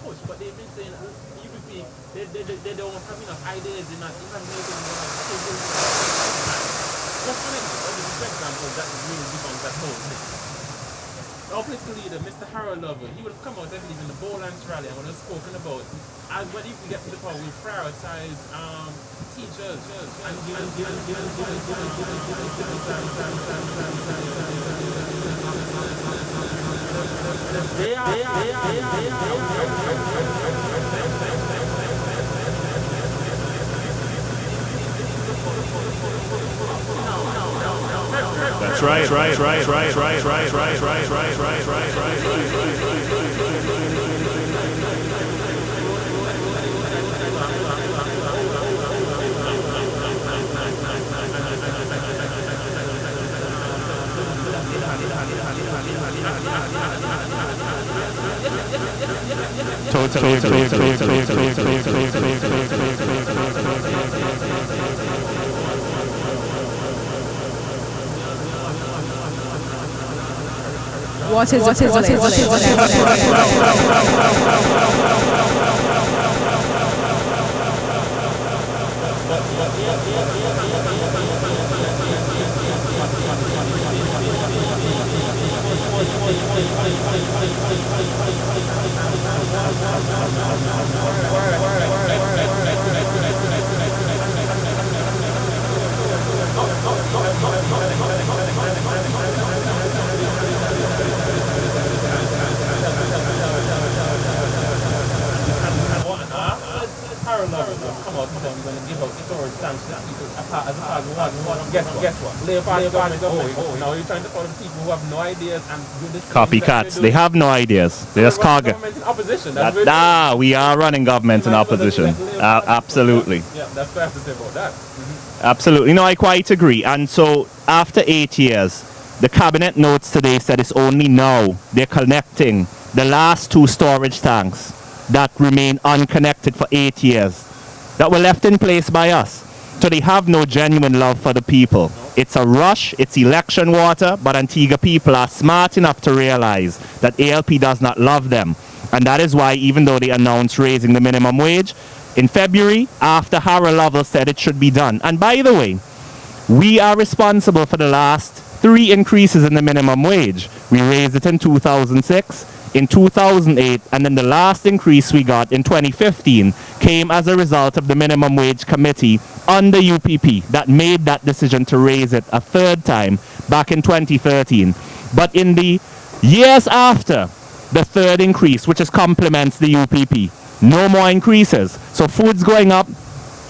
push, but they've been saying UPP, they don't have enough ideas, they're not making just for example, that the green becomes that whole thing. Our political leader, Mr. Harold Lover, he would have come out definitely in the Bowlands rally and would have spoken about, as when if we get to the power, we prioritize teachers and That's right. What is it? Guess what? Now you're trying to follow the people who have no ideas and do this. Copycats. They have no ideas. They just cog it. Opposition. We are running government in opposition. Absolutely. Yeah, that's what I have to say about that. Absolutely. No, I quite agree. And so after 8 years, the cabinet notes today said it's only now they're connecting the last 2 storage tanks that remain unconnected for 8 years that were left in place by us. So they have no genuine love for the people. It's a rush, it's election water, but Antigua people are smart enough to realize that ALP does not love them. And that is why, even though they announced raising the minimum wage in February, after Harold Lovell said it should be done. And by the way, we are responsible for the last 3 increases in the minimum wage. We raised it in 2006, in 2008, and then the last increase we got in 2015 came as a result of the minimum wage committee under UPP that made that decision to raise it a 3rd time back in 2013. But in the years after the 3rd increase, which is complements the UPP, no more increases. So food's going up,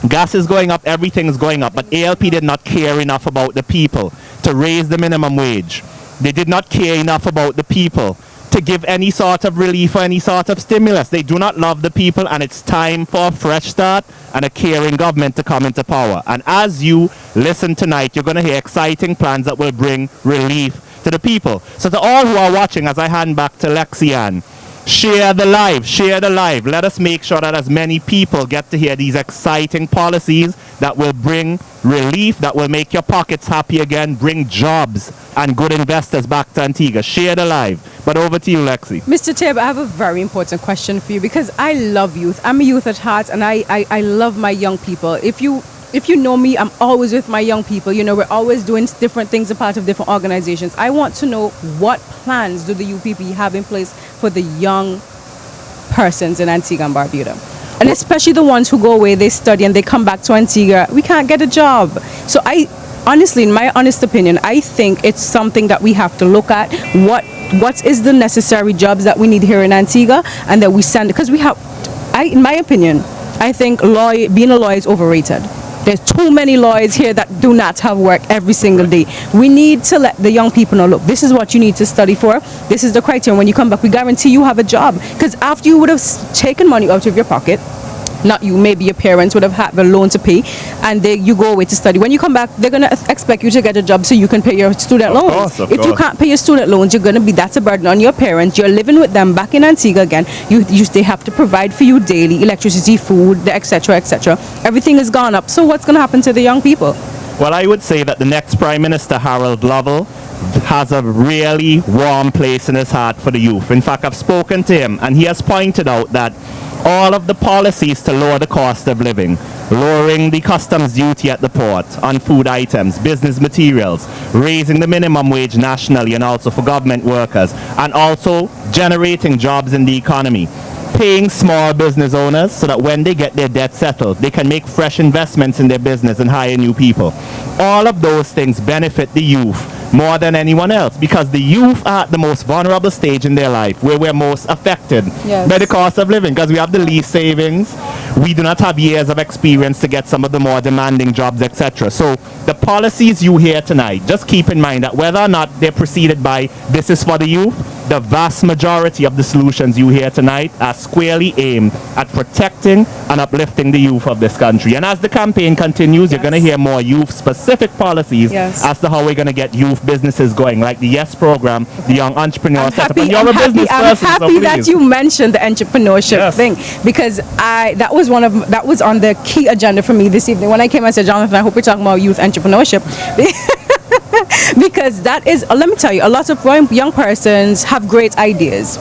gas is going up, everything is going up. But ALP did not care enough about the people to raise the minimum wage. They did not care enough about the people to give any sort of relief or any sort of stimulus. They do not love the people, and it's time for a fresh start and a caring government to come into power. And as you listen tonight, you're going to hear exciting plans that will bring relief to the people. So to all who are watching, as I hand back to Lexian, share the live. Let us make sure that as many people get to hear these exciting policies that will bring relief, that will make your pockets happy again, bring jobs and good investors back to Antigua. Share the live. But over to you, Lexi. Mr. Tib, I have a very important question for you because I love youth. I'm a youth at heart, and I love my young people. If you know me, I'm always with my young people. You know, we're always doing different things, a part of different organizations. I want to know, what plans do the UPP have in place for the young persons in Antigua and Barbuda? And especially the ones who go away, they study, and they come back to Antigua. We can't get a job. So honestly, in my honest opinion, I think it's something that we have to look at. What is the necessary jobs that we need here in Antigua, and that we send, because we have, in my opinion, I think being a lawyer is overrated. There's too many lawyers here that do not have work every single day. We need to let the young people know, look, this is what you need to study for. This is the criteria. When you come back, we guarantee you have a job. Because after you would have taken money out of your pocket, not you, maybe your parents would have had the loan to pay, and you go away to study. When you come back, they're going to expect you to get a job so you can pay your student loans. If you can't pay your student loans, you're going to be, that's a burden on your parents. You're living with them back in Antigua again. They have to provide for you daily, electricity, food, etc., etc. Everything has gone up. So what's going to happen to the young people? Well, I would say that the next Prime Minister, Harold Lovell, has a really warm place in his heart for the youth. In fact, I've spoken to him, and he has pointed out that all of the policies to lower the cost of living, lowering the customs duty at the port on food items, business materials, raising the minimum wage nationally and also for government workers, and also generating jobs in the economy, paying small business owners so that when they get their debt settled, they can make fresh investments in their business and hire new people. All of those things benefit the youth more than anyone else, because the youth are at the most vulnerable stage in their life, where we're most affected by the cost of living, because we have the least savings, we do not have years of experience to get some of the more demanding jobs, etc. So the policies you hear tonight, just keep in mind that whether or not they're preceded by "this is for the youth," the vast majority of the solutions you hear tonight are squarely aimed at protecting and uplifting the youth of this country. And as the campaign continues, you're going to hear more youth-specific policies as to how we're going to get youth businesses going, like the YES program, the Young Entrepreneur Setup. And you're a business person, I'm happy so that you mentioned the entrepreneurship thing, because that was on the key agenda for me this evening when I came and said, Jonathan, I hope we're talking about youth entrepreneurship. Because that is, let me tell you, a lot of young persons have great ideas.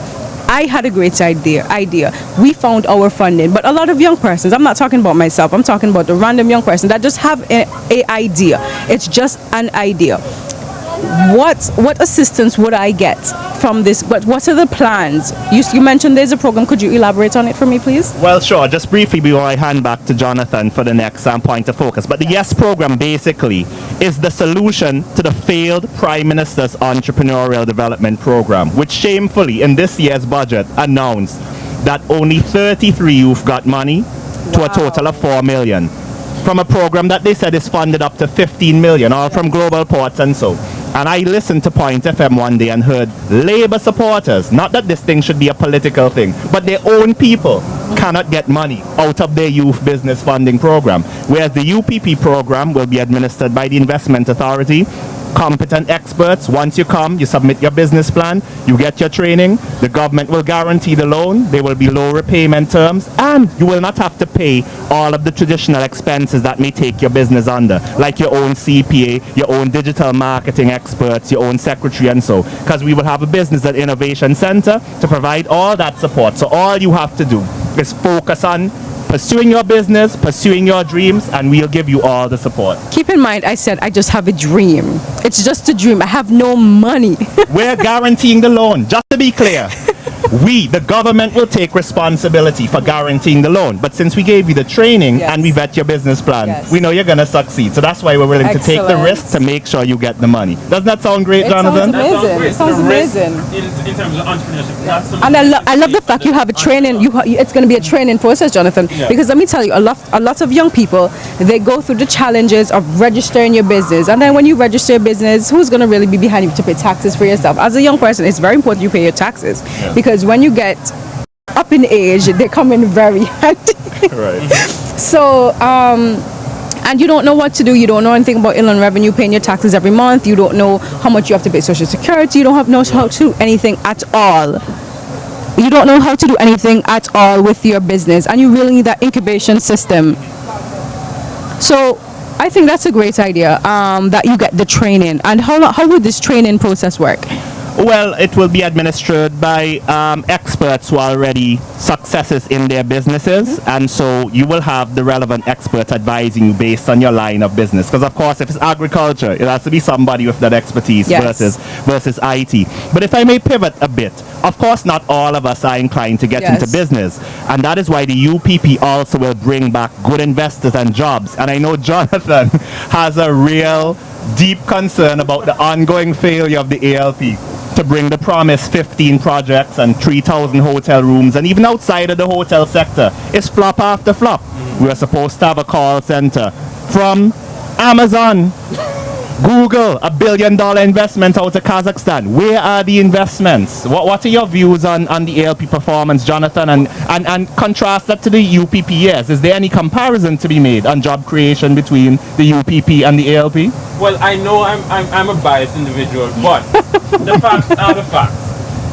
I had a great idea. We found our funding, but a lot of young persons, I'm not talking about myself, I'm talking about the random young person that just have a idea. It's just an idea. What assistance would I get from this? But what are the plans? You mentioned there's a program. Could you elaborate on it for me, please? Well, sure. Just briefly before I hand back to Jonathan for the next point of focus. But the YES program basically is the solution to the failed Prime Minister's Entrepreneurial Development Program, which shamefully in this year's budget announced that only 33 youth got money to a total of 4 million. From a program that they said is funded up to 15 million, all from global ports and so. And I listened to Point FM one day and heard Labour supporters, not that this thing should be a political thing, but their own people cannot get money out of their youth business funding program. Whereas the UPP program will be administered by the Investment Authority. Competent experts. Once you come, you submit your business plan, you get your training, the government will guarantee the loan, there will be low repayment terms, and you will not have to pay all of the traditional expenses that may take your business under, like your own CPA, your own digital marketing experts, your own secretary and so, because we will have a business and innovation center to provide all that support. So all you have to do is focus on pursuing your business, pursuing your dreams, and we'll give you all the support. Keep in mind, I said I just have a dream. It's just a dream. I have no money. We're guaranteeing the loan, just to be clear. We, the government, will take responsibility for guaranteeing the loan. But since we gave you the training and we vet your business plan, we know you're going to succeed. So that's why we're willing to take the risk to make sure you get the money. Doesn't that sound great, Jonathan? It sounds amazing. In terms of entrepreneurship. And I love the fact you have a training. It's going to be a training process, Jonathan. Because let me tell you, a lot of young people, they go through the challenges of registering your business. And then when you register your business, who's going to really be behind you to pay taxes for yourself? As a young person, it's very important you pay your taxes. Because when you get up in age, they come in very handy. Right. So, and you don't know what to do. You don't know anything about inland revenue, paying your taxes every month. You don't know how much you have to pay Social Security. You don't know how to do anything at all. You don't know how to do anything at all with your business, and you really need that incubation system. So I think that's a great idea, that you get the training. And how would this training process work? Well, it will be administered by experts who are already successes in their businesses, and so you will have the relevant experts advising you based on your line of business. Because of course, if it's agriculture, it has to be somebody with that expertise versus IT. But if I may pivot a bit, of course, not all of us are inclined to get into business, and that is why the UPP also will bring back good investors and jobs. And I know Jonathan has a real deep concern about the ongoing failure of the ALP to bring the promised 15 projects and 3,000 hotel rooms, and even outside of the hotel sector, it's flop after flop. We were supposed to have a call center from Amazon, Google, $1 billion investment out of Kazakhstan. Where are the investments? What are your views on the ALP performance, Jonathan, and contrast that to the UPP years? Is there any comparison to be made on job creation between the UPP and the ALP? Well, I know I'm a biased individual, but the facts are the facts.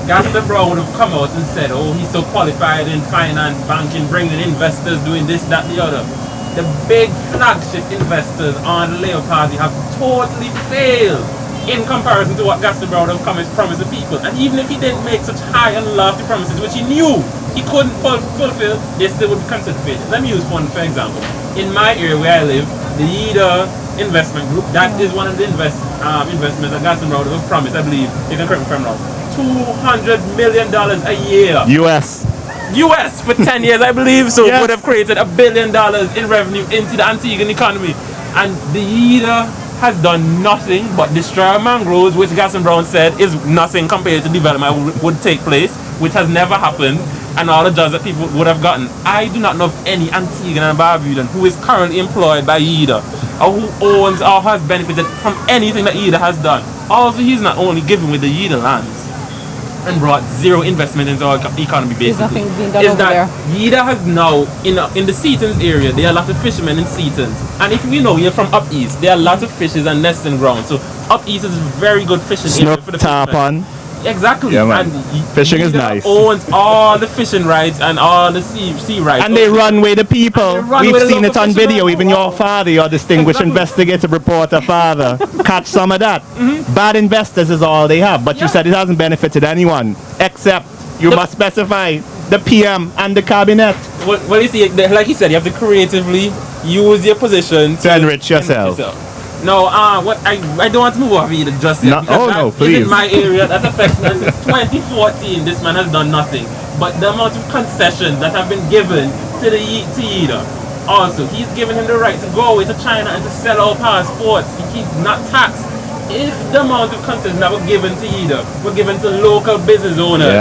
Gaston Brown would have come out and said, oh, he's so qualified in finance, banking, bringing investors, doing this, that, the other. The big flagship investors on the Labour Party have totally failed in comparison to what Gaston Brown have promised the people. And even if he didn't make such high and lofty promises, which he knew he couldn't fulfill, they still would be considered failures. Let me use one for example. In my area where I live, the Ida Investment Group, that is one of the investments that Gaston Brown was promised, I believe, you can correct me if I'm wrong, $200 million a year. US for 10 years, I believe, so Yes. would have created $1 billion in revenue into the Antiguan economy. And the Ida has done nothing but destroy mangroves, which Gaston Brown said is nothing compared to development would take place, which has never happened, and all the jobs that people would have gotten. I do not know of any Antiguan and Barbudan who is currently employed by Ida, or who owns or has benefited from anything that Ida has done. Also, he's not only given with the Ida lands and brought zero investment into our economy, basically. There's nothing being done over there. Yida has now, in the Seatons area, there are a lot of fishermen in Seatons. And if you know, you're from up east, there are a lot of fishes and nesting grounds. So up east is a very good fishing area for the fishermen. Exactly. Yeah, man. And Fishing is Yida nice. owns all the fishing rights and all the sea rights. And they run with the people. run We've with the seen it local on fishermen. video. Even your father, your distinguished Exactly. investigative reporter father, catch some of that. Bad investors is all they have. But you Yeah. said it hasn't benefited anyone, except you must specify the PM and the cabinet Well, you see, like you said, you have to creatively use your position to enrich yourself. No, what I don't want to move off either just yet. No, because oh, that no, is please. in my area, that affects me. And since 2014, this man has done nothing. But the amount of concessions that have been given to Ida, also, he's given him the right to go away to China and to sell our passports. He's not taxed. If the amount of concessions that were given to Ida were given to local business owners,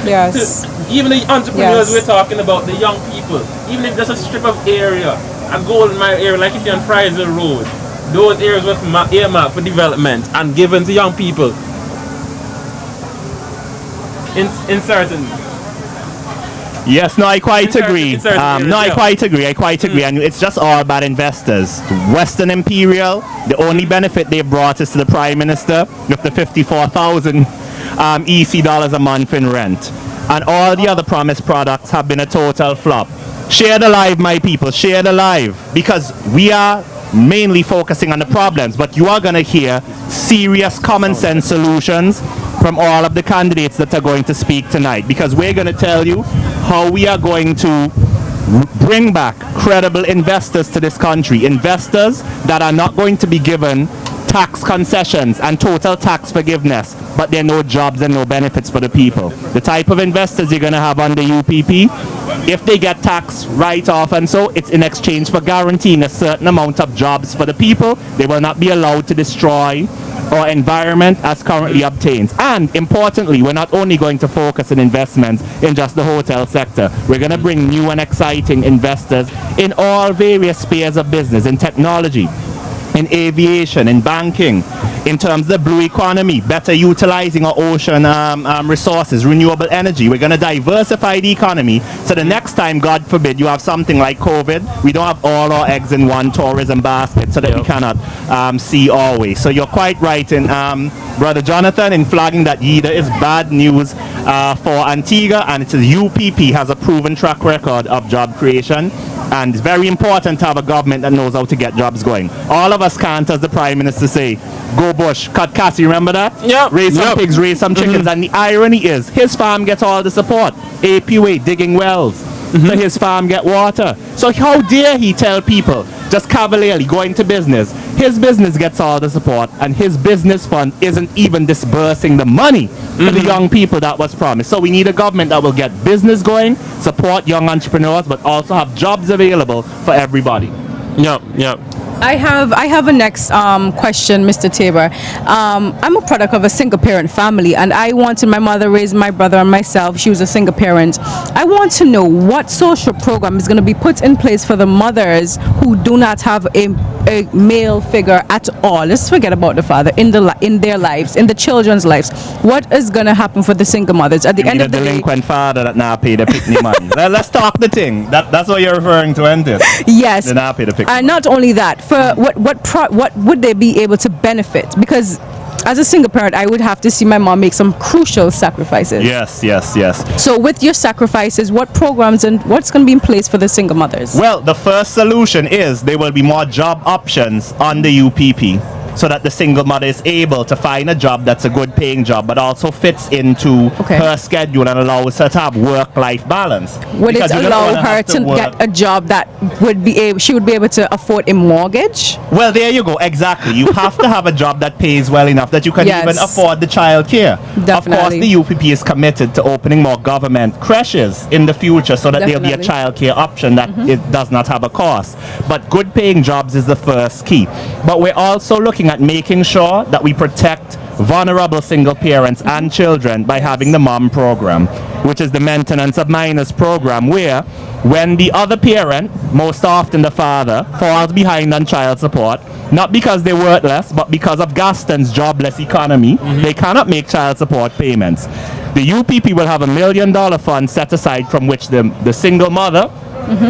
Yes. even the entrepreneurs Yes. we're talking about, the young people, even if just a strip of area, a goal in my area, like you see on Friesel Road, those areas were earmarked for development and given to young people in certain. Yes, no, I quite agree. in certain areas, No, I yeah. quite agree. I quite agree. And it's just all bad investors. Western Imperial, the only benefit they brought is to the Prime Minister with the 54,000 EC dollars a month in rent. And all the other promised products have been a total flop. Share the live, my people. Share the live. Because we are mainly focusing on the problems, but you are going to hear serious common sense solutions from all of the candidates that are going to speak tonight, because we're going to tell you how we are going to bring back credible investors to this country, investors that are not going to be given tax concessions and total tax forgiveness, but there are no jobs and no benefits for the people. The type of investors you're going to have on the UPP, if they get tax write-off and so, it's in exchange for guaranteeing a certain amount of jobs for the people. They will not be allowed to destroy our environment as currently obtained. And importantly, we're not only going to focus on investments in just the hotel sector. We're going to bring new and exciting investors in all various spheres of business, in technology, in aviation, in banking, in terms of the blue economy, better utilizing our ocean resources, renewable energy. We're going to diversify the economy so the next time, God forbid, you have something like COVID, we don't have all our eggs in one tourism basket so that we cannot see our way. So you're quite right in, Brother Jonathan, in flagging that Yida is bad news for Antigua, and it's UPP has a proven track record of job creation. And it's very important to have a government that knows how to get jobs going. All of us can't, as the Prime Minister say, go bush, cut Cassie, remember that? Yep. Raise some pigs, raise some chickens. And the irony is, his farm gets all the support. APWA, digging wells. So his farm get water. So how dare he tell people, just cavalierly, go into business. His business gets all the support, and his business fund isn't even disbursing the money for the young people that was promised. So we need a government that will get business going, support young entrepreneurs, but also have jobs available for everybody. Yep. I have a next question, Mr. Tabor. I'm a product of a single parent family, and I wanted my mother raised my brother and myself. She was a single parent. I want to know what social program is going to be put in place for the mothers who do not have a male figure at all. Let's forget about the father in their lives, in the children's lives. What is going to happen for the single mothers at the end of the day? Delinquent father that now pay the picnic money. Let's talk the thing. That's what you're referring to, isn't it? Yes. They now pay the picnic. And not only that, for what would they be able to benefit? Because as a single parent, I would have to see my mom make some crucial sacrifices. Yes. So with your sacrifices, what programs and what's going to be in place for the single mothers? Well, the first solution is there will be more job options on the UPP. so that the single mother is able to find a job that's a good paying job, but also fits into her schedule and allows her to have work-life balance. Would it allow her to get a job that she would be able to afford a mortgage? Well, there you go. Exactly. You have to have a job that pays well enough that you can even afford the child care. Of course, the UPP is committed to opening more government creches in the future so that there'll be a child care option that it does not have a cost. But good paying jobs is the first key. But we're also looking at making sure that we protect vulnerable single parents and children by having the MOM program, which is the maintenance of minors program, where when the other parent, most often the father, falls behind on child support, not because they're worthless, but because of Gaston's jobless economy, they cannot make child support payments. The UPP will have $1 million fund set aside from which the single mother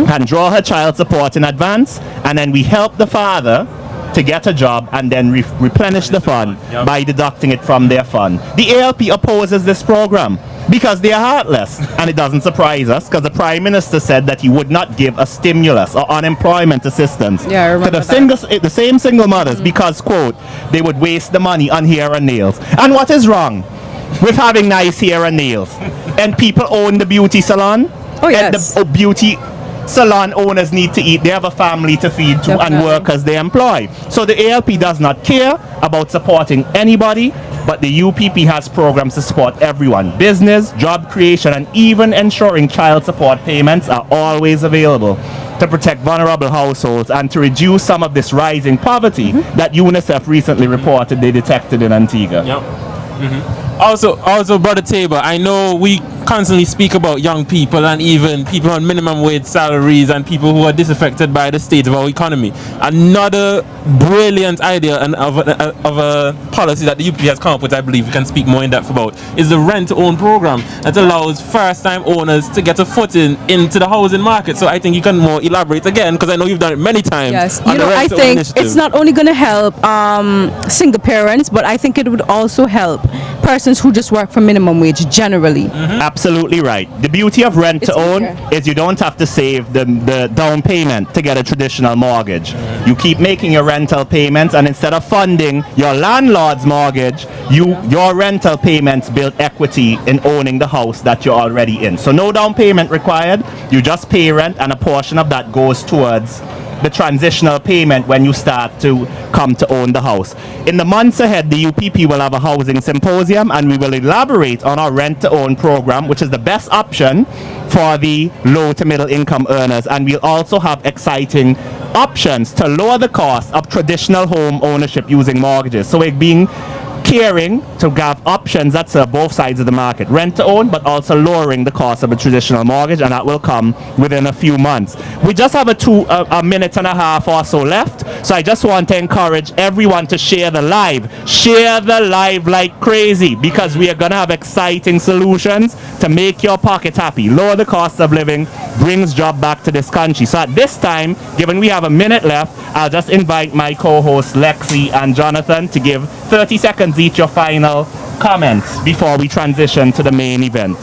can draw her child support in advance, and then we help the father to get a job and then replenish the fund by deducting it from their fund. The ALP opposes this program because they are heartless, and it doesn't surprise us because the Prime Minister said that he would not give a stimulus or unemployment assistance to the same single mothers because, quote, they would waste the money on hair and nails. And what is wrong with having nice hair and nails? And people own the beauty salon, and the beauty salon owners need to eat. They have a family to feed to and workers they employ. So the ALP does not care about supporting anybody, but the UPP has programs to support everyone. Business, job creation, and even ensuring child support payments are always available to protect vulnerable households and to reduce some of this rising poverty that UNICEF recently reported they detected in Antigua. Also, Brother Tabor, I know we constantly speak about young people and even people on minimum wage salaries and people who are disaffected by the state of our economy. Another brilliant idea of a policy that the UPP has come up with, I believe we can speak more in depth about, is the rent-to-own program that allows first-time owners to get a footing into the housing market. So I think you can more elaborate again, because I know you've done it many times. Yes, I think it's not only going to help single parents, but I think it would also help persons who just work for minimum wage generally. Absolutely right. The beauty of rent to own is you don't have to save the down payment to get a traditional mortgage. You keep making your rental payments, and instead of funding your landlord's mortgage, your rental payments build equity in owning the house that you're already in. So no down payment required. You just pay rent, and a portion of that goes towards the transitional payment when you start to come to own the house. In the months ahead, the UPP will have a housing symposium, and we will elaborate on our rent-to-own program, which is the best option for the low to middle income earners. And we'll also have exciting options to lower the cost of traditional home ownership using mortgages. So we're being caring to have options that serve both sides of the market, rent to own, but also lowering the cost of a traditional mortgage, and that will come within a few months. We just have a minute and a half or so left, so I just want to encourage everyone to share the live like crazy, because we are going to have exciting solutions to make your pocket happy, lower the cost of living, brings job back to this country. So at this time, given we have a minute left, I'll just invite my co-hosts Lexi and Jonathan to give 30 seconds each your final comments before we transition to the main event.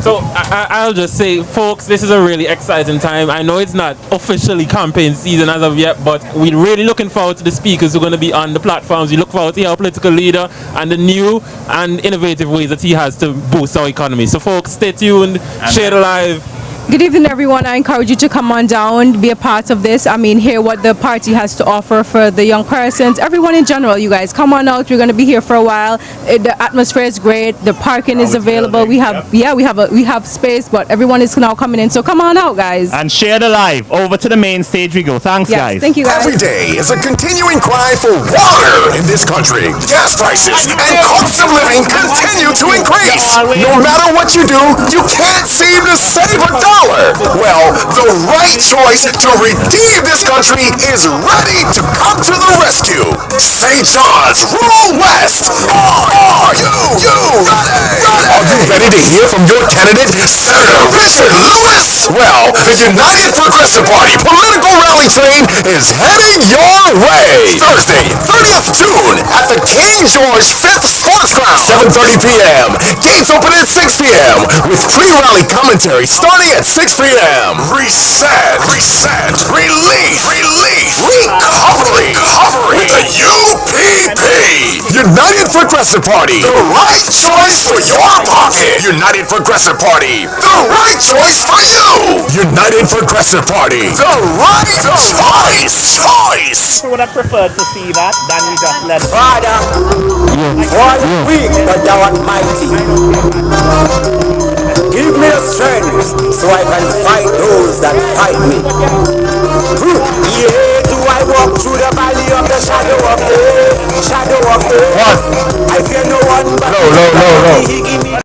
So I'll just say, folks, this is a really exciting time. I know it's not officially campaign season as of yet, but we're really looking forward to the speakers who are going to be on the platforms. We look forward to our political leader and the new and innovative ways that he has to boost our economy. So folks, stay tuned, share the live. Good evening, everyone. I encourage you to come on down, be a part of this. I mean, hear what the party has to offer for the young persons. Everyone in general, you guys, come on out. We're going to be here for a while. The atmosphere is great. The parking is available. We have space, but everyone is now coming in. So come on out, guys. And share the live. Over to the main stage we go. Thanks, guys. Thank you, guys. Every day is a continuing cry for water in this country. Gas prices and cost of living continue to increase. No matter what you do, you can't seem to save a dollar. Well, the right choice to redeem this country is ready to come to the rescue. St. John's Rural West. Are you ready? Are you ready to hear from your candidate, Senator Richard Lewis? Well, the United Progressive Party political rally train is heading your way. Thursday, 30th June at the King George V Sports Ground, 7:30 p.m. Gates open at 6 p.m. with pre-rally commentary starting at 6 p.m. Reset, release, recovery with the UPP. United Progressive Party, the right choice for your pocket. United Progressive Party, the right choice for you. United Progressive Party, the right choice. People would have preferred to see that than we just let Father, all weak, but thou art mighty. Give me the strength so I can fight those that fight me. Yeah, do I walk through the valley of the shadow of death? Shadow of death. I fear no one but He give me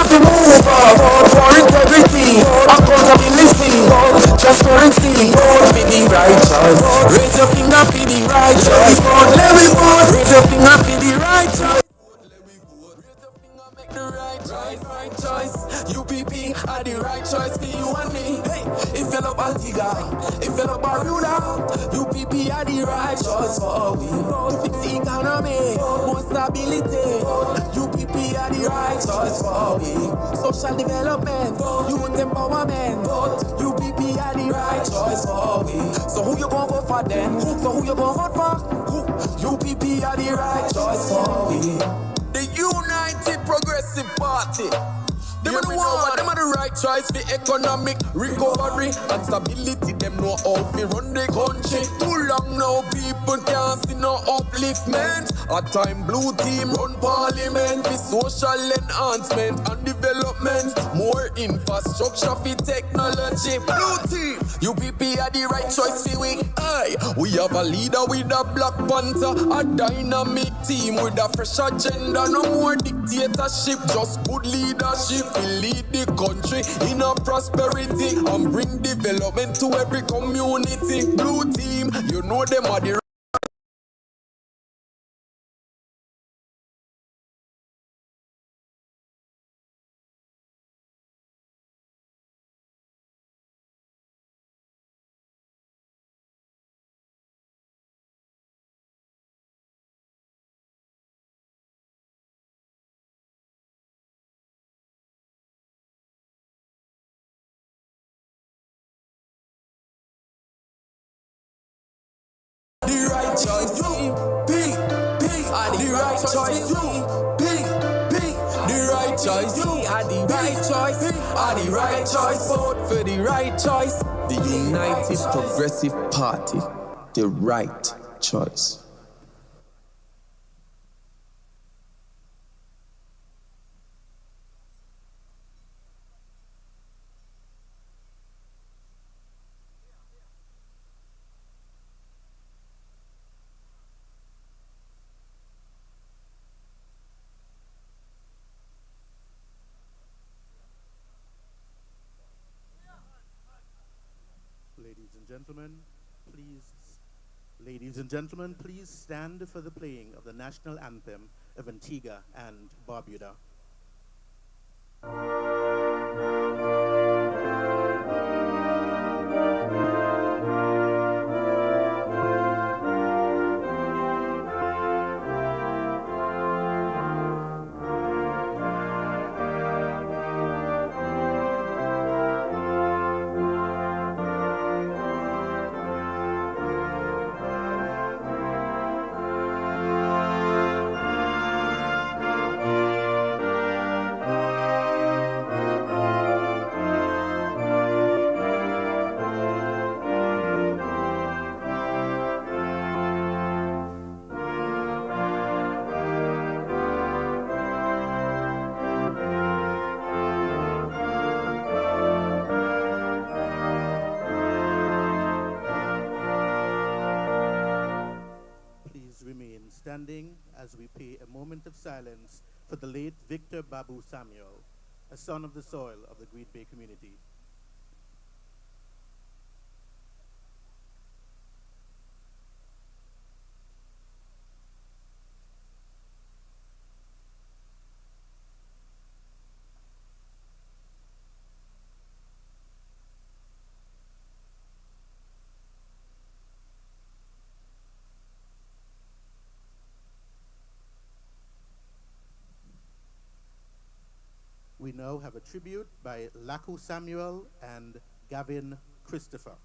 have to move up for integrity, accountability, transparency. Vote for the right choice. Raise your finger for the right choice. Let me vote. Raise your finger for the right choice. Make the right choice, right choice. UPP are the right choice for you and me. Hey, if you love Antigua, if you love Bermuda, UPP are the right choice for we. To fix the economy, more stability. UPP are the right choice for we. Social development, youth empowerment. UPP are the right choice for we. So who you gonna vote for then? So who you gonna vote for? UPP are the right choice for we. The United Progressive Party. Them are the one, them are the right choice for economic recovery and stability. Them know how to run the country. Too long now, people can't see no upliftment. A time blue team run parliament for social enhancement and development. More infrastructure for technology. Blue team, UPP are the right choice for we. Aye, we have a leader with a Black Panther, a dynamic team with a fresh agenda. No more dictatorship, just good leadership. We lead the country in a prosperity and bring development to every community. Blue team, you know them are the right choice. The right choice. The right choice. The right choice. The right choice. Vote for the right choice. The United Progressive Party. The right choice. Ladies and gentlemen, please stand for the playing of the national anthem of Antigua and Barbuda. Standing as we pay a moment of silence for the late Victor Babu Samuel, a son of the soil of the Great Bay community. We now have a tribute by Laku Samuel and Gavin Christopher.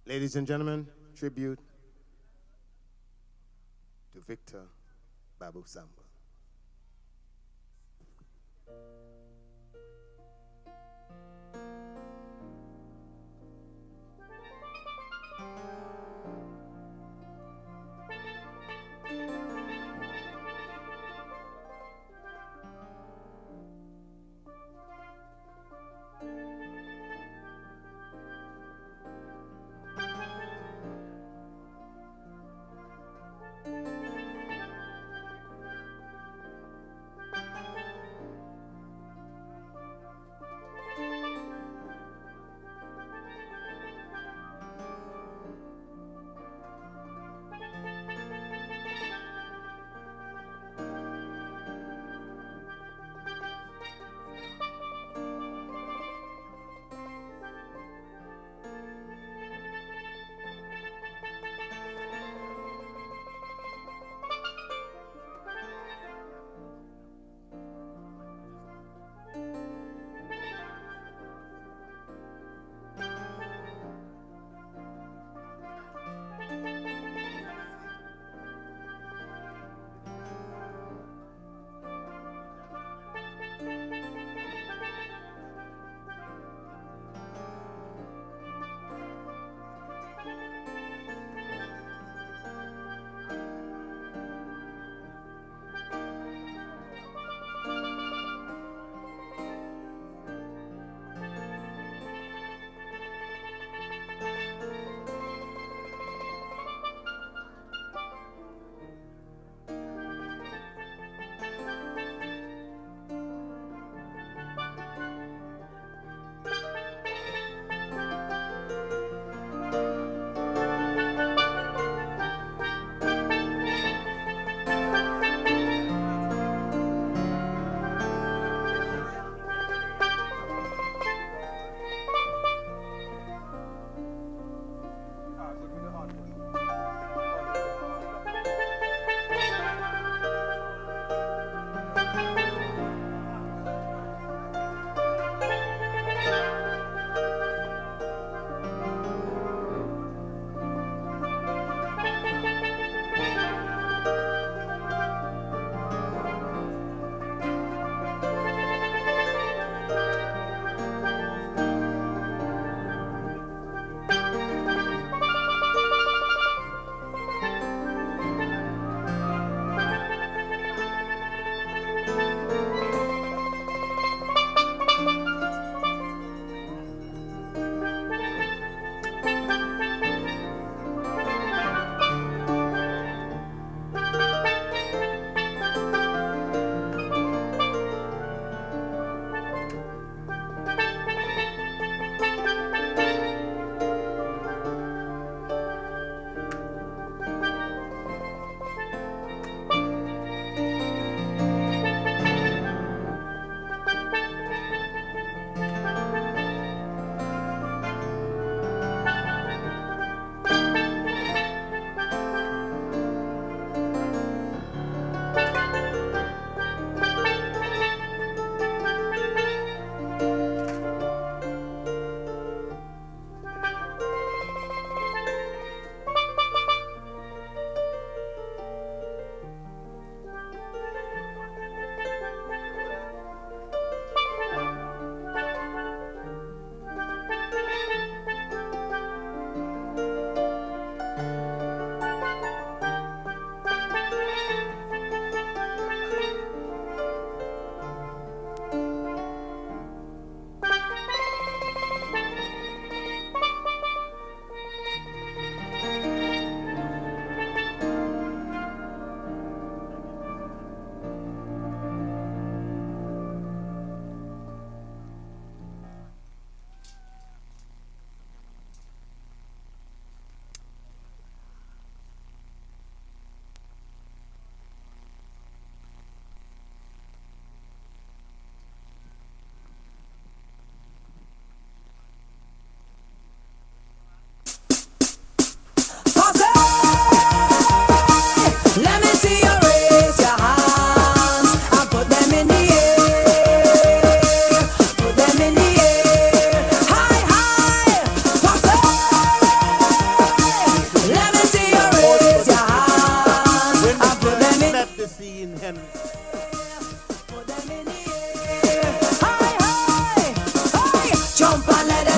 Ladies and gentlemen, tribute to Victor Babu Samuel.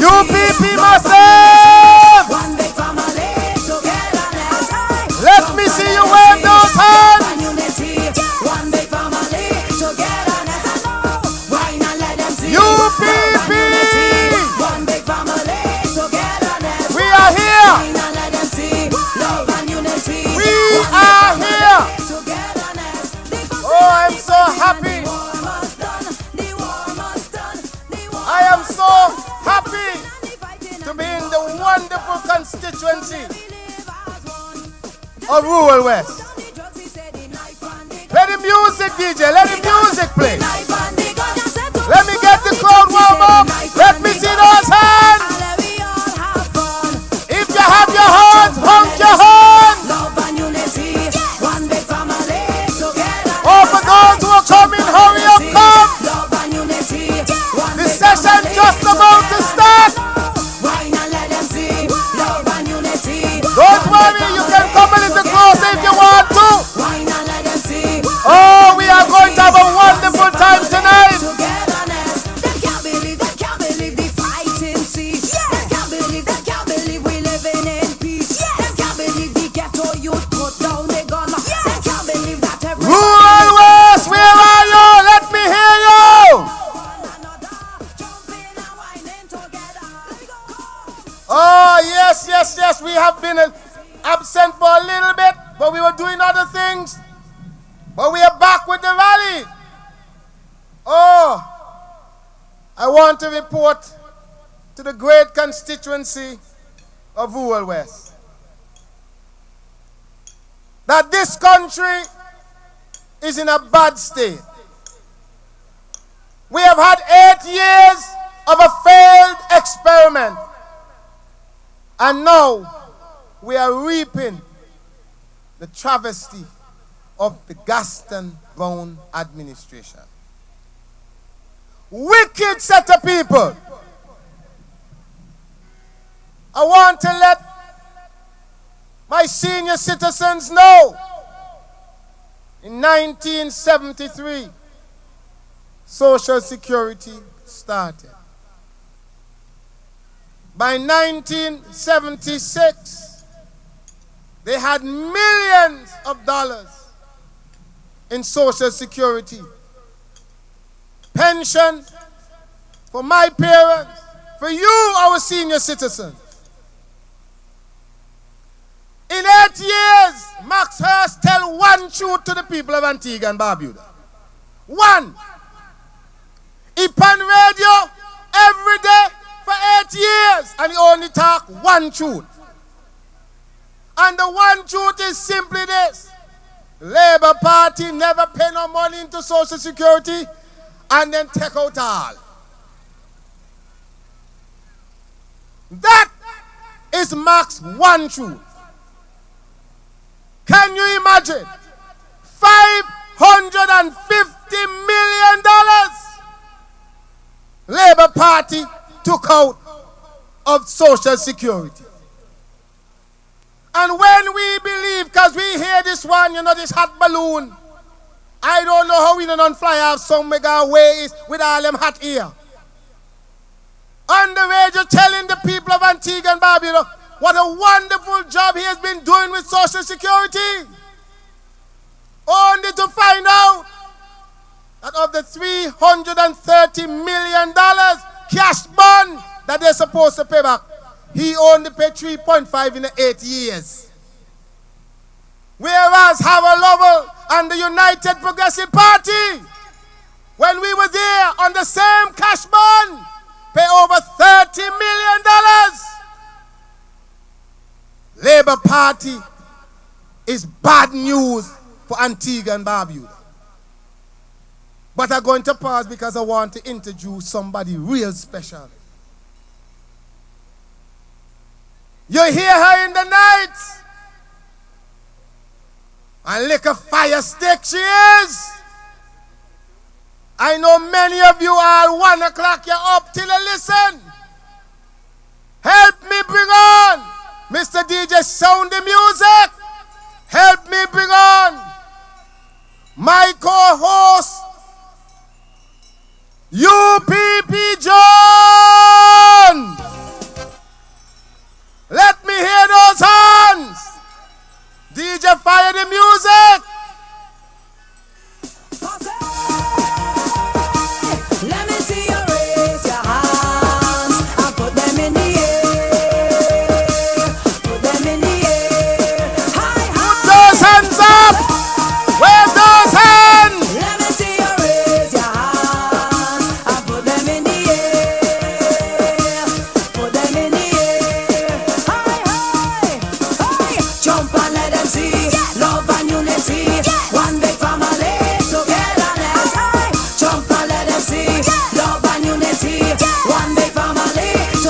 UPP massive. One big family togetherness. Let me see you wave those hands. One big family togetherness. Why not let them see? UPP. One big family togetherness. We are here. Why not let them see? Love and unity. We are here. Togetherness. Oh, I'm so happy. I am so happy to be in the wonderful constituency of Rural West. Let the music, DJ, let the music play. Let me get the crowd warm up. Let me see those hands. If you have your hands, honk your hands. Oh, for those who are coming, hurry up, come. The session just about to start. Don't worry, you can come a little closer if you want to. Oh, we are going to have a wonderful time tonight. They can't believe the fighting cease. They can't believe we living in peace. They can't believe the ghetto youth put down the gun. They can't believe that everyone. Rural West, where are you? Let me hear you. Oh, yes. We have been absent for a little bit, but we were doing other things. But we are back with the rally. Oh, I want to report to the great constituency of Rural West that this country is in a bad state. We have had 8 years of a failed experiment, and now we are reaping the travesty of the Gaston Brown administration. Wicked set of people. I want to let my senior citizens know, in 1973, Social Security started. By 1976, they had millions of dollars in Social Security. Pension for my parents, for you, our senior citizens. In 8 years, Max Hurst tell one truth to the people of Antigua and Barbuda. One. He on radio every day for 8 years, and he only talk one truth. And the one truth is simply this: Labour Party never pay no money into Social Security and then take out all. That is Max one truth. Can you imagine? $550 million Labour Party took out of Social Security. And when we believe, because we hear this one, this hot balloon, I don't know how we don't fly off some mega ways with all them hot ear. On the radio telling the people of Antigua and Barbuda what a wonderful job he has been doing with Social Security. Only to find out that of the $330 million cash bond that they're supposed to pay back, he only paid 3.5 in the 8 years. Whereas Harold Lovell and the United Progressive Party, when we were there on the same cash bond, pay over $30 million. Labour Party is bad news for Antigua and Barbuda. But I'm going to pause because I want to introduce somebody real special. You hear her in the night, and like a fire stick she is. I know many of you are 1 o'clock, you're up till you listen. Help me bring on Mr. DJ, sound the music. Help me bring on my co-host, UPP John.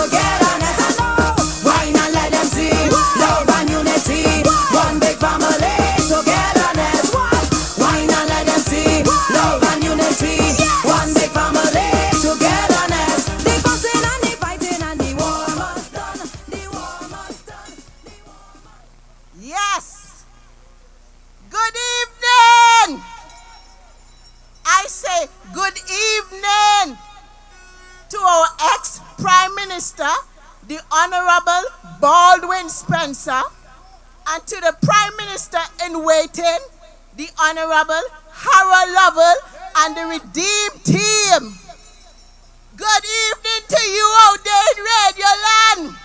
togetherness. I know. Why not let them see love and unity? One big family, togetherness. Why not let them see love and unity? One big family, togetherness. The fussing and the fighting and the war must done. The war must done. Yes. Good evening. I say good evening to our ex-Prime Minister, the Honorable Baldwin Spencer, and to the Prime Minister in waiting, the Honorable Harold Lovell and the Redeemed team. Good evening to you out there in Radio Land,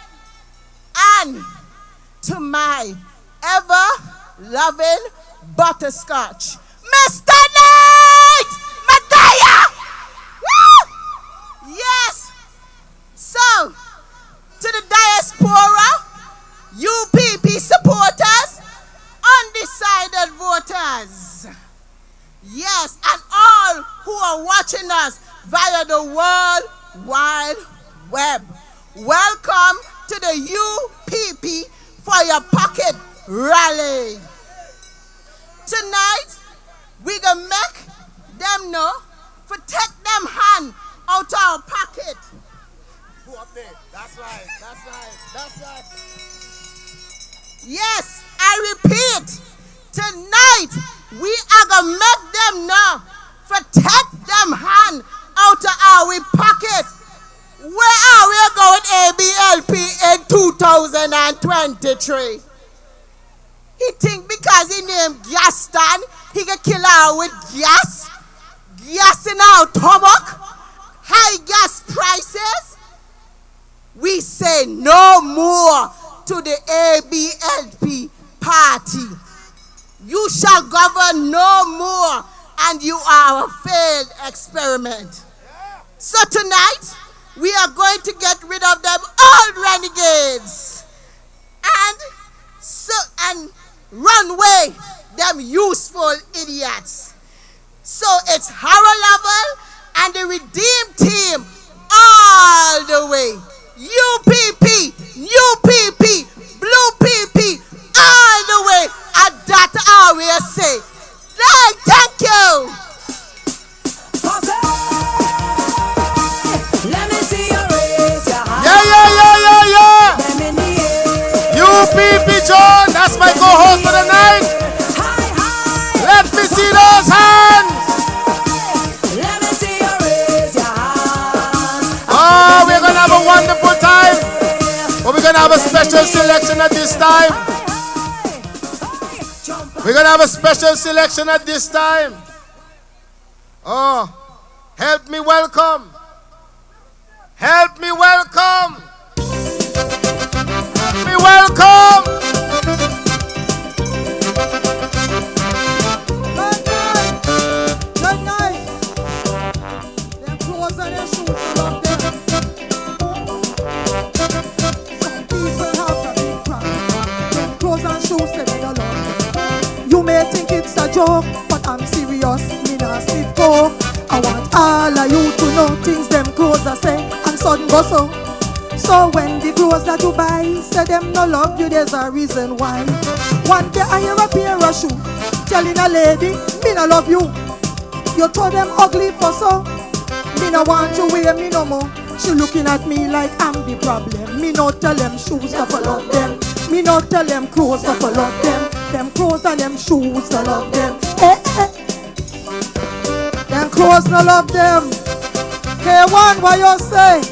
and to my ever-loving butterscotch, Mr. Knight Mataya! Woo! Yes! So, to the diaspora, UPP supporters, undecided voters, yes, and all who are watching us via the World Wide Web, welcome to the UPP for Your Pocket Rally. Tonight, we gonna make them know for take them hand out our pocket. Go up there. That's right. That's right. That's right. Yes, I repeat, tonight we are gonna make them know for take them hand out of our pocket. Where are we going ABLP in 2023? He think because he named gas stand, he can kill her with gas? Gas in our stomach? High gas prices? We say no more to the ABLP party. You shall govern no more, and you are a failed experiment. So tonight, we are going to get rid of them old renegades and run away them useful idiots. So it's Harold Lovell and the Redeemed team all the way. UPP, Blue PP, all the way. And that's all we say. Thank you. Let me see you raise your hand. Yeah. Them in the air. UPP John, that's my co-host for the night. Let me see those hands. Let me see you raise your hand. Oh, we're gonna have a wonderful time. But we're gonna have a special selection at this time. We're gonna have a special selection at this time. Oh, help me welcome. Help me welcome. Help me welcome. Good night. Them clothes and their shoes, I love them. Some people have a big problem. Them clothes and shoes, they don't love them. You may think it's a joke, but I'm serious. Me not stiff talk. I want all of you to know things them clothes are say and sudden go so. So when the clothes that you buy say them no love you, there's a reason why. One day I hear a pair of shoes telling a lady, me no love you. You told them ugly for so. Me no want to wear me no more. She looking at me like I'm the problem. Me no tell them shoes to love them. Me no tell them clothes to love them. Them clothes and them shoes to love them. Them clothes no love them. K1, what you say?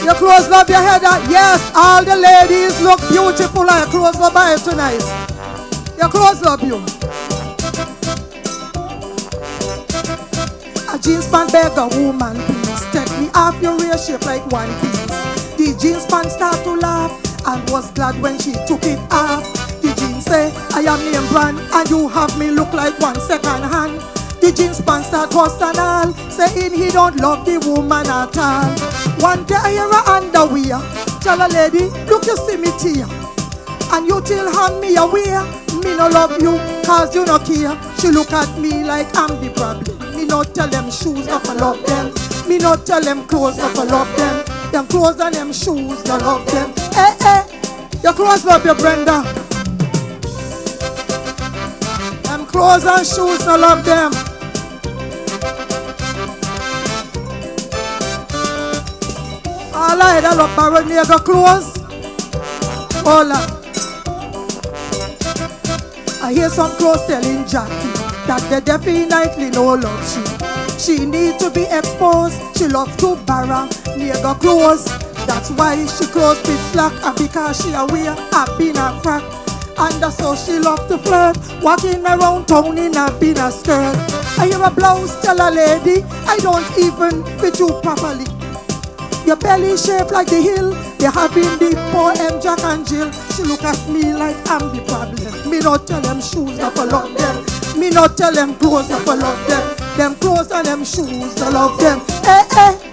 Your clothes love your head. Yes, all the ladies look beautiful and your clothes love by tonight. Your clothes love you. A jeans pant beg a woman, please. Take me off your rear shape like one piece. The jeans pant start to laugh and was glad when she took it off. The jeans say, I am name brand and you have me look like one second hand. The jeans pants start cuss and all, saying he don't love the woman at all. One day I hear a underwear, tell a lady, look you see me tear. And you till hand me away. Me no love you, cause you no care. She look at me like I'm the problem. Me no tell them shoes, not for love them. Me not tell them clothes not to love them. Them clothes and them shoes not love them. Eh, eh, your clothes love your Brenda. Them clothes and shoes not love them. All I had love borrow me the clothes. Hola. I hear some clothes telling Jackie that they definitely no love she need to be exposed. She loves to borrow nigga clothes. That's why she clothes fit slack, and because she aware I've been a crack. And that's how she love to flirt, walking around town in a been skirt. I hear a blouse tell a lady, I don't even fit you properly. Your belly shaped like the hill. They having the poem Jack and Jill. She look at me like I'm the problem. Me not tell them shoes not for love them. Me not tell them clothes not for love them. Them clothes and them shoes not love them. Eh, eh.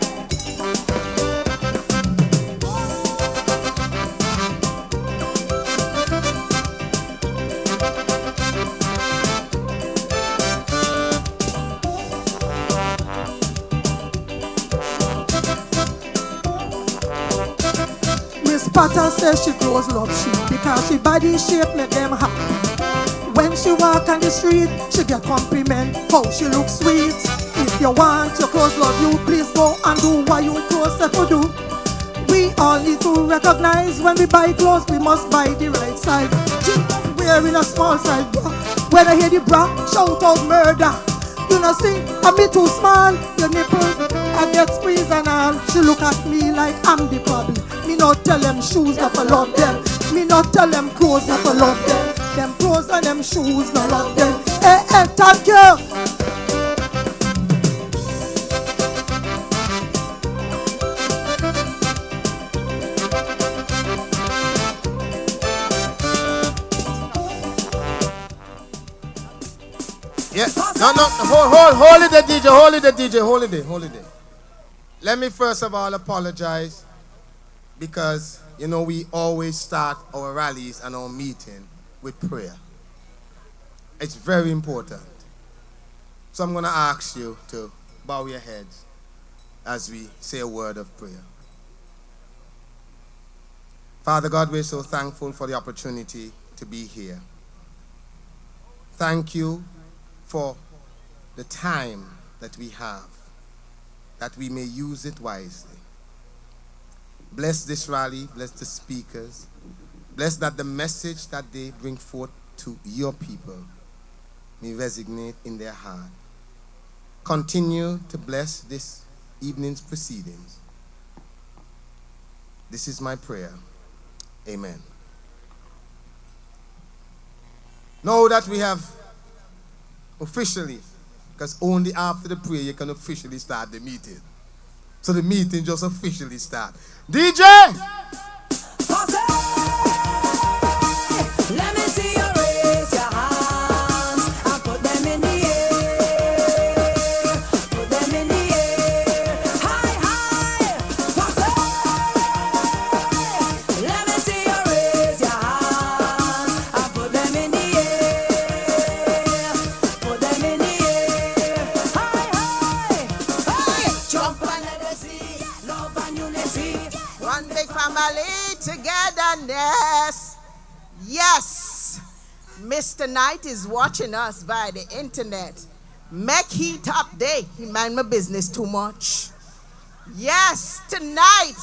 Potter says she clothes love she because she body shape make them happy. When she walk on the street, she get compliment how she looks sweet. If you want your clothes love you, please go and do what you clothes say for do. We all need to recognize when we buy clothes, we must buy the right side. She wearing a small size bra. When I hear the bra, shout out murder. You know see, I'm me too small. Your nipples, I get squeezed and all. She look at me like I'm the problem. Me not tell them shoes not for love them. Me not tell them clothes not for love them. Them clothes and them shoes not love them. Eh, eh, thank you. Yeah, no, hold it, the DJ, hold it. Let me first of all apologize because, you know, we always start our rallies and our meeting with prayer. It's very important. So I'm going to ask you to bow your heads as we say a word of prayer. Father God, we're so thankful for the opportunity to be here. Thank you for the time that we have, that we may use it wisely. Bless this rally, bless the speakers, bless that the message that they bring forth to your people may resonate in their heart. Continue to bless this evening's proceedings. This is my prayer. Amen. Know that we have officially, because only after the prayer you can officially start the meeting. So the meeting just officially start. DJ! Let me see you raise your hands and put them in the air. Put them in the air. High, high. Let me see you raise your hands and put them in the air. Put them in the air. High, high. Hey. Jump and let us see. Love and unity. One big family togetherness. Yes, Mr. Knight is watching us via the internet. Make heat up day. He mind my business too much. Yes, tonight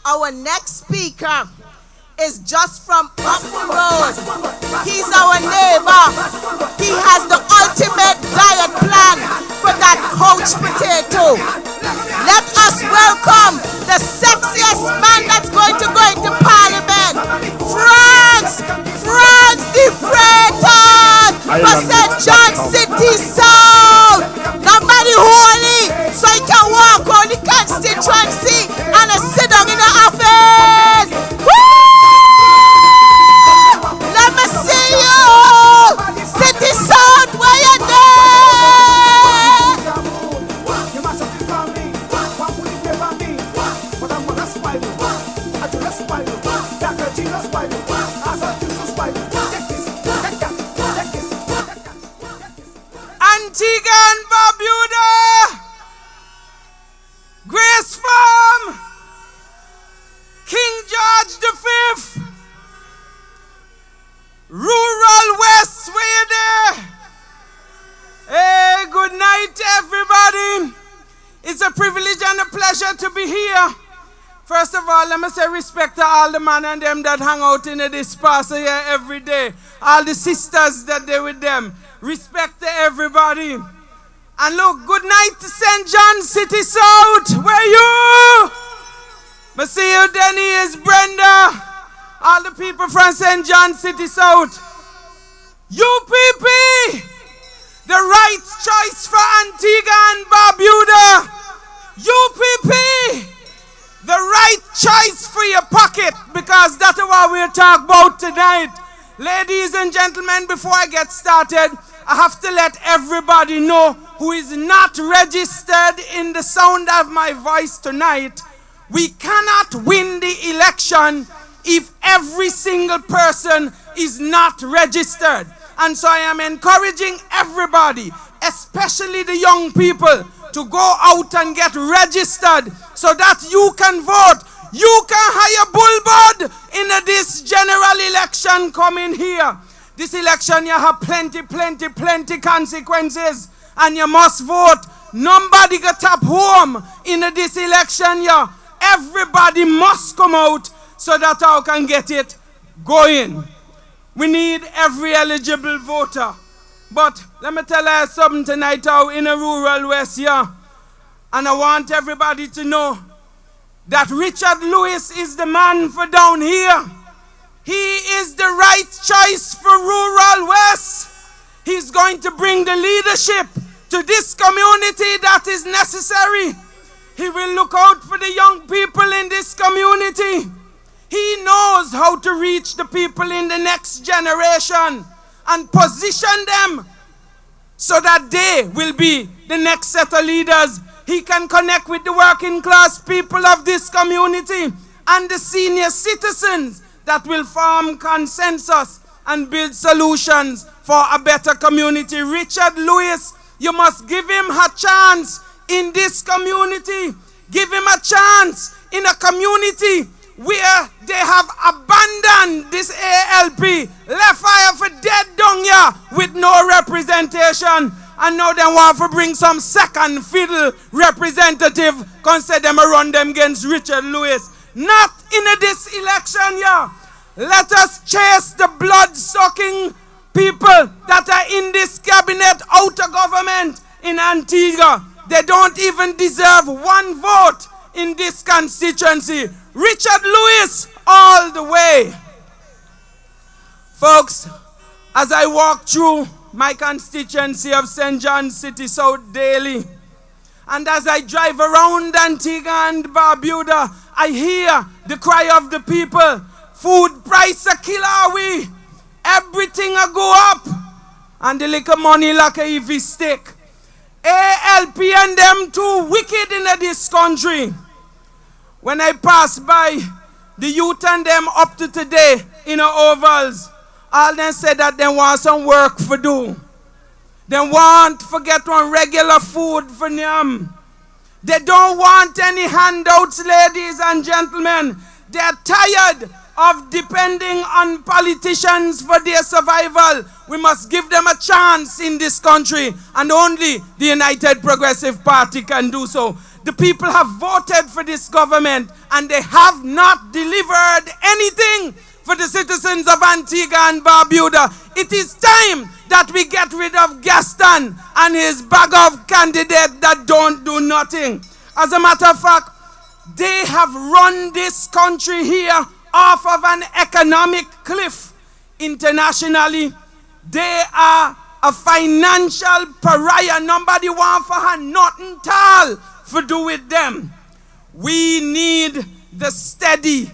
our next speaker is just from up the road. He's our neighbor. He has the ultimate diet plan for that couch potato. Let us welcome the sexiest man that's going to go into Parliament, France the Freighter for St. John City South. Nobody holy, so he can walk on the constituency and sit down in the office. Woo! Let me see you, City South, where you there? You must have found me. What would you give me? But I'm gonna spy you. I do not spy you. That a genius spy you. I saw you to spy you. Take this. Take that. Take this. everybody. It's a privilege and a pleasure to be here. First of all, let me say respect to all the man and them that hang out in this pass here every day. All the sisters that they with them. Respect to everybody. And look, good night to St. John City South. Where you? I see you, Denise, Brenda. All the people from St. John City South. UPP, the right choice for Antigua and Barbuda. UPP, the right choice for your pocket, because that's what we're talking about tonight. Ladies and gentlemen, before I get started, I have to let everybody know who is not registered in the sound of my voice tonight. We cannot win the election if every single person is not registered. And so I am encouraging everybody, especially the young people, to go out and get registered so that you can vote. You can hire Bullbud in this general election coming here. This election, you have plenty consequences, and you must vote. Nobody get up home in this election, yeah. Everybody must come out so that I can get it going. We need every eligible voter. But let me tell you something tonight out in a rural West here. And I want everybody to know that Richard Lewis is the man for down here. He is the right choice for rural West. He's going to bring the leadership to this community that is necessary. He will look out for the young people in this community. He knows how to reach the people in the next generation and position them so that they will be the next set of leaders. He can connect with the working class people of this community and the senior citizens that will form consensus and build solutions for a better community. Richard Lewis, you must give him a chance in this community. Give him a chance in a community where they have abandoned this ALP, left fire for dead down here with no representation, and now they want to bring some second fiddle representative, consider them run them against Richard Lewis. Not in this election here. Let us chase the blood-sucking people that are in this cabinet out of government in Antigua. They don't even deserve one vote in this constituency. Richard Lewis all the way. Folks, as I walk through my constituency of St. John City South daily, and as I drive around Antigua and Barbuda, I hear the cry of the people. Food price a killer we. Everything a go up. And the little money like a heavy stick. ALP and them too wicked in this country. When I pass by the youth and them up to today in the ovals, all them said that they want some work for do. They want to get one regular food for them. They don't want any handouts, ladies and gentlemen. They're tired of depending on politicians for their survival. We must give them a chance in this country, and only the United Progressive Party can do so. The people have voted for this government, and they have not delivered anything for the citizens of Antigua and Barbuda. It is time that we get rid of Gaston and his bag of candidates that don't do nothing. As a matter of fact, they have run this country here off of an economic cliff. Internationally, they are a financial pariah. Nobody want for her nothing tall for do with them. We need the steady,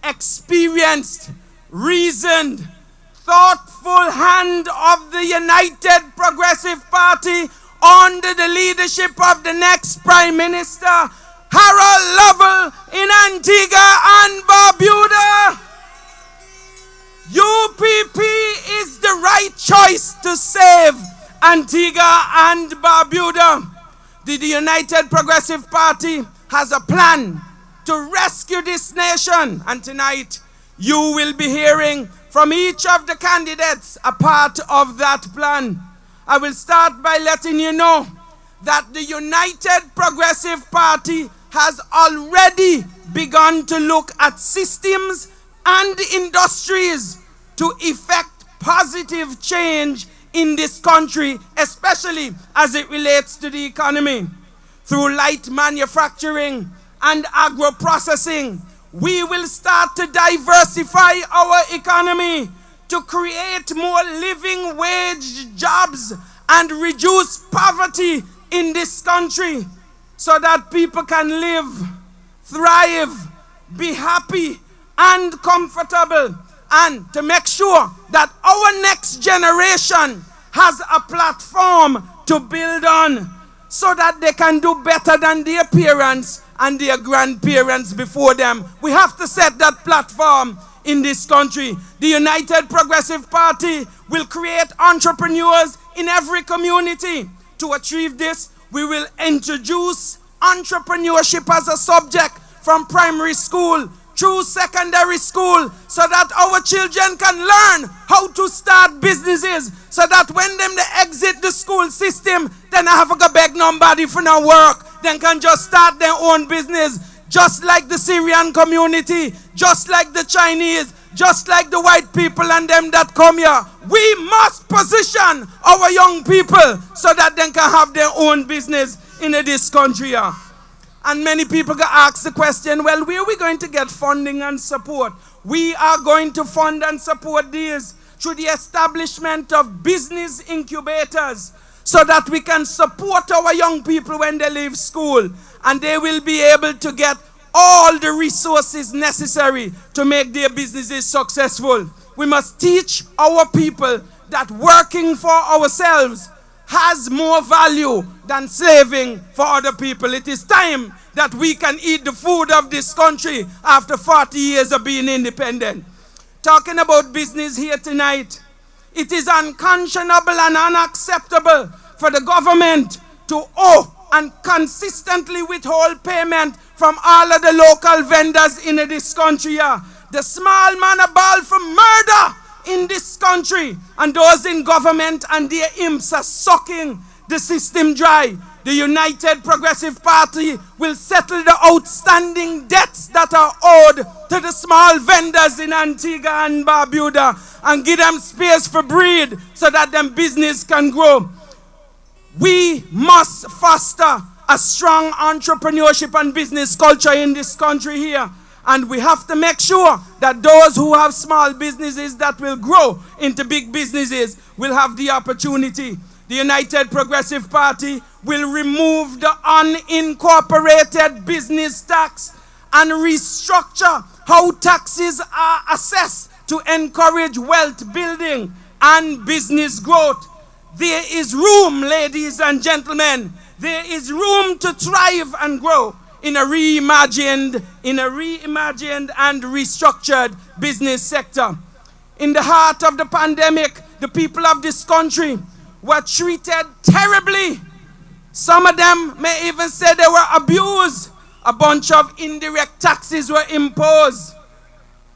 experienced, reasoned, thoughtful hand of the United Progressive Party under the leadership of the next Prime Minister, Harold Lovell, in Antigua and Barbuda. UPP is the right choice to save Antigua and Barbuda. The United Progressive Party has a plan to rescue this nation, and tonight you will be hearing from each of the candidates a part of that plan. I will start by letting you know that the United Progressive Party has already begun to look at systems and industries to effect positive change in this country, especially as it relates to the economy. Through light manufacturing and agro-processing, we will start to diversify our economy to create more living wage jobs and reduce poverty in this country so that people can live, thrive, be happy and comfortable, and to make sure that our next generation has a platform to build on so that they can do better than their parents and their grandparents before them. We have to set that platform in this country. The United Progressive Party will create entrepreneurs in every community. To achieve this, we will introduce entrepreneurship as a subject from primary school through secondary school so that our children can learn how to start businesses so that when they exit the school system, then I have to go beg nobody for no work. They can just start their own business, just like the Syrian community, just like the Chinese, just like the white people and them that come here. We must position our young people so that they can have their own business in this country here. And many people get asked the question, well, where are we going to get funding and support? We are going to fund and support these through the establishment of business incubators so that we can support our young people when they leave school and they will be able to get all the resources necessary to make their businesses successful. We must teach our people that working for ourselves has more value than slaving for other people. It is time that we can eat the food of this country after 40 years of being independent. Talking about business here tonight, it is unconscionable and unacceptable for the government to owe and consistently withhold payment from all of the local vendors in this country. The small man a ball for murder in this country, and those in government and their imps are sucking the system dry. The United Progressive Party will settle the outstanding debts that are owed to the small vendors in Antigua and Barbuda and give them space for breed so that them business can grow. We must foster a strong entrepreneurship and business culture in this country here. And we have to make sure that those who have small businesses that will grow into big businesses will have the opportunity. The United Progressive Party will remove the unincorporated business tax and restructure how taxes are assessed to encourage wealth building and business growth. There is room, ladies and gentlemen, there is room to thrive and grow in a reimagined and restructured business sector. In the heart of the pandemic, the people of this country were treated terribly. Some of them may even say they were abused. A bunch of indirect taxes were imposed.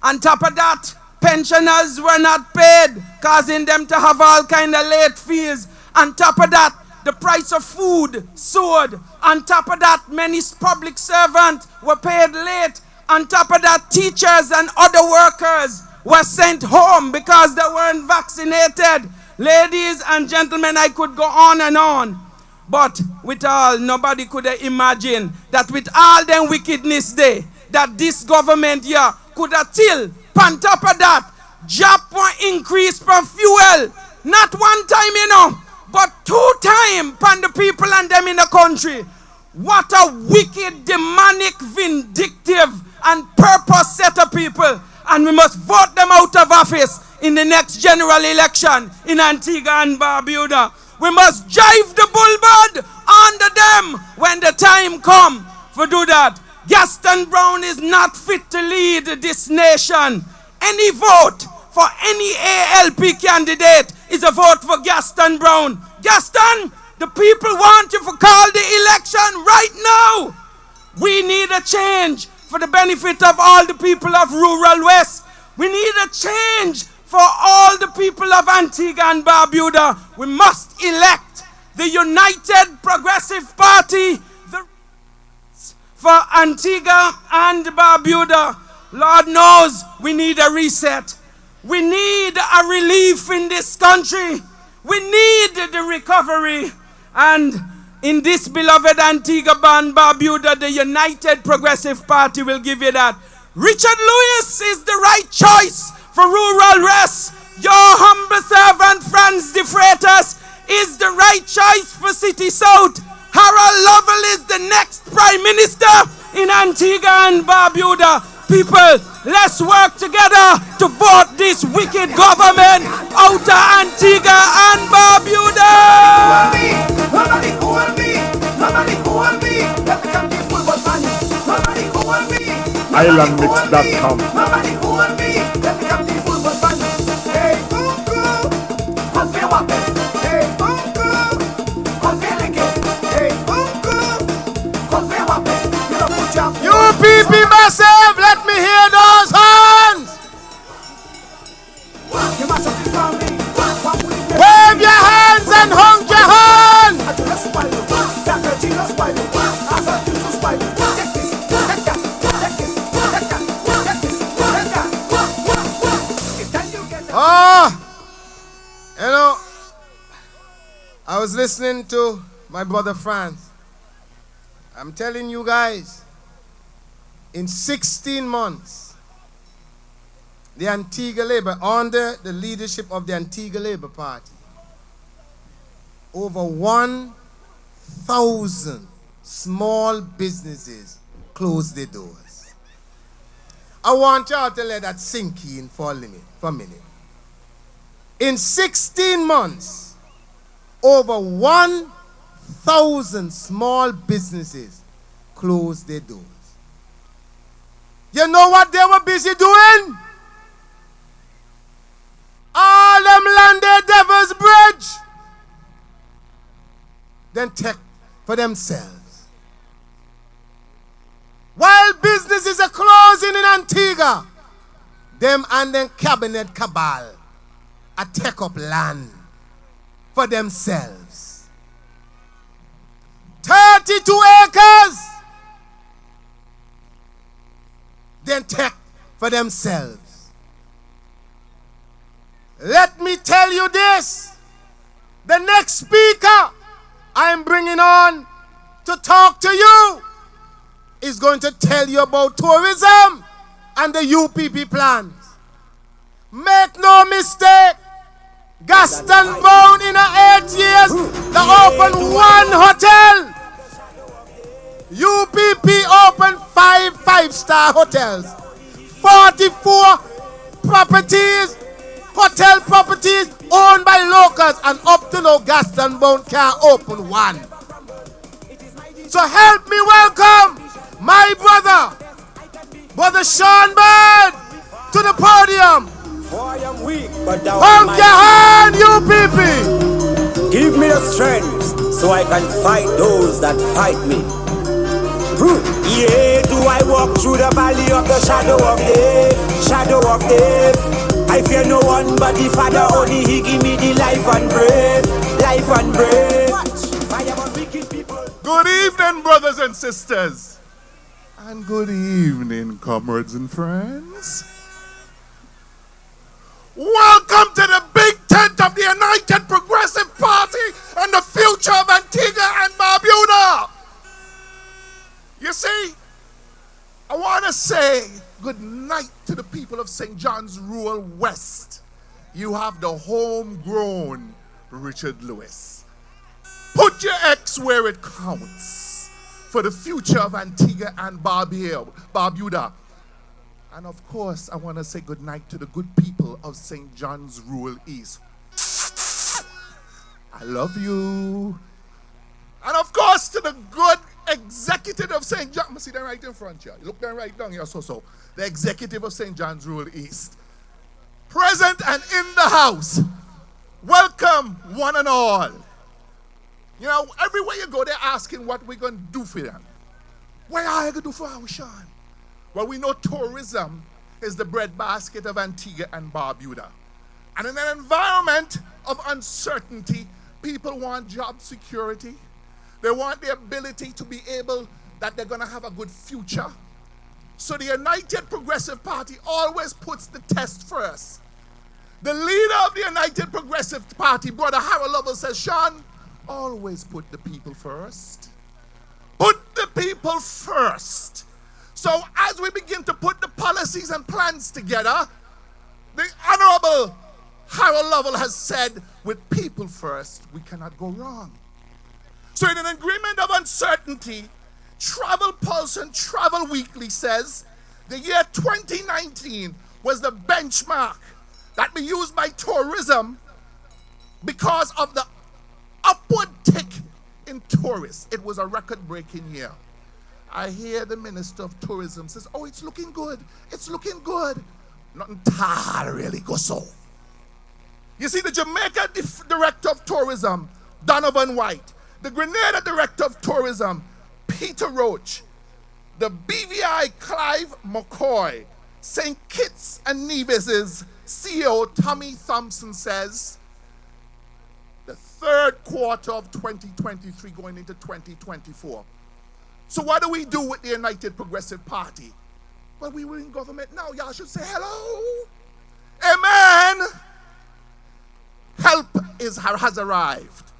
On top of that, pensioners were not paid, causing them to have all kind of late fees. On top of that, the price of food soared. On top of that, many public servants were paid late. On top of that, teachers and other workers were sent home because they weren't vaccinated. Ladies and gentlemen, I could go on and on. But with all, nobody could imagine that with all them wickedness there, that this government here could have till, on top of that, drop one increase per fuel. Not one time, but 2 times upon the people and them in the country. What a wicked, demonic, vindictive, and purpose set of people. And we must vote them out of office in the next general election in Antigua and Barbuda. We must drive the bullbud under them when the time comes to do that. Gaston Brown is not fit to lead this nation. Any vote for any ALP candidate is a vote for Gaston Brown. Gaston, the people want you to call the election right now. We need a change for the benefit of all the people of rural West. We need a change for all the people of Antigua and Barbuda. We must elect the United Progressive Party, for Antigua and Barbuda. Lord knows we need a reset. We need a relief in this country. We need the recovery. And in this beloved Antigua and Barbuda, the United Progressive Party will give you that. Richard Lewis is the right choice for rural rest. Your humble servant Franz de Freitas is the right choice for City South. Harold Lovell is the next Prime Minister in Antigua and Barbuda. People, let's work together to vote this wicked government out of Antigua and Barbuda. Nobody call me. Nobody call me. Let me come people but money. Nobody call me. Islandmix.com. Nobody call me. Let me come people but money. Hey, uncle. Come here, what? Hey, uncle. Come here, again. Hey, uncle. Come here, what? You don't put your UPP massive, let me hear those hands. You must have found me. Wave your hands and honk your hands. You know, I was listening to my brother Franz. I'm telling you guys, in 16 months, the Antigua Labour, under the leadership of the Antigua Labour Party, over 1,000 small businesses closed their doors. I want y'all to let that sink in for a minute. In 16 months, over 1,000 small businesses closed their doors. You know what they were busy doing? All them landed Devil's Bridge. Then take for themselves. While businesses are closing in Antigua, them and them cabinet cabal are take up land for themselves. 32 acres. Then take for themselves. Let me tell you this. The next speaker I'm bringing on to talk to you is going to tell you about tourism and the UPP plans. Make no mistake, Gaston Bone in 8 years, they opened one hotel. UPP opened 5 5-star hotels, 44 properties, hotel properties owned by locals, and up to now Gaston Bone can't open one. So help me welcome my brother Sean Bird, to the podium. Boy, I'm weak, but thou Honk your hand, UPP. Give me the strength so I can fight those that fight me. Yeah, do I walk through the valley of the shadow of death? Shadow of death. I fear no one but the Father, only He give me the life and breath. Life and breath. Fire on wicked people. Good evening, brothers and sisters. And good evening, comrades and friends. Welcome to the big tent of the United Progressive Party and the future of Antigua and Barbuda. You see, I want to say good night to the people of St. John's Rural West. You have the homegrown Richard Lewis. Put your X where it counts for the future of Antigua and Barbuda. And of course, I want to say good night to the good people of St. John's Rural East. I love you. And of course, to the good executive of St. John. I see them right in front here. Look them right down here, so. The executive of St. John's Rural East. Present and in the house. Welcome, one and all. You know, everywhere you go, they're asking what we're going to do for them. What are you going to do for our Sean? Well, we know tourism is the breadbasket of Antigua and Barbuda. And in an environment of uncertainty, people want job security. They want the ability to be able that they're going to have a good future. So the United Progressive Party always puts the test first. The leader of the United Progressive Party, Brother Harold Lovell, says, Sean, always put the people first. Put the people first. So as we begin to put the policies and plans together, the Honorable Harold Lovell has said, with people first, we cannot go wrong. So in an agreement of uncertainty, Travel Pulse and Travel Weekly says the year 2019 was the benchmark that we used by tourism because of the upward tick in tourists. It was a record-breaking year. I hear the Minister of Tourism says, oh, it's looking good. It's looking good. Nothing really go so. You see, the Jamaica Director of Tourism, Donovan White, the Grenada Director of Tourism, Peter Roach, the BVI Clive McCoy, St. Kitts and Nevis' CEO Tommy Thompson says the third quarter of 2023 going into 2024. So what do we do with the United Progressive Party? Well, we were in government now. Y'all should say hello. Amen. Help has arrived.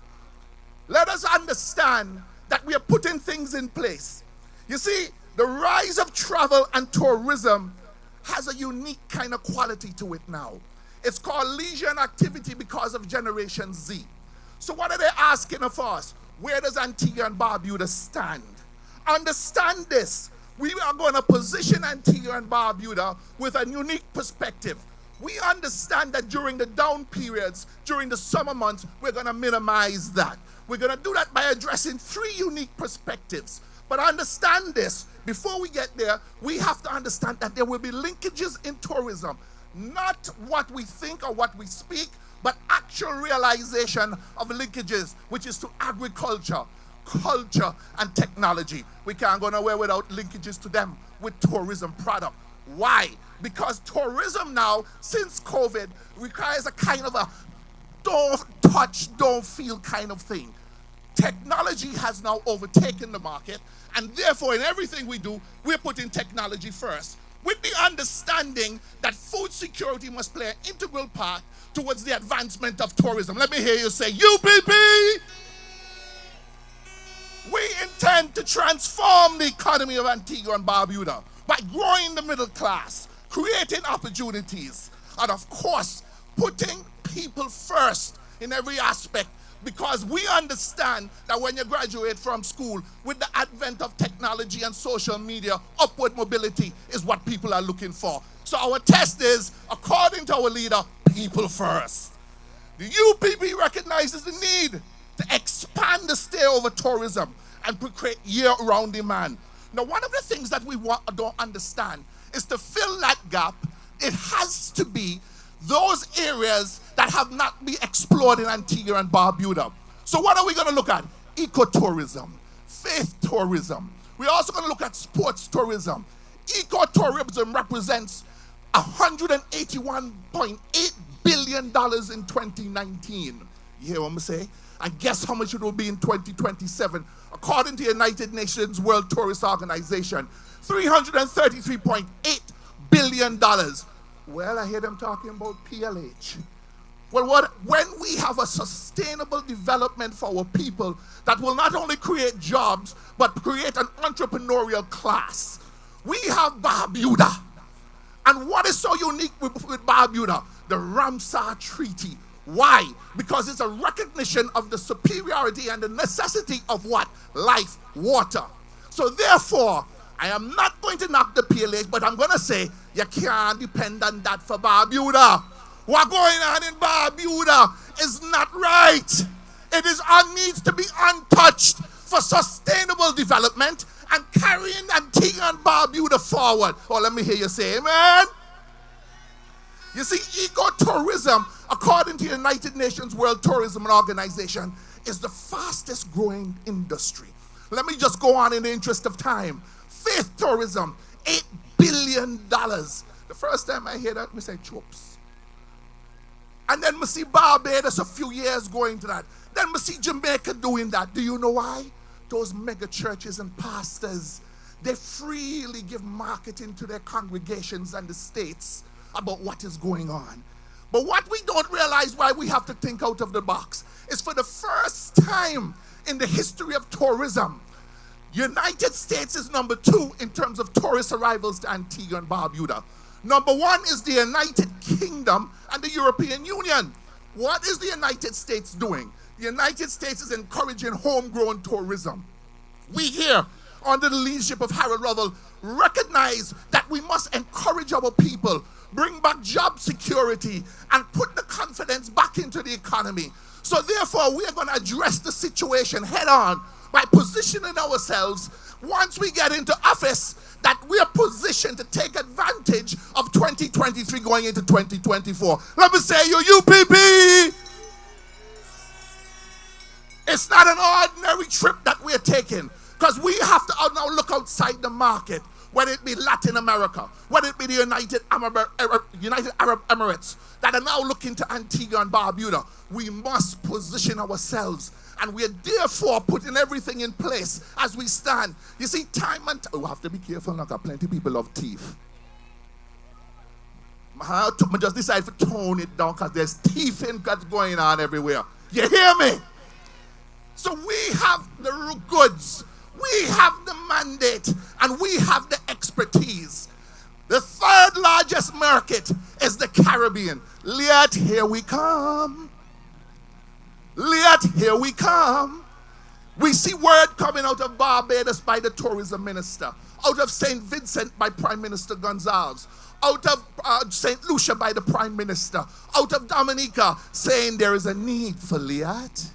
Let us understand that we are putting things in place. You see, the rise of travel and tourism has a unique kind of quality to it now. It's called leisure and activity because of Generation Z. So what are they asking of us? Where does Antigua and Barbuda stand? Understand this. We are going to position Antigua and Barbuda with a unique perspective. We understand that during the down periods, during the summer months, we're going to minimize that. We're going to do that by addressing three unique perspectives. But understand this, before we get there, we have to understand that there will be linkages in tourism. Not what we think or what we speak, but actual realization of linkages, which is to agriculture, culture, and technology. We can't go nowhere without linkages to them with tourism product. Why? Because tourism now, since COVID, requires a kind of a don't touch, don't feel kind of thing. Technology has now overtaken the market, and therefore in everything we do, we're putting technology first, with the understanding that food security must play an integral part towards the advancement of tourism. Let me hear you say, UPP! We intend to transform the economy of Antigua and Barbuda by growing the middle class, creating opportunities, and of course, putting people first in every aspect, because we understand that when you graduate from school, with the advent of technology and social media, upward mobility is what people are looking for. So our test is, according to our leader, people first. The UPP recognizes the need to expand the stay-over tourism and create year-round demand. Now, one of the things that we don't understand is to fill that gap, it has to be those areas that have not been explored in Antigua and Barbuda. So what are we going to look at? Ecotourism, faith tourism. We're also going to look at sports tourism. Ecotourism represents $181.8 billion in 2019. You hear what I'm saying? And guess how much it will be in 2027? According to the United Nations World Tourist Organization, $333.8 billion. Well, I hear them talking about PLH. Well, when we have a sustainable development for our people that will not only create jobs, but create an entrepreneurial class. We have Barbuda. And what is so unique with Barbuda? The Ramsar Treaty. Why? Because it's a recognition of the superiority and the necessity of what? Life, water. So therefore, I am not going to knock the PLH, but I'm going to say you can't depend on that for Barbuda. What's going on in Barbuda is not right. It needs to be untouched for sustainable development and carrying Antigua and Barbuda forward. Oh, let me hear you say amen. You see, ecotourism, according to the United Nations World Tourism Organization, is the fastest growing industry. Let me just go on in the interest of time. Faith tourism, $8 billion. The first time I hear that, I say, chops. And then we see Barbados a few years going to that. Then we see Jamaica doing that. Do you know why? Those mega churches and pastors, they freely give marketing to their congregations and the states about what is going on. But what we don't realize why we have to think out of the box is for the first time in the history of tourism, United States is number 2 in terms of tourist arrivals to Antigua and Barbuda. Number 1 is the United Kingdom and the European Union. What is the United States doing? The United States is encouraging homegrown tourism. We here, under the leadership of Harold Lovell, recognize that we must encourage our people, bring back job security, and put the confidence back into the economy. So therefore, we are going to address the situation head on by positioning ourselves, once we get into office, that we are positioned to take advantage of 2023 going into 2024. Let me say, you UPP, it's not an ordinary trip that we're taking, because we have to now look outside the market, whether it be Latin America, whether it be the United Arab Emirates, that are now looking to Antigua and Barbuda. We must position ourselves, and we are therefore putting everything in place as we stand. You see, time and we have to be careful now, because plenty of people love teeth. I just decided to tone it down, because there's thieving that's going on everywhere. You hear me? So we have the goods, we have the mandate, and we have the expertise. The third largest market is the Caribbean. Yet here we come. Yet here we come. We see word coming out of Barbados by the tourism minister, out of St. Vincent by Prime Minister Gonzalez, out of St. Lucia by the Prime Minister, out of Dominica saying there is a need for Liat.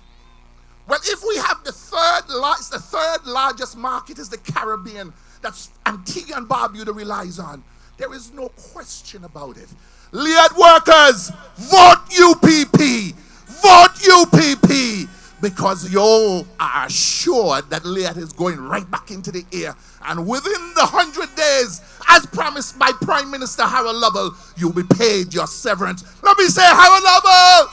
Well, if we have the third largest market is the Caribbean, that's Antigua and Barbuda relies on, there is no question about it. Liat workers, vote UPP, vote UPP, because you are assured that Liat is going right back into the air, and within the 100 days, as promised by Prime Minister Harold Lovell, you'll be paid your severance. Let me say, Harold Lovell,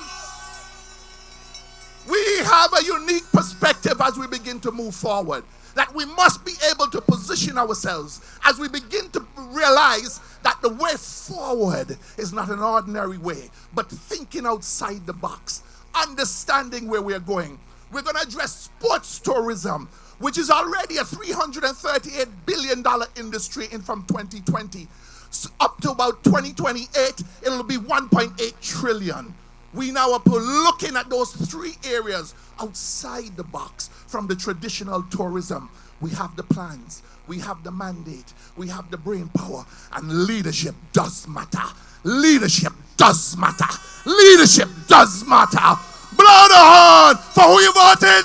we have a unique perspective as we begin to move forward, that we must be able to position ourselves as we begin to realize that the way forward is not an ordinary way, but thinking outside the box, understanding where we're going. We're going to address sports tourism, which is already a $338 billion industry in from 2020. So up to about 2028, it'll be 1.8 trillion. We now are looking at those 3 areas outside the box from the traditional tourism. We have the plans, we have the mandate, we have the brain power, and leadership does matter. Leadership does matter. Leadership does matter. Blow the horn for who you voted.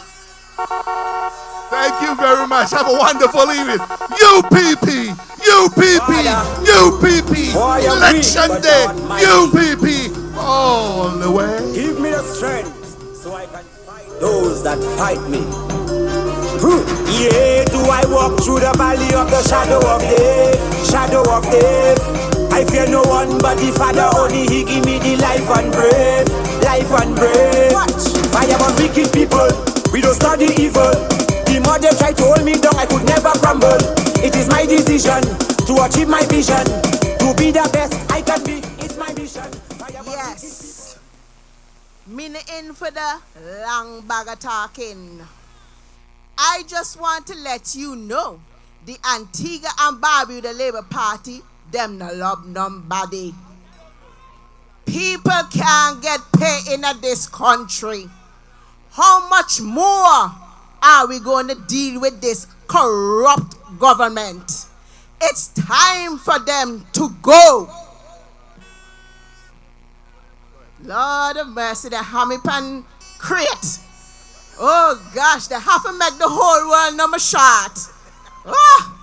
Thank you very much. Have a wonderful evening. UPP, UPP, UPP. Election day, UPP. All the way. Give me the strength so I can fight those that fight me. Yeah, do I walk through the valley of the shadow of death? Shadow of death. I fear no one but the Father, only He give me the life and breath. Life and breath. Fire on wicked people, we don't study evil. The more they try to hold me down, I could never crumble. It is my decision to achieve my vision, to be the best I can be. It's my mission. Yes. Me in for the long bag of talking. I just want to let you know the Antigua and Barbuda Labour Party, them no love nobody. People can't get paid in this country. How much more are we going to deal with this corrupt government? It's time for them to go. Lord of mercy, the Hamilton crate. Oh gosh, they have to make the whole world number short. Oh,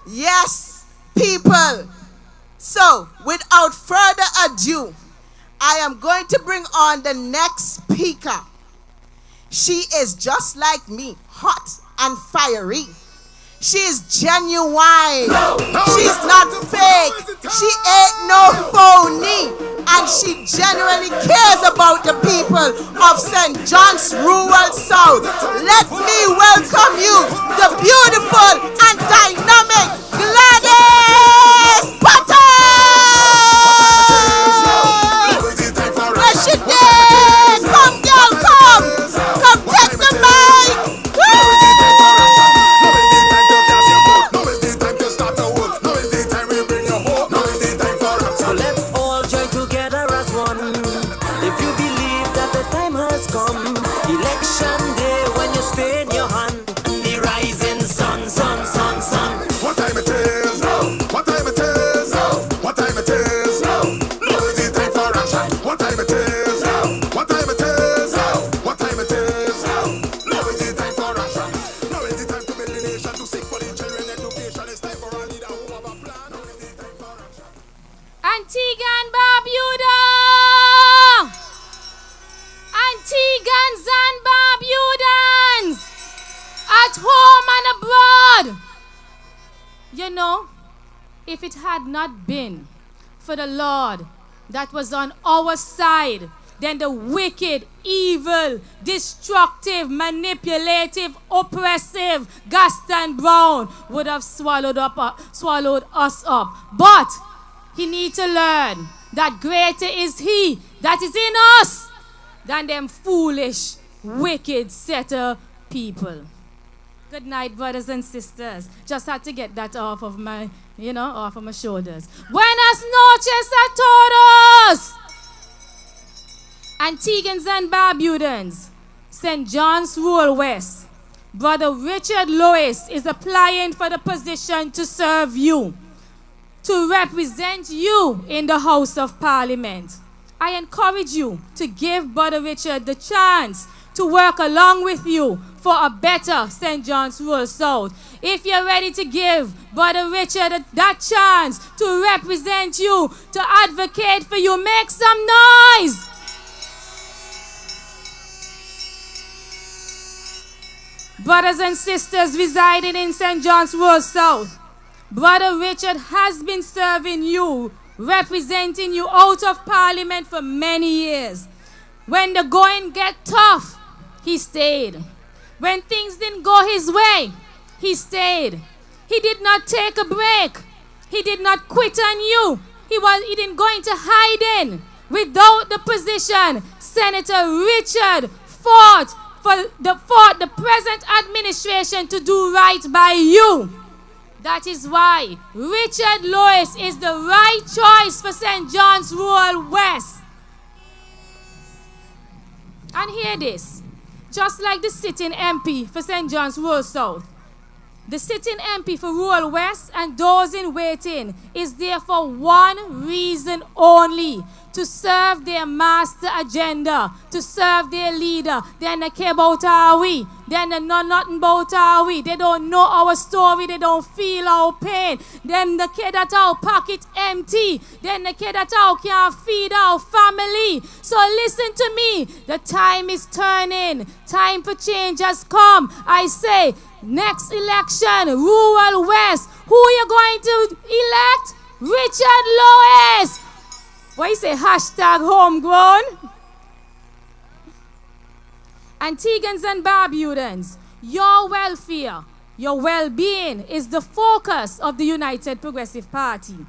yes, people. So, without further ado, I am going to bring on the next speaker. She is just like me, hot and fiery. She is genuine. She's not fake. She ain't no phony. and she genuinely cares about the people of St. John's Rural South. Let me welcome you, the beautiful and dynamic Gladys Potter! Where she did? Come, girl, come! Come take the mic! So let's all join together as one. If you believe that the time has come, election day when you stay in your hand, the rising sun, sun, sun, sun. What time it is? What time it is? What time it is? No, it is time for action. What time it is? What time it is? What time it is? No, it is time for action. No, it is time to build the nation, to seek for the children education. It's time for a leader who have a plan. No, it is time for action. Antigua and Barbuda! Antigans and Barbudans! At home and abroad! You know, if it had not been for the Lord that was on our side, then the wicked, evil, destructive, manipulative, oppressive Gaston Brown would have swallowed us up. But he need to learn that greater is he that is in us than them foolish, wicked, setter people. Good night, brothers and sisters. Just had to get that off of my, off of my shoulders. Buenas noches a todos! Antiguans and Barbudans, St. John's Rural West. Brother Richard Lewis is applying for the position to serve you, to represent you in the House of Parliament. I encourage you to give Brother Richard the chance to work along with you for a better St. John's Rural South. If you're ready to give Brother Richard that chance to represent you, to advocate for you, make some noise. Brothers and sisters residing in St. John's Rural South, Brother Richard has been serving you, representing you out of Parliament for many years. When the going get tough, he stayed. When things didn't go his way, he stayed. He did not take a break. He did not quit on you. He didn't go into hiding. Without the position, Senator Richard fought for the present administration to do right by you. That is why Richard Lewis is the right choice for St. John's Rural West. And hear this, just like the sitting MP for St. John's Rural South, the sitting MP for Rural West and those in waiting is there for one reason only: to serve their master agenda, to serve their leader. They don't care about our we. They don't know nothing about our we. They don't know our story. They don't feel our pain. Them the care that our pocket empty. Then the care that our can't feed our family. So listen to me. The time is turning. Time for change has come. I say, next election, Rural West. Who are you going to elect? Richard Lewis. What you say? Hashtag homegrown. Antiguans and Barbudans, your welfare, your well-being is the focus of the United Progressive Party.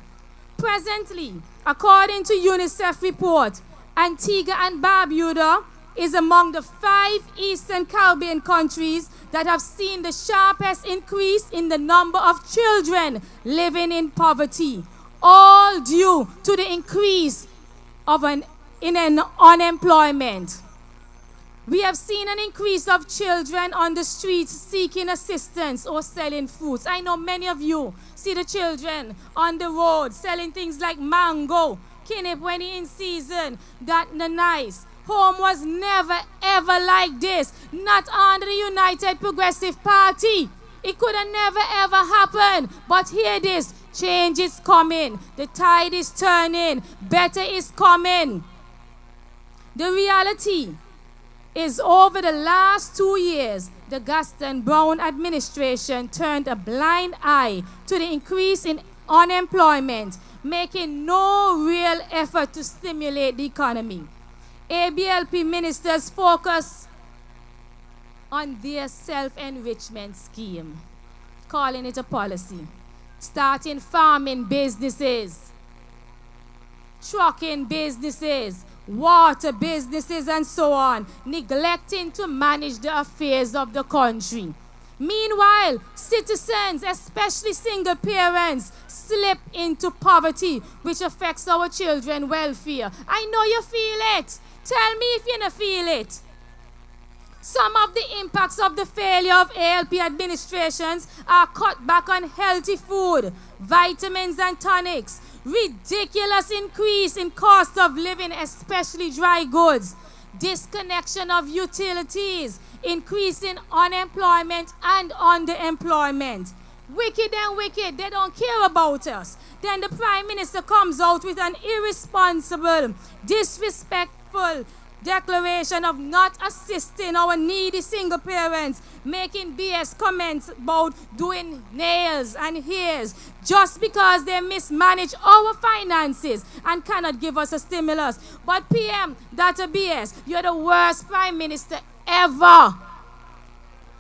Presently, according to UNICEF report, Antigua and Barbuda is among the 5 Eastern Caribbean countries that have seen the sharpest increase in the number of children living in poverty, all due to the increase in unemployment. We have seen an increase of children on the streets seeking assistance or selling fruits. I know many of you see the children on the road selling things like mango, kinip when in season, that nice. Home was never ever like this, not under the United Progressive Party. It could have never ever happened, but hear this, change is coming, the tide is turning, better is coming. The reality is over the last 2 years, the Gaston Brown administration turned a blind eye to the increase in unemployment, making no real effort to stimulate the economy. ABLP ministers focus on their self-enrichment scheme, calling it a policy, starting farming businesses, trucking businesses, water businesses, and so on, neglecting to manage the affairs of the country. Meanwhile, citizens, especially single parents, slip into poverty, which affects our children's welfare. I know you feel it. Tell me if you don't feel it. Some of the impacts of the failure of ALP administrations are cut back on healthy food, vitamins and tonics, ridiculous increase in cost of living, especially dry goods, disconnection of utilities, increase in unemployment and underemployment. Wicked and wicked, they don't care about us. Then the Prime Minister comes out with an irresponsible, disrespectful declaration of not assisting our needy single parents, making BS comments about doing nails and hairs just because they mismanage our finances and cannot give us a stimulus. But PM, that's a BS. You're the worst Prime Minister ever.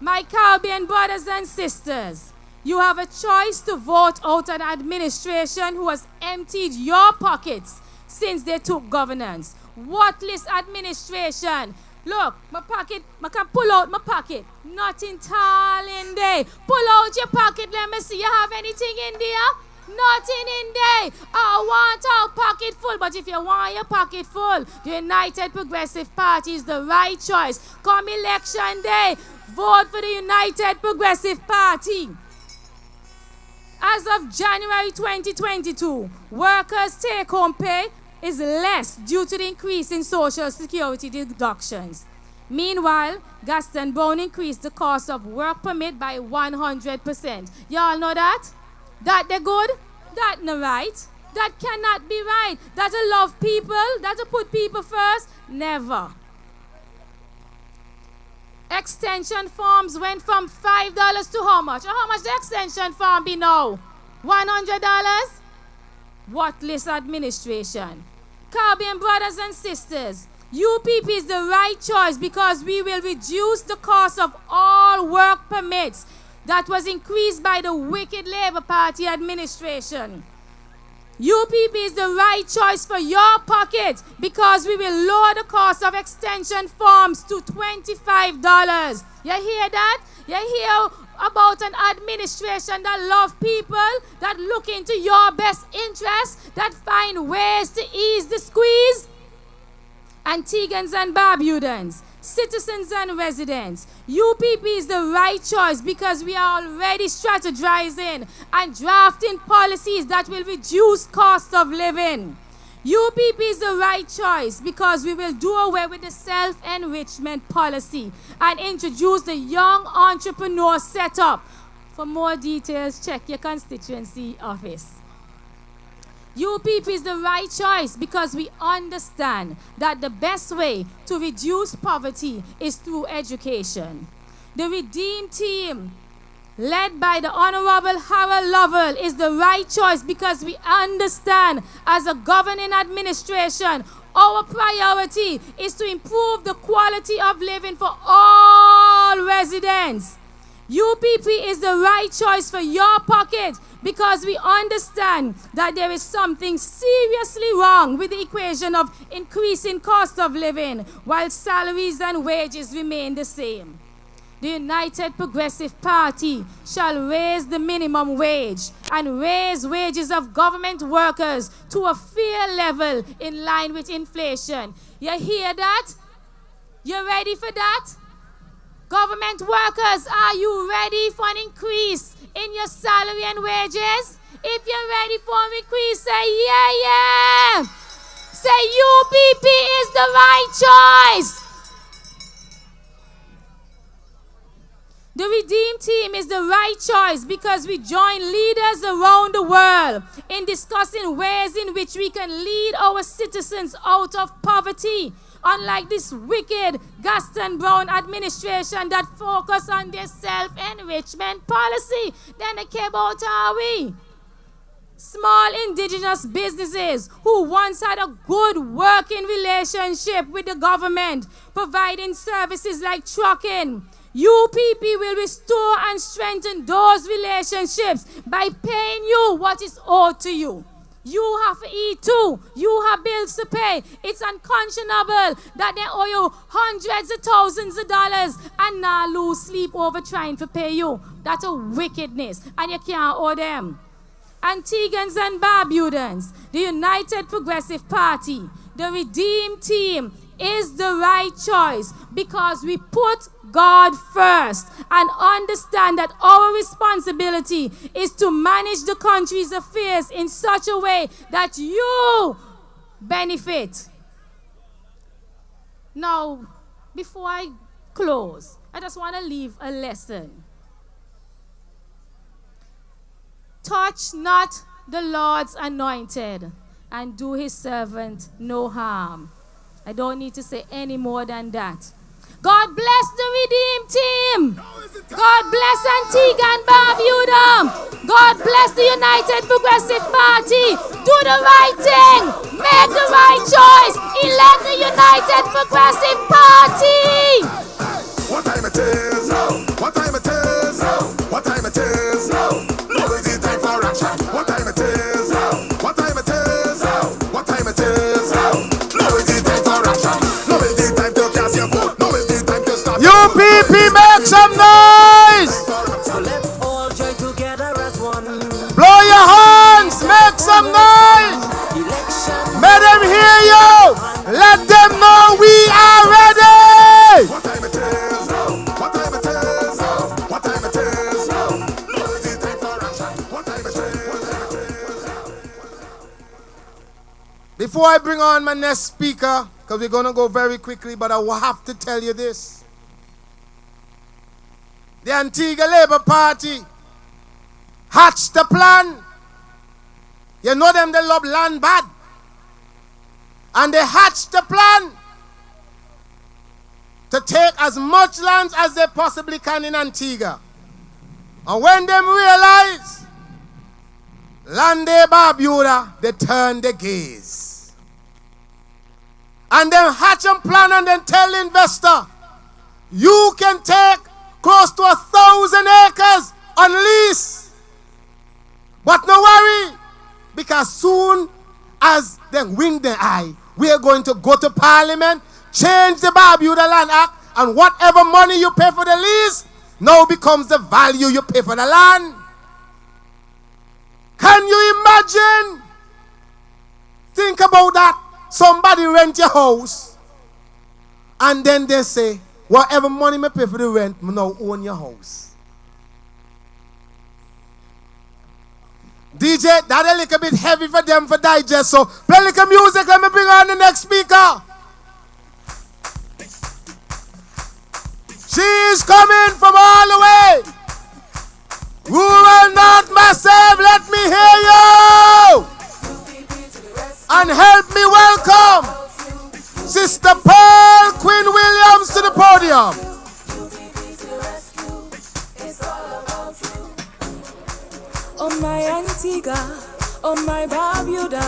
My Caribbean brothers and sisters, you have a choice to vote out an administration who has emptied your pockets since they took governance. Worthless administration. Look, my pocket, I can pull out my pocket. Nothing tall in there. Pull out your pocket, let me see. You have anything in there? Nothing in there. I want our pocket full. But if you want your pocket full, the United Progressive Party is the right choice. Come election day, vote for the United Progressive Party. As of January 2022, workers' take-home pay is less due to the increase in Social Security deductions. Meanwhile, Gaston Brown increased the cost of work permit by 100%. Y'all know that? That they good? That not right. That cannot be right. That to love people, that to put people first? Never. Extension forms went from $5 to how much? Or how much the extension form be now? $100? Worthless administration. Caribbean brothers and sisters, UPP is the right choice because we will reduce the cost of all work permits that was increased by the wicked Labour Party administration. UPP is the right choice for your pocket because we will lower the cost of extension forms to $25. You hear that? You hear about an administration that love people, that look into your best interest, that find ways to ease the squeeze? Antiguans and Barbudans, citizens and residents, UPP is the right choice because we are already strategizing and drafting policies that will reduce cost of living. UPP is the right choice because we will do away with the self-enrichment policy and introduce the young entrepreneur setup. For more details, check your constituency office. UPP is the right choice because we understand that the best way to reduce poverty is through education. The Redeem team, led by the Honorable Harold Lovell, is the right choice because we understand as a governing administration, our priority is to improve the quality of living for all residents. UPP is the right choice for your pocket because we understand that there is something seriously wrong with the equation of increasing cost of living while salaries and wages remain the same. The United Progressive Party shall raise the minimum wage and raise wages of government workers to a fair level in line with inflation. You hear that? You ready for that? Government workers, are you ready for an increase in your salary and wages? If you're ready for an increase, say yeah, yeah. Say UPP is the right choice. The Redeem team is the right choice because we join leaders around the world in discussing ways in which we can lead our citizens out of poverty. Unlike this wicked Gaston Brown administration that focus on their self-enrichment policy, then they care about are we? Small indigenous businesses who once had a good working relationship with the government, providing services like trucking. UPP will restore and strengthen those relationships by paying you what is owed to you. You have to eat too. You have bills to pay. It's unconscionable that they owe you hundreds of thousands of dollars and now lose sleep over trying to pay you. That's a wickedness, and you can't owe them. Antiguans and Barbudans, the United Progressive Party, the Redeemed Team is the right choice because we put God first and understand that our responsibility is to manage the country's affairs in such a way that you benefit. Now, before I close, I just want to leave a lesson. Touch not the Lord's anointed and do his servant no harm. I don't need to say any more than that. God bless the Redeemed Team. God bless Antigua and Barbuda. God bless the United Progressive Party. Do the right thing. Make the right choice. Elect the United Progressive Party. What time it is? What time it is? What time it is? Now is the time for action. What time it is? What time it is? What time it is? Now is the time for action. Now is the time to cast your vote. Now is the time to start. UPP, make some noise! So let's all join together as one. Blow your horns, make some noise! Let them hear you! Let them know we are ready! What time it is? What time it is? What time it is? Now is the time for action. What time it is? Before I bring on my next speaker, because we're going to go very quickly, but I will have to tell you this. The Antigua Labour Party hatched the plan. You know them, they love land bad. And they hatched the plan to take as much land as they possibly can in Antigua. And when they realize land Barbuda, they turn the gaze. And then hatch and plan and then tell the investor, you can take close to 1,000 acres on lease. But no worry, because soon as they win the eye, we are going to go to Parliament, change the Barbuda Land Act, and whatever money you pay for the lease now becomes the value you pay for the land. Can you imagine? Think about that. Somebody rent your house, and then they say, whatever money me pay for the rent, I now own your house. DJ, that's a little bit heavy for them for digest, so play a little music. Let me bring on the next speaker. She is coming from all the way. Rural North Massive, let me hear you. And help me welcome Sister Pearl Quinn Williams to the podium. Oh my Antigua, oh my Barbuda,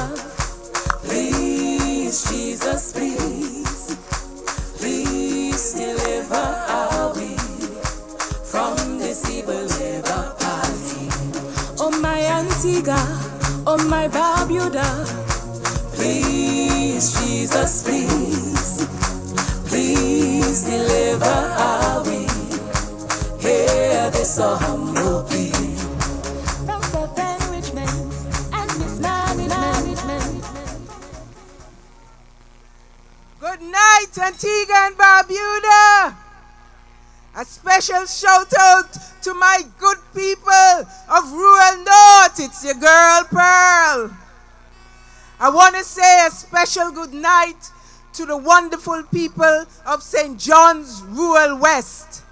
please Jesus, please, please deliver our we from this evil Labour Party. Oh my Antigua, oh my Barbuda, please Jesus, please, please deliver our we. Hear this humble plea. Good night, Antigua and Barbuda. A special shout out to my good people of rural North. It's your girl Pearl. I want to say a special good night to the wonderful people of St. John's Rural West.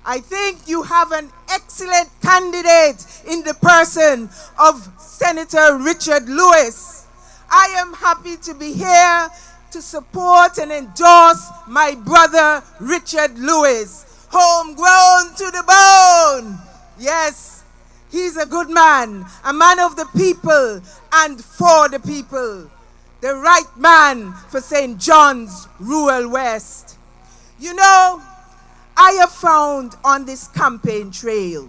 I think you have an excellent candidate in the person of Senator Richard Lewis. I am happy to be here to support and endorse my brother Richard Lewis. Homegrown to the bone. Yes, He's a good man, a man of the people and for the people. The right man for St. John's Rural West. You know, I have found on this campaign trail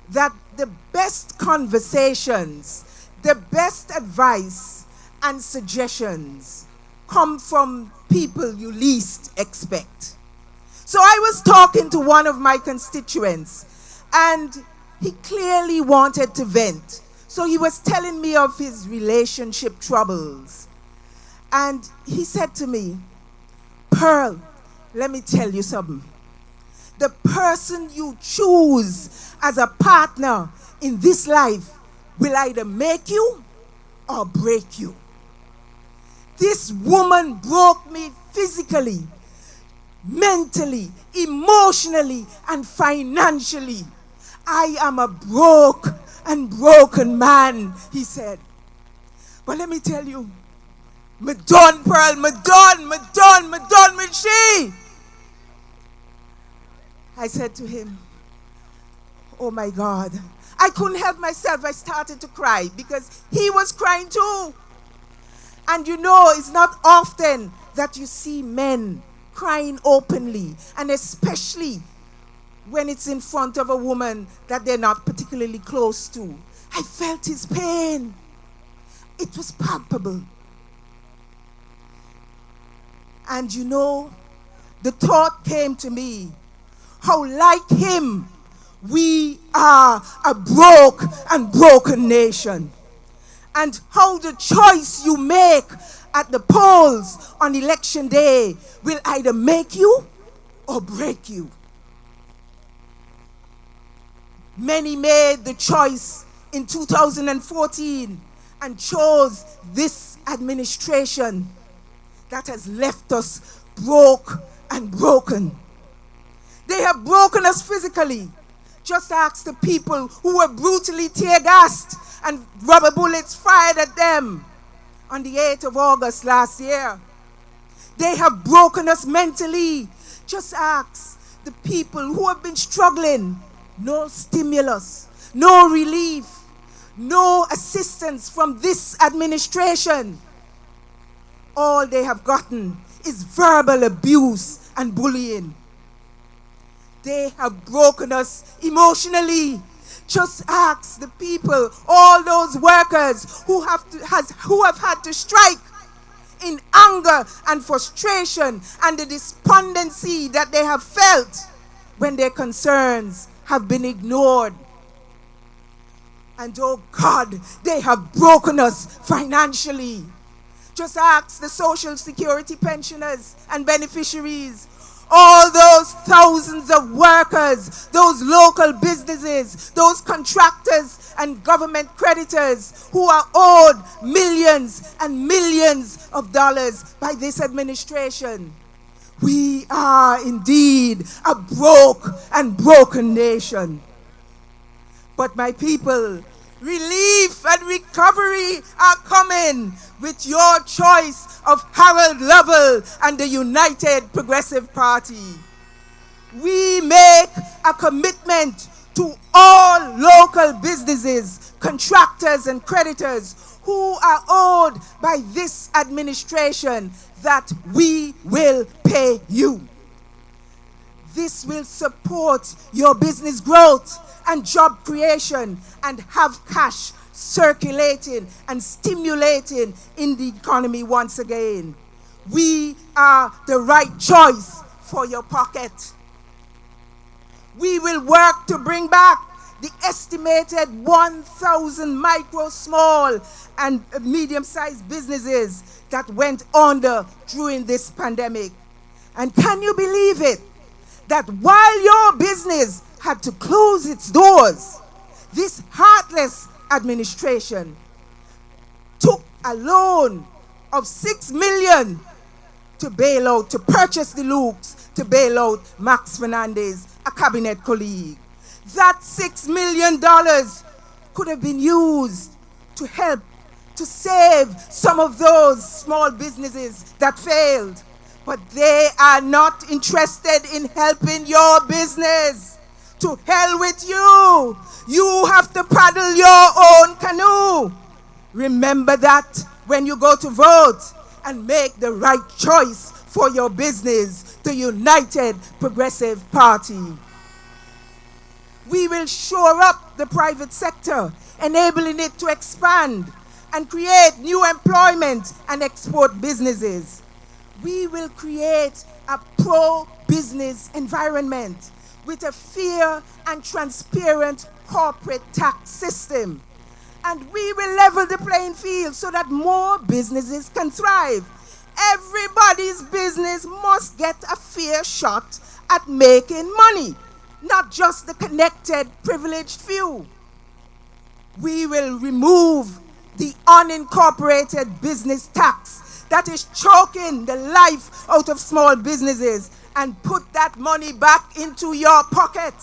that the best conversations, the best advice and suggestions come from people you least expect. So I was talking to one of my constituents and he clearly wanted to vent. So he was telling me of his relationship troubles. And he said to me, Pearl, let me tell you something. The person you choose as a partner in this life will either make you or break you. This woman broke me physically, mentally, emotionally, and financially. I am a broke and broken man, he said. But let me tell you, me done, Pearl, me done with she. I said to him, oh my God. I couldn't help myself. I started to cry because he was crying too. And you know, it's not often that you see men crying openly, and especially when it's in front of a woman that they're not particularly close to. I felt his pain. It was palpable. And you know, the thought came to me, how like him, we are a broke and broken nation. And how the choice you make at the polls on election day will either make you or break you. Many made the choice in 2014 and chose this administration that has left us broke and broken. They have broken us physically. Just ask the people who were brutally tear-gassed and rubber bullets fired at them on the 8th of August last year. They have broken us mentally. Just ask the people who have been struggling. No stimulus, no relief, no assistance from this administration. All they have gotten is verbal abuse and bullying. They have broken us emotionally. Just ask the people, all those workers who have had to strike in anger and frustration and the despondency that they have felt when their concerns have been ignored. And oh God, they have broken us financially. Just ask the Social Security pensioners and beneficiaries, all those thousands of workers, those local businesses, those contractors and government creditors who are owed millions and millions of dollars by this administration. We are indeed a broke and broken nation. But my people, relief and recovery are coming with your choice of Harold Lovell and the United Progressive Party. We make a commitment to all local businesses, contractors and creditors who are owed by this administration that we will pay you. This will support your business growth and job creation and have cash circulating and stimulating in the economy once again. We are the right choice for your pocket. We will work to bring back the estimated 1,000 micro, small and medium-sized businesses that went under during this pandemic. And can you believe it? That while your business had to close its doors, this heartless administration took a loan of $6 million to bail out, to purchase the looks, to bail out Max Fernandez, a cabinet colleague. That $6 million could have been used to help to save some of those small businesses that failed. But they are not interested in helping your business. To hell with you. You have to paddle your own canoe. Remember that when you go to vote, and make the right choice for your business, the United Progressive Party. We will shore up the private sector, enabling it to expand and create new employment and export businesses. We will create a pro-business environment with a fair and transparent corporate tax system. And we will level the playing field so that more businesses can thrive. Everybody's business must get a fair shot at making money, not just the connected, privileged few. We will remove the unincorporated business tax that is choking the life out of small businesses and put that money back into your pocket.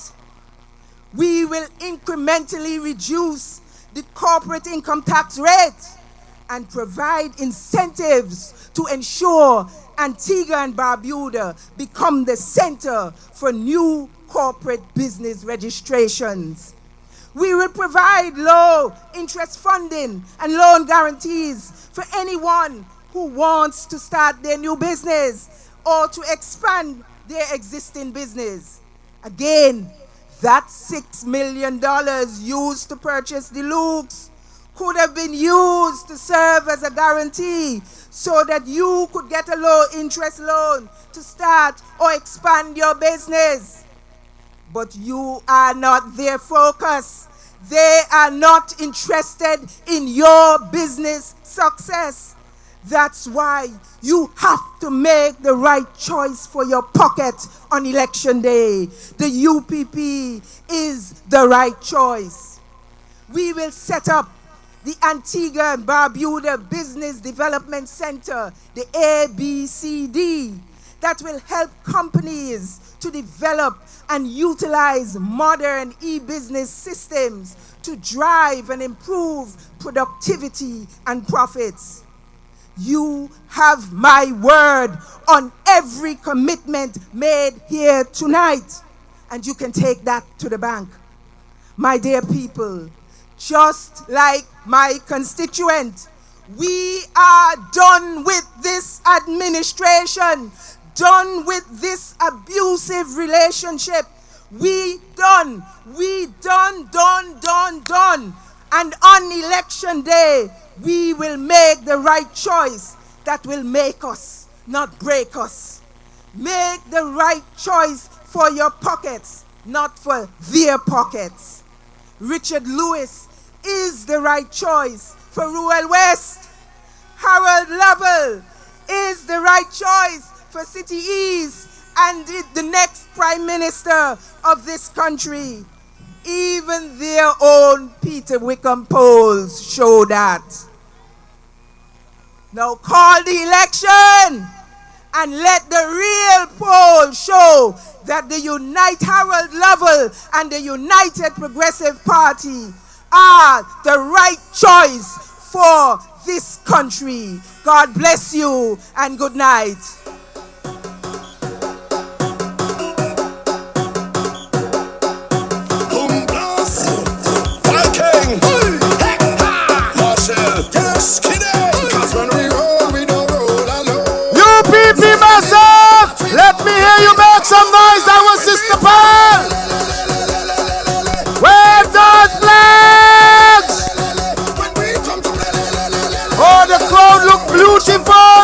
We will incrementally reduce the corporate income tax rate and provide incentives to ensure Antigua and Barbuda become the center for new corporate business registrations. We will provide low interest funding and loan guarantees for anyone who wants to start their new business or to expand their existing business. Again, that $6 million used to purchase the looks could have been used to serve as a guarantee so that you could get a low interest loan to start or expand your business. But you are not their focus. They are not interested in your business success. That's why you have to make the right choice for your pocket on election day. The UPP is the right choice. We will set up the Antigua and Barbuda Business Development Center, the ABCD, that will help companies to develop and utilize modern e-business systems to drive and improve productivity and profits. You have my word on every commitment made here tonight, and you can take that to the bank. My dear people, just like my constituent, we are done with this administration, done with this abusive relationship. We done. And on election day, we will make the right choice that will make us, not break us. Make the right choice for your pockets, not for their pockets. Richard Lewis is the right choice for Rural West. Harold Lovell is the right choice for City East and the next Prime Minister of this country. Even their own Peter Wickham polls show that. Now call the election and let the real poll show that the Harold Lovell and the United Progressive Party are the right choice for this country. God bless you and good night. UPP massive! Let me hear you make some noise, our sister Paul! Wave those flags! Oh, the crowd look beautiful!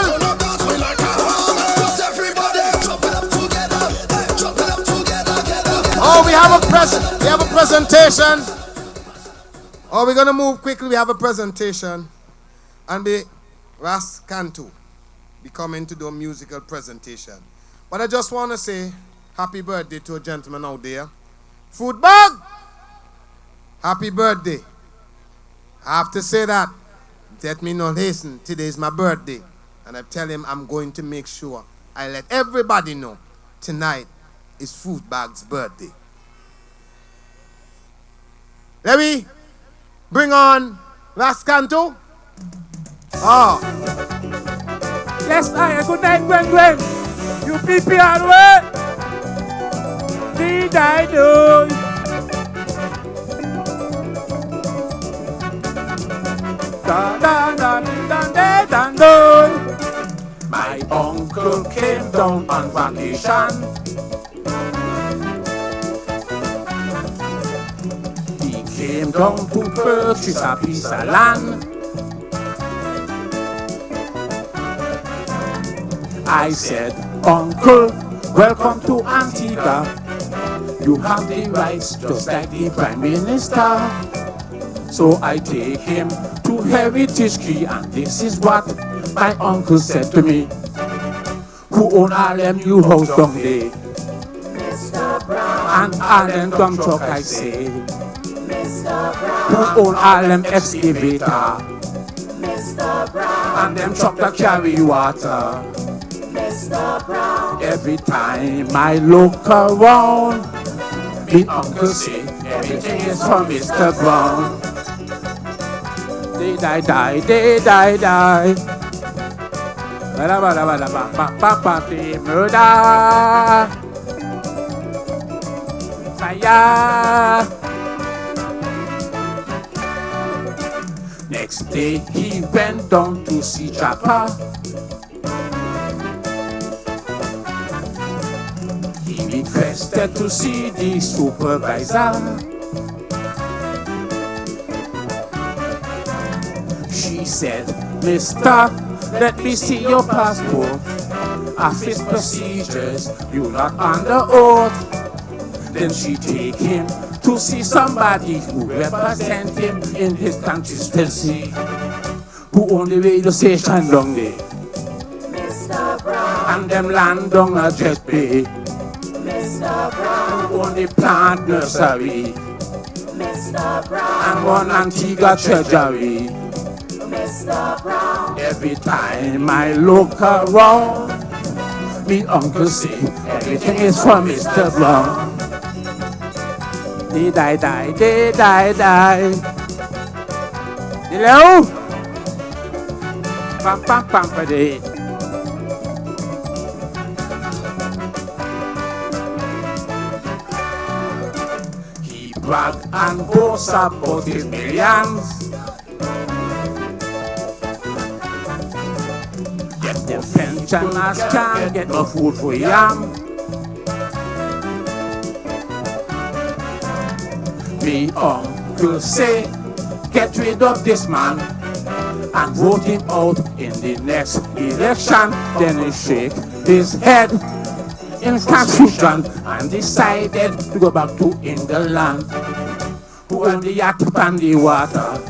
Oh, we have a presentation. Oh, we're gonna move quickly. We have a presentation, and the Ras Cantu be coming to do a musical presentation. But I just want to say happy birthday to a gentleman out there. Food bag, happy birthday. I have to say that. Let me not hasten. Today is my birthday, and I tell him I'm going to make sure I let everybody know tonight is Food Bag's birthday. Let me bring on Rascanto. Oh. Yes, good night, Gwen. UPP all the way. Did I know? My uncle came down on vacation. He came down to purchase a piece of land. I said, Uncle, welcome to Antigua. You have the rights just like the Prime Minister. So I take him to Heritage Key, and this is what my uncle said to me. Who own all them new house down there? Mr. Brown. And all them dump truck I say. Mr. Brown. Who own all them excavator? Mr. Brown. And them truck that carry water? Mr. Brown. Every time I look around, me uncle say everything is for Mr. Brown. They die, they die. Bada bada bada ba ba ba they murder. Fire. Next day he went down to see Chapa. He requested to see the supervisor. She said, Mister, let me see your passport. Office procedures, you're not under oath. Then she take him to see somebody who represent him in his constituency, who own the radio station down there. Mr. Brown. And them land down a Jet Bay. Mr. Brown. Who own the plant nursery. Mr. Brown. And one Antigua treasury. Mr. Brown. Every time I look around, me uncle say everything is for Mr. Brown. They die. Hello? Pam pam pam pa day. He brag and boast about his millions. Get the pensioners can't get no food for yam. Me uncle say, get rid of this man and vote him out in the next election. Then he shake his head in confusion and decided to go back to England. Who own the yacht and the water?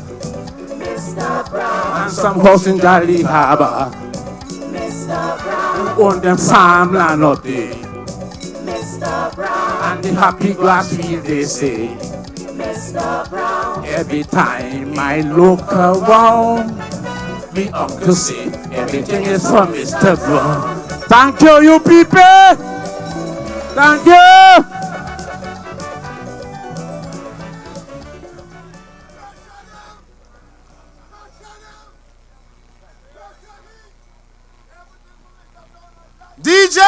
Mr. Brown. And some house in Jolly Harbor. Mr. Brown. Who own them farmland up there? Mr. Brown. And the happy grass field they say. Mr. Brown. Every time I look around, me uncle say everything is for Mr. Brown. Thank you, UPP. Thank you. DJ.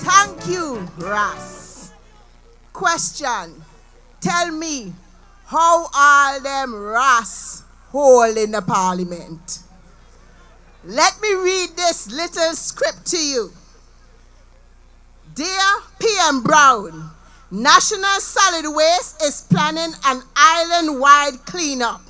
Thank you, Ras. Question. Tell me, how all them Ras hold in the parliament? Let me read this little script to you. Dear PM Brown, National Solid Waste is planning an island-wide cleanup.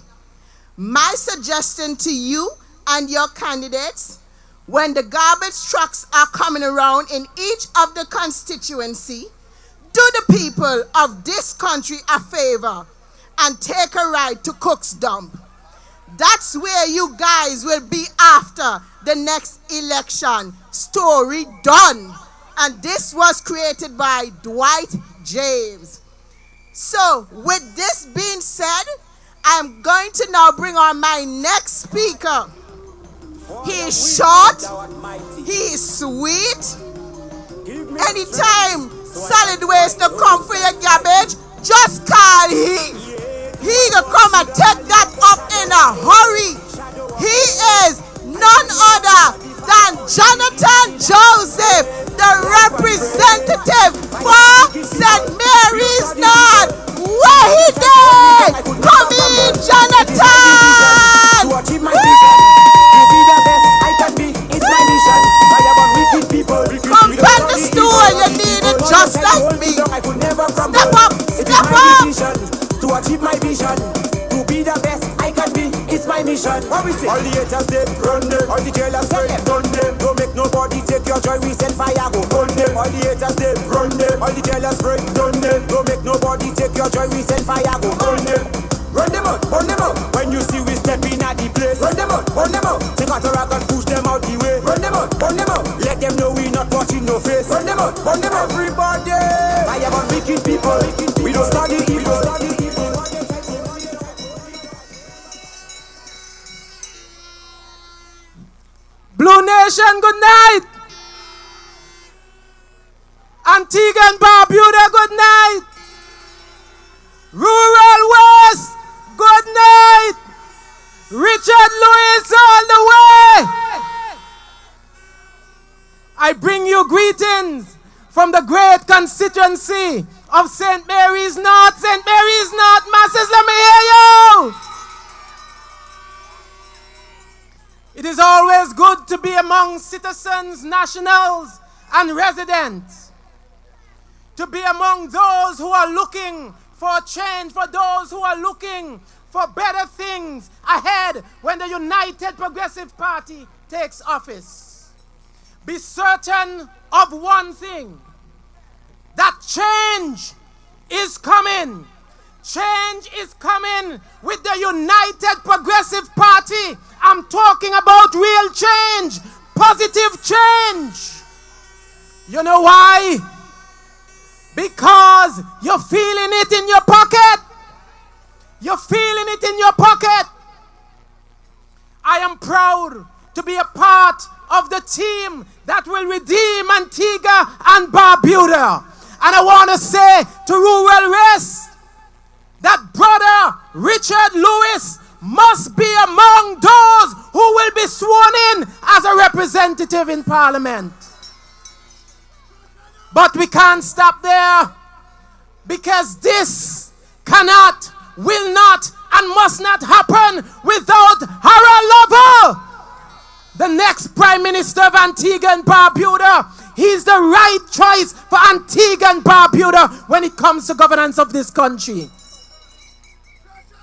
My suggestion to you and your candidates, when the garbage trucks are coming around in each of the constituency, do the people of this country a favor and take a ride to Cook's Dump. That's where you guys will be after the next election. Story done. And this was created by Dwight James. So, with this being said, I'm going to now bring on my next speaker. He is short, he is sweet. Anytime solid waste to come for your garbage, just call he. He will come gonna take that up in a hurry. He is none other than Jonathan Joseph, the representative for St. Mary's North. Where he did? Come in, Jonathan! To achieve my vision, to be the best I can be, it's my mission. I am on wicked people. Come back the stool, you need it just like me. Step up, step up! To achieve my vision, to be the best I can be, it's my mission. What we say? All the haters they run them, all the jailers straight done them. Don't make nobody take your joy, we send fire go burn them. All the haters they run them, all the jailers straight done them. Don't make nobody take your joy, we send fire go burn them. Run them out, burn them out. When you see we stepping at the place, run them out, burn them out. Take out a rag and push them out the way. Run them out, burn them out. Let them know we not watching no face. Run them out, burn them out. Everybody, I am on wicked people. We don't study evil. Blue Nation, good night. Antigua and Barbuda, good night. Rural West, good night. Richard Lewis all the way. I bring you greetings from the great constituency of St. Mary's North. St. Mary's North, masses, let me hear you. It is always good to be among citizens, nationals, and residents. To be among those who are looking for change, for those who are looking for better things ahead when the United Progressive Party takes office. Be certain of one thing, that change is coming. Change is coming with the United Progressive Party. I'm talking about real change, positive change. You know why? Because you're feeling it in your pocket. You're feeling it in your pocket. I am proud to be a part of the team that will redeem Antigua and Barbuda. And I want to say to Rural West that brother Richard Lewis must be among those who will be sworn in as a representative in Parliament. But we can't stop there, because this cannot, will not, and must not happen without Harold Lover, the next Prime Minister of Antigua and Barbuda. He's the right choice for Antigua and Barbuda when it comes to governance of this country.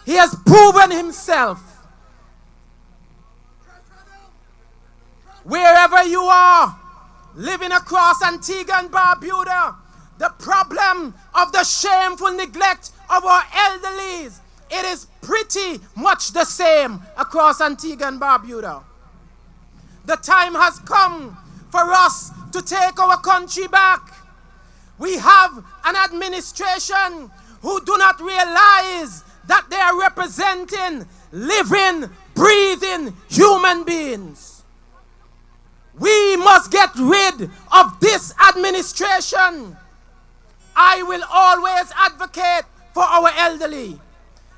He has proven himself. Wherever you are, living across Antigua and Barbuda, the problem of the shameful neglect of our elderlies, it is pretty much the same across Antigua and Barbuda. The time has come for us to take our country back. We have an administration who do not realize that they are representing living, breathing human beings. We must get rid of this administration. I will always advocate for our elderly.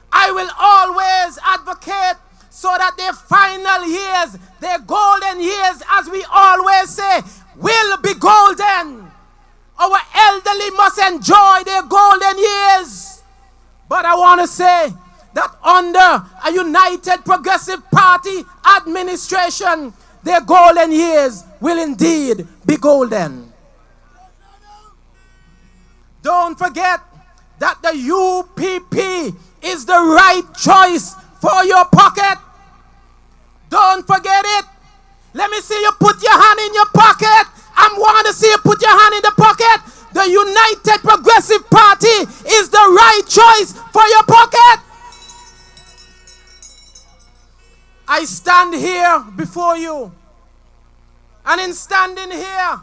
I will always advocate so that their final years, their golden years, as we always say, will be golden. Our elderly must enjoy their golden years. But I want to say that under a United Progressive Party administration, their golden years will indeed be golden. Don't forget that the UPP is the right choice for your pocket. Don't forget it. Let me see you put your hand in your pocket. I want to see you put your hand in the pocket. The United Progressive Party is the right choice for your pocket. I stand here before you, and in standing here,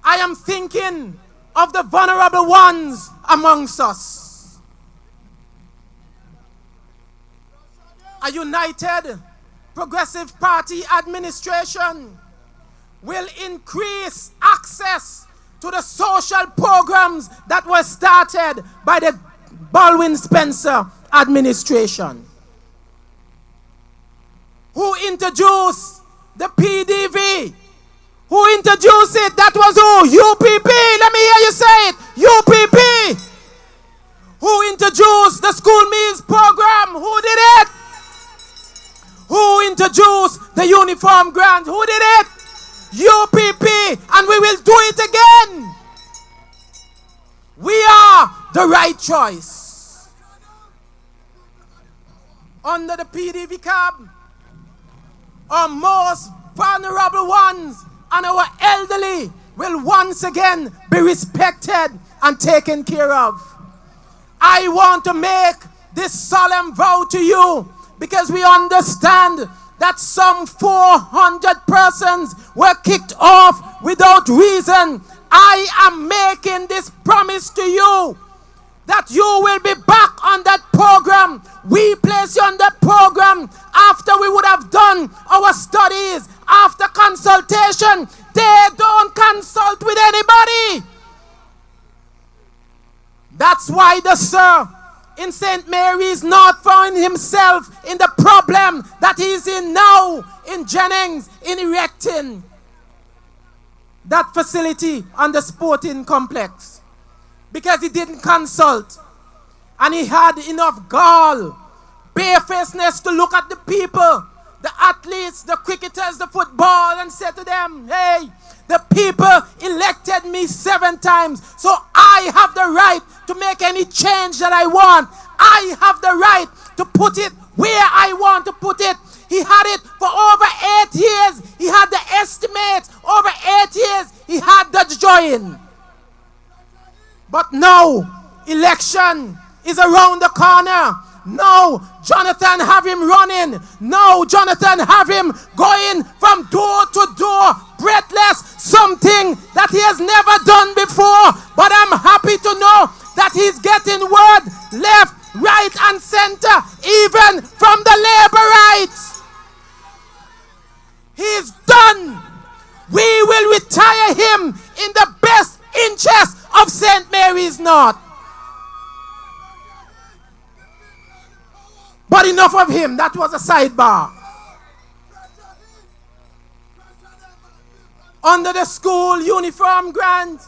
I am thinking of the vulnerable ones amongst us. A United Progressive Party administration will increase access to the social programs that were started by the Baldwin Spencer administration. Who introduced the PDV? Who introduced it? That was who? UPP. Let me hear you say it. UPP. Who introduced the school meals program? Who did it? Who introduced the uniform grant? Who did it? UPP. And we will do it again. We are the right choice. Under the PDV cab, our most vulnerable ones and our elderly will once again be respected and taken care of. I want to make this solemn vow to you because we understand that some 400 persons were kicked off without reason. I am making this promise to you that you will be back on that program. We place you on that program after we would have done our studies, after consultation. They don't consult with anybody. That's why the sir in St. Mary's not found himself in the problem that he's in now in Jennings, in erecting that facility on the sporting complex, because he didn't consult and he had enough gall, barefacedness to look at the people, the athletes, the cricketers, the football, and say to them, hey, the people elected me 7 times, so I have the right to make any change that I want. I have the right to put it where I want to put it. He had it for over 8 years. He had the estimate. Over 8 years, he had the join. But now, election is around the corner. No, Jonathan have him running. No, Jonathan have him going from door to door, breathless, something that he has never done before. But I'm happy to know that he's getting word left, right, and center, even from the Laborites. He's done. We will retire him in the best interest of St. Mary's North. But enough of him. That was a sidebar. Under the school uniform grant,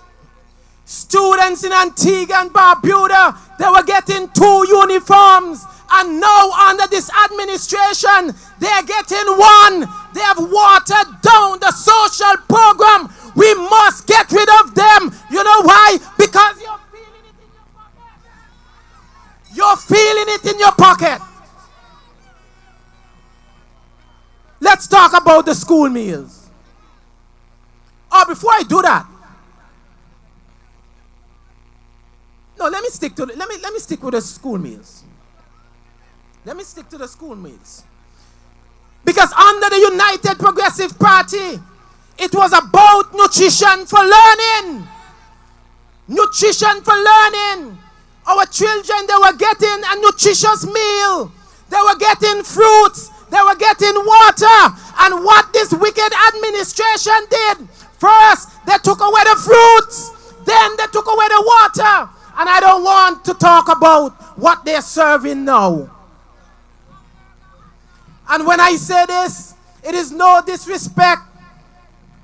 students in Antigua and Barbuda, they were getting 2 uniforms. And now under this administration, they're getting 1. They have watered down the social program. We must get rid of them. You know why? Because you're feeling it in your pocket. You're feeling it in your pocket. Let's talk about the school meals. Oh, before I do that, no, let me stick to let me stick with the school meals. Let me stick to the school meals. Because under the United Progressive Party, it was about nutrition for learning. Nutrition for learning. Our children, they were getting a nutritious meal. They were getting fruits. They were getting water. And what this wicked administration did, first they took away the fruits, then they took away the water. And I don't want to talk about what they're serving now. And when I say this, it is no disrespect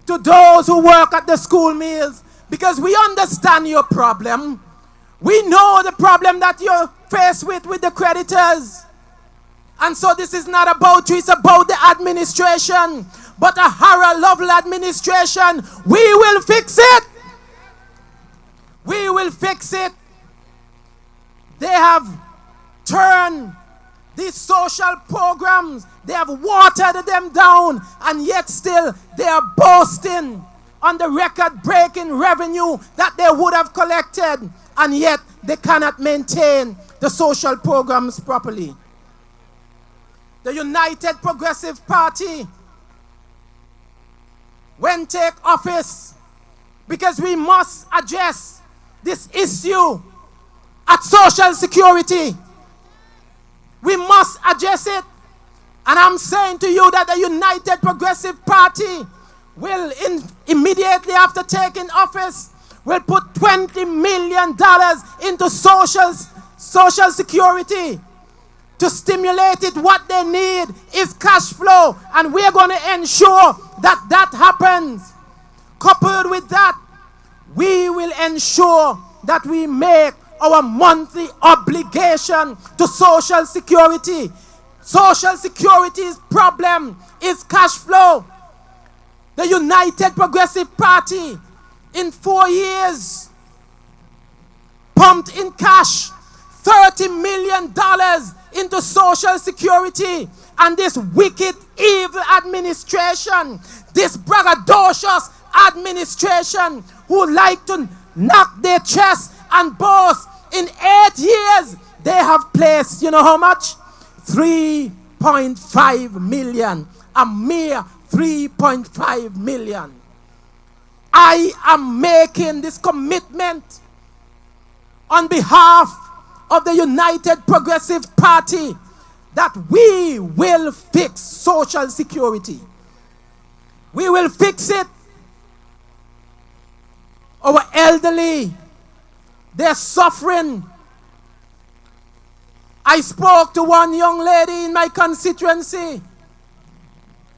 to those who work at the school meals, because we understand your problem. We know the problem that you're faced with the creditors. And so this is not about you, it's about the administration. But a Harold Lovell administration, we will fix it. We will fix it. They have turned these social programs, they have watered them down, and yet still they are boasting on the record-breaking revenue that they would have collected, and yet they cannot maintain the social programs properly. The United Progressive Party, when take office, because we must address this issue at Social Security. We must address it. And I'm saying to you that the United Progressive Party will, immediately after taking office, will put $20 million into Social Security. to stimulate it. What they need is cash flow, and we're going to ensure that that happens. Coupled with that, we will ensure that we make our monthly obligation to Social Security. Social Security's problem is cash flow. The United Progressive Party, in 4 years, pumped in cash $30 million into Social Security. And this wicked, evil administration, this braggadocious administration who like to knock their chest and boast, in 8 years, they have placed, you know how much? 3.5 million. A mere 3.5 million. I am making this commitment on behalf of the United Progressive Party that we will fix Social Security. We will fix it. Our elderly, they're suffering. I spoke to one young lady in my constituency.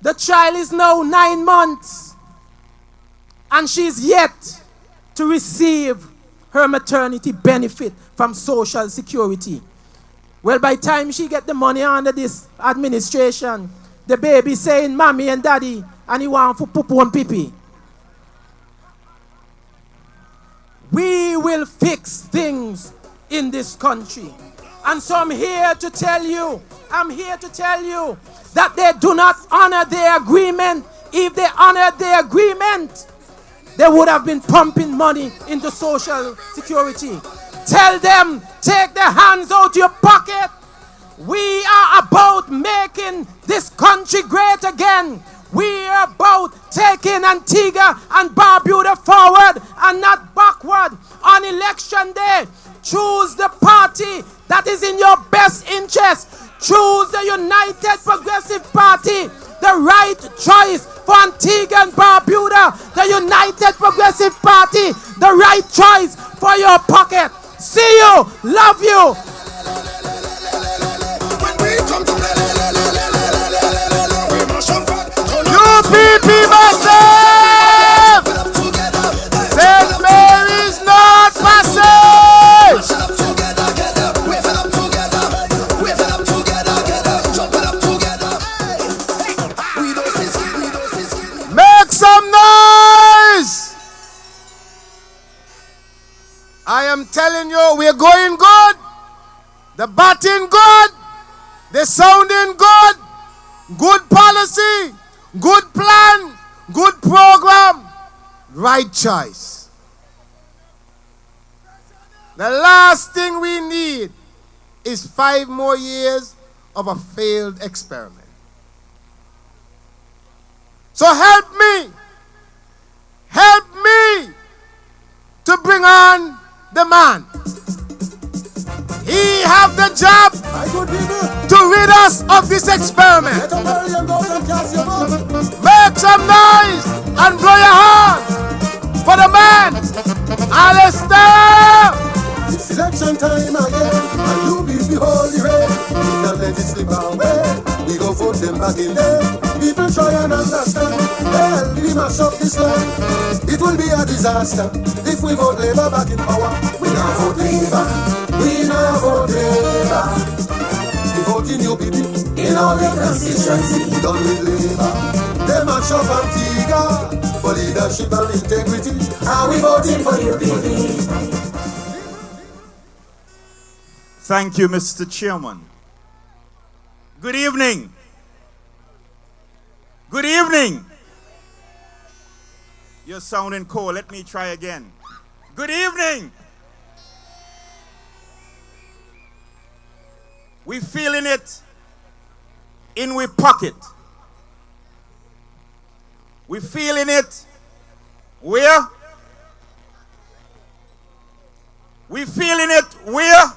The child is now 9 months, and she's yet to receive her maternity benefit from Social Security. Well, by the time she get the money under this administration, the baby saying mommy and daddy, and he want for poo and pee. We will fix things in this country. And so I'm here to tell you that they do not honor their agreement. If they honored their agreement, they would have been pumping money into Social Security. Tell them, take their hands out your pocket. We are about making this country great again. We are about taking Antigua and Barbuda forward and not backward. On election day, choose the party that is in your best interest. Choose the United Progressive Party, the right choice for Antigua and Barbuda. The United Progressive Party, the right choice for your pocket. See you, love you. UPP massive! St. Mary's not massive! Make some noise! I am telling you, we're going good. The batting good. The sounding good. Good policy. Good plan, good program, right choice. The last thing we need is 5 more years of a failed experiment. So help me to bring on the man. He have the job to rid us of this experiment. Make some noise and blow your horn for the man, Alistair. It's election time again, and you be the holy rain. We can't let it slip away. We go vote them back in there. People try and understand. Hell, we mash up this land. It will be a disaster if we vote Labour back in power. We now vote Labour. We now vote Labour. We vote in UPP. In all the constituency. We done with Labour. They mash up Antigua for leadership and integrity. And we voting for UPP. Thank you, Mr. Chairman. Good evening. Good evening. You're sounding cold. Let me try again. Good evening. We feeling it in we pocket. We feeling it where? We feeling it where?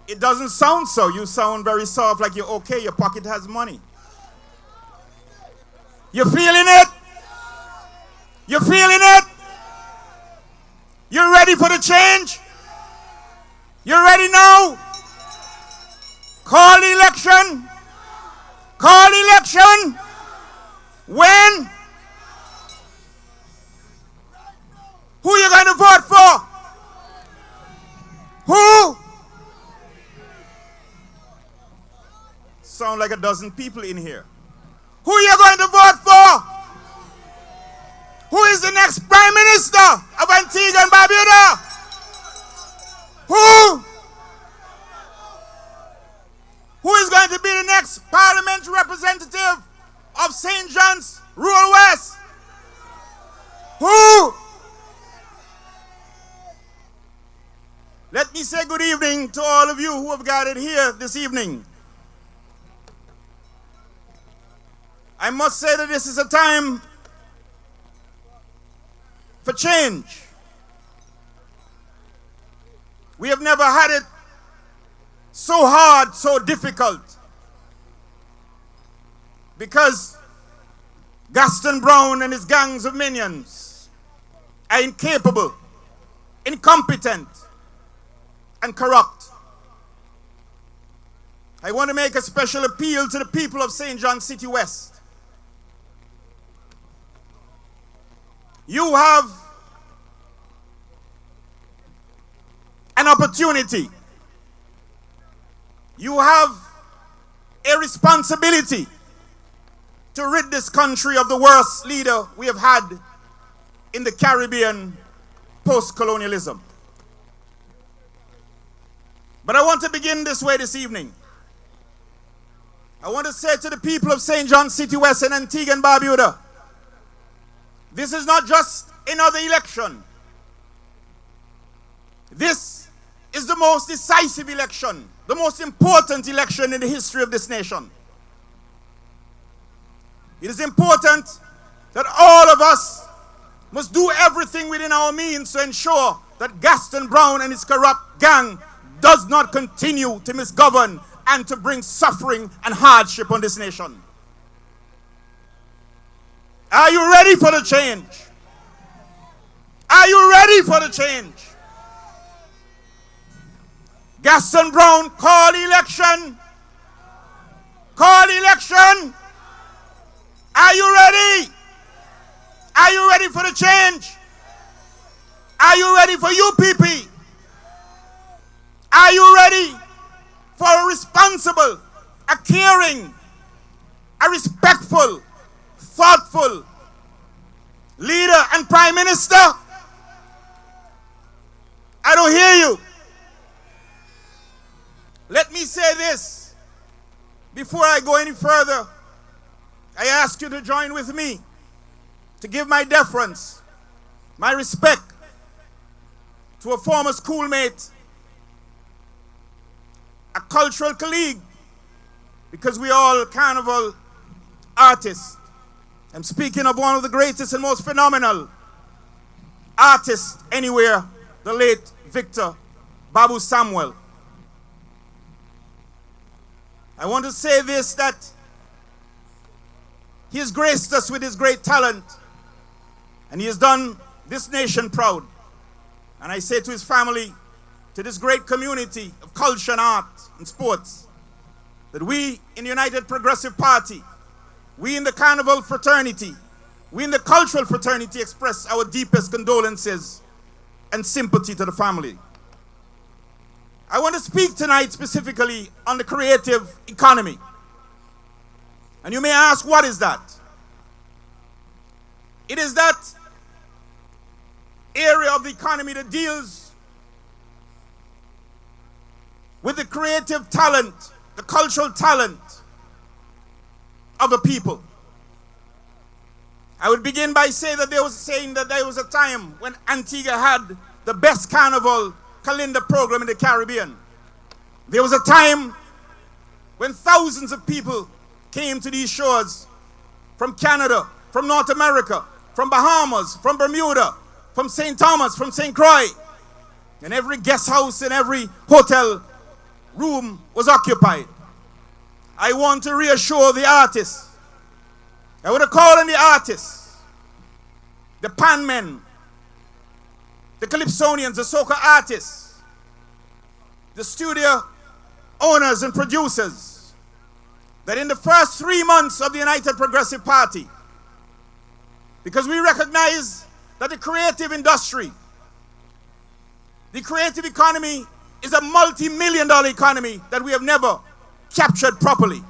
It doesn't sound so. You sound very soft, like you're okay. Your pocket has money. You feeling it? You feeling it? You ready for the change? You ready now? Call election. Call election. When? Who you going to vote for? Who? Sound like a dozen people in here. Who you going to vote for? Who is the next Prime Minister of Antigua and Barbuda? Who? Who is going to be the next parliamentary representative of St. John's Rural West? Who? Let me say good evening to all of you who have gathered here this evening. I must say that this is a time for change. We have never had it so hard, so difficult, because Gaston Brown and his gangs of minions are incapable, incompetent, and corrupt. I want to make a special appeal to the people of St. John City West. You have an opportunity. You have a responsibility to rid this country of the worst leader we have had in the Caribbean post-colonialism. But I want to begin this way this evening. I want to say to the people of St. John City West and Antigua and Barbuda, this is not just another election. This is the most decisive election, the most important election in the history of this nation. It is important that all of us must do everything within our means to ensure that Gaston Brown and his corrupt gang does not continue to misgovern and to bring suffering and hardship on this nation. Are you ready for the change? Are you ready for the change? Gaston Brown, call election. Call election. Are you ready? Are you ready for the change? Are you ready for UPP? Are you ready for a responsible, a caring, a respectful, thoughtful leader and Prime Minister? I don't hear you. Let me say this before I go any further. I ask you to join with me to give my deference, my respect to a former schoolmate, a cultural colleague, because we are all carnival artists. I'm speaking of one of the greatest and most phenomenal artists anywhere, the late Victor Babu Samuel. I want to say this, that he has graced us with his great talent, and he has done this nation proud. And I say to his family, to this great community of culture and art and sports, that we in the United Progressive Party, we in the Carnival fraternity, we in the cultural fraternity express our deepest condolences and sympathy to the family. I want to speak tonight specifically on the creative economy. And you may ask, what is that? It is that area of the economy that deals with the creative talent, the cultural talent of a people. I would begin by saying that there was a time when Antigua had the best carnival calendar program in the Caribbean. There was a time when thousands of people came to these shores from Canada, from North America, from Bahamas, from Bermuda, from St. Thomas, from St. Croix. And every guest house and every hotel room was occupied. I want to reassure the artists. I want to call on the artists, the pan men, the calypsonians, the soca artists, the studio owners and producers that in the first 3 months of the United Progressive Party, because we recognize that the creative industry, the creative economy is a multi-million-dollar economy that we have never captured properly.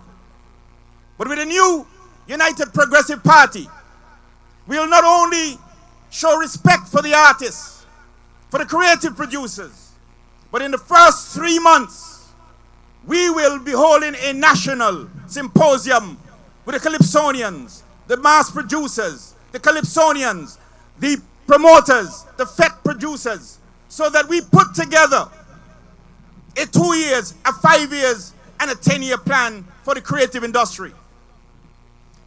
But with the new United Progressive Party, we will not only show respect for the artists, for the creative producers, but in the first 3 months, we will be holding a national symposium with the Calypsonians, the mass producers, the Calypsonians, the promoters, the FET producers, so that we put together a 2 years, a 5 years, and a 10-year plan for the creative industry.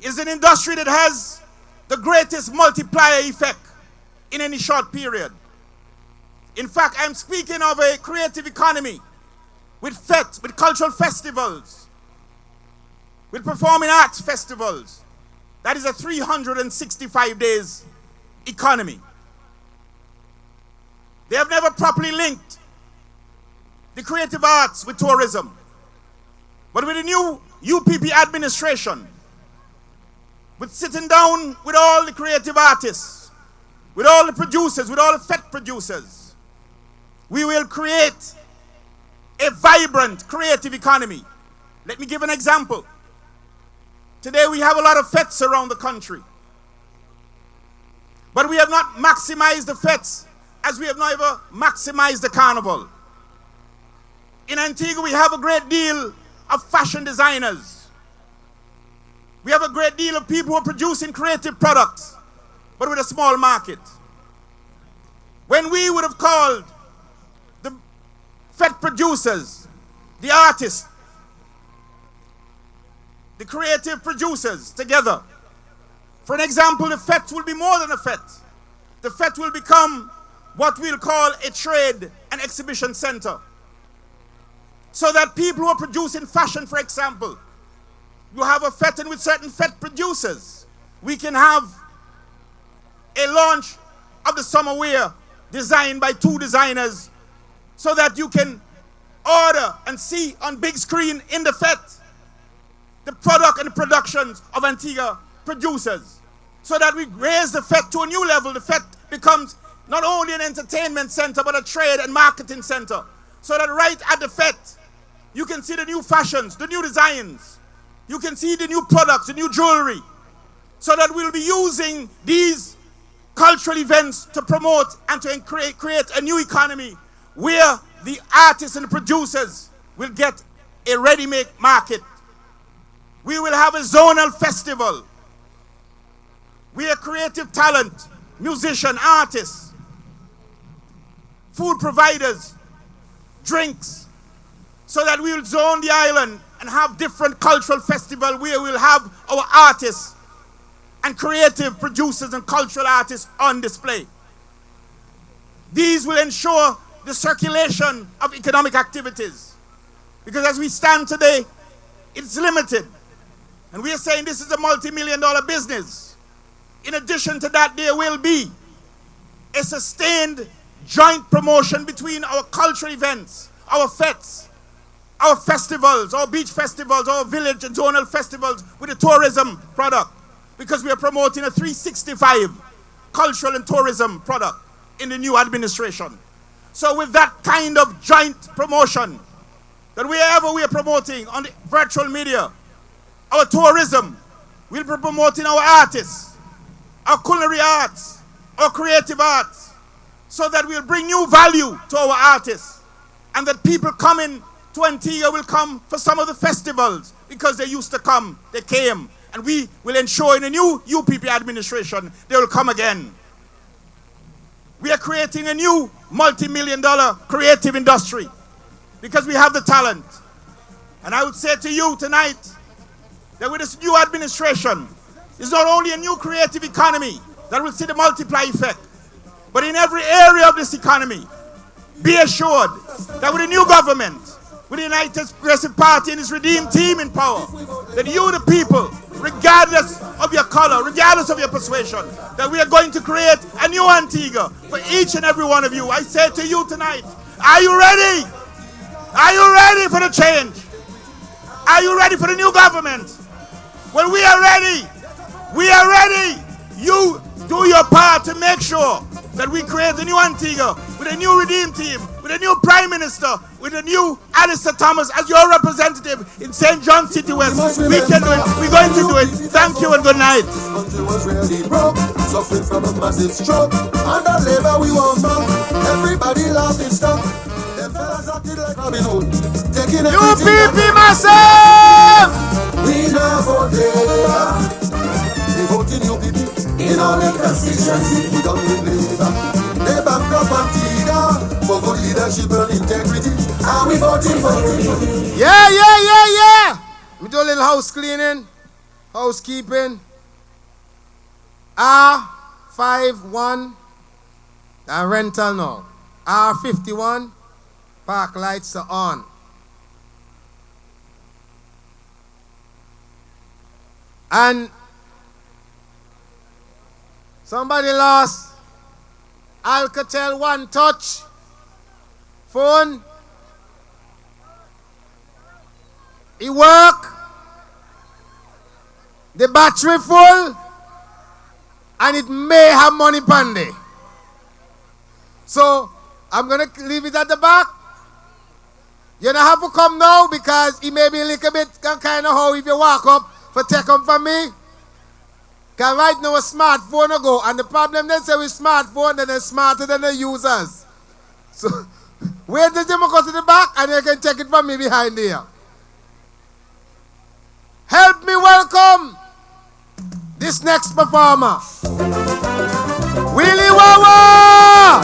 It's an industry that has the greatest multiplier effect in any short period. In fact, I'm speaking of a creative economy with FET, with cultural festivals, with performing arts festivals. That is a 365 days economy. They have never properly linked the creative arts with tourism. But with the new UPP administration, with sitting down with all the creative artists, with all the producers, with all the FET producers, we will create a vibrant creative economy. Let me give an example. Today we have a lot of FETs around the country, but we have not maximized the FETs as we have not ever maximized the carnival. In Antigua we have a great deal of fashion designers. We have a great deal of people who are producing creative products, but with a small market. When we would have called the FET producers, the artists, the creative producers together, for an example, the FET will be more than a FET. The FET will become what we'll call a trade and exhibition center. So that people who are producing fashion, for example, you have a FET, and with certain FET producers, we can have a launch of the summer wear designed by 2 designers, so that you can order and see on big screen in the FET the product and the productions of Antigua producers, so that we raise the FET to a new level. The FET becomes not only an entertainment center, but a trade and marketing center, so that right at the FET, you can see the new fashions, the new designs. You can see the new products, the new jewelry, so that we'll be using these cultural events to promote and to create a new economy where the artists and the producers will get a ready-made market. We will have a zonal festival where creative talent, musicians, artists, food providers, drinks, so that we will zone the island and have different cultural festivals where we'll have our artists and creative producers and cultural artists on display. These will ensure the circulation of economic activities, because as we stand today, it's limited. And we are saying this is a multi-million-dollar business. In addition to that, there will be a sustained joint promotion between our cultural events, our FETs, our festivals, our beach festivals, our village and zonal festivals with the tourism product, because we are promoting a 365 cultural and tourism product in the new administration. So with that kind of joint promotion, that wherever we are promoting on the virtual media, our tourism, we'll be promoting our artists, our culinary arts, our creative arts, so that we'll bring new value to our artists, and that people coming to Antigua will come for some of the festivals because they used to come, they came, and we will ensure in the new UPP administration they will come again. We are creating a new multi-million-dollar creative industry because we have the talent. And I would say to you tonight that with this new administration, it's not only a new creative economy that will see the multiply effect, but in every area of this economy, be assured that with the new government, with the United Progressive Party and its redeemed team in power, that you, the people, regardless of your color, regardless of your persuasion, that we are going to create a new Antigua for each and every one of you. I say to you tonight, are you ready? Are you ready for the change? Are you ready for the new government? Well, we are ready. We are ready. You do your part to make sure that we create a new Antigua with a new Redeem team, with a new Prime Minister, with a new Alistair Thomas as your representative in St. John City West. We can do it. We're going to do it. Thank you and good night. This country was really broke, suffering from a massive stroke. Under labor we want more. Everybody laughing stock. Them fellas acted like Robin Hood, taking UPP massive! We now vote labor. We vote in UPP in all the constituency. We don't need labor. They bankrupt Antigua for good leadership and integrity. And we voting for UPP. Yeah. We do a little house cleaning, housekeeping. R51, and rental now. R51, park lights are on. And somebody lost Alcatel One Touch phone. It work. The battery full. And it may have money pandy. So I'm gonna leave it at the back. You don't have to come now because it may be a little bit kind of how if you walk up for take up from me. Because right now a smartphone will go, and the problem they say with smartphone, then they're smarter than the users. So wait till you go to the back and you can take it from me behind here. Help me welcome this next performer. Willie Wawa!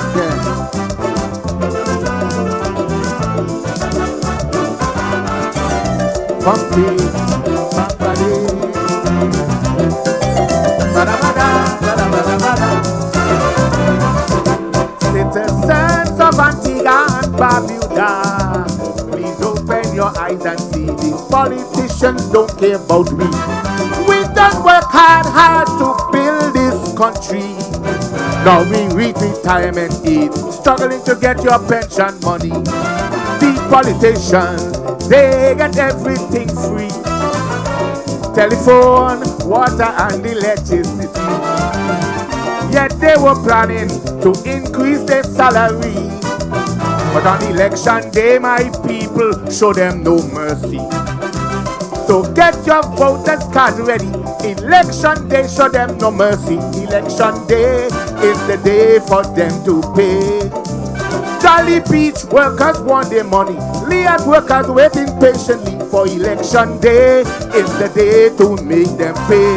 Citizens of Antigua and Barbuda, please open your eyes and see the politicians don't care about we. We done work hard to build this country. Now we reach retirement age, struggling to get your pension money. These politicians, they get everything free. Telephone, water and electricity. Yet they were planning to increase their salary. But on election day, my people, show them no mercy. So get your voters card ready. Election day, show them no mercy. Election day is the day for them to pay. Jolly Beach workers want their money. Liat workers waiting patiently for election day. It's the day to make them pay.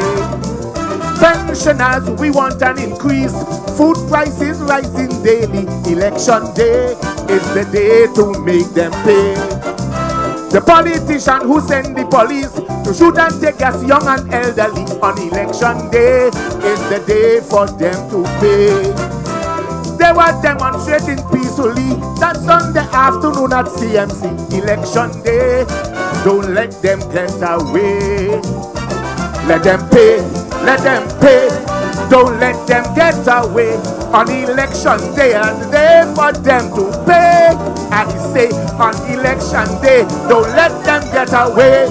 Pensioners, we want an increase. Food prices rising daily. Election day is the day to make them pay. The politician who send the police to shoot and take us young and elderly on election day is the day for them to pay. They were demonstrating peacefully that Sunday afternoon at CMC. Election day, don't let them get away. Let them pay, let them pay. Don't let them get away. On election day and the day for them to pay. I say on election day, don't let them get away.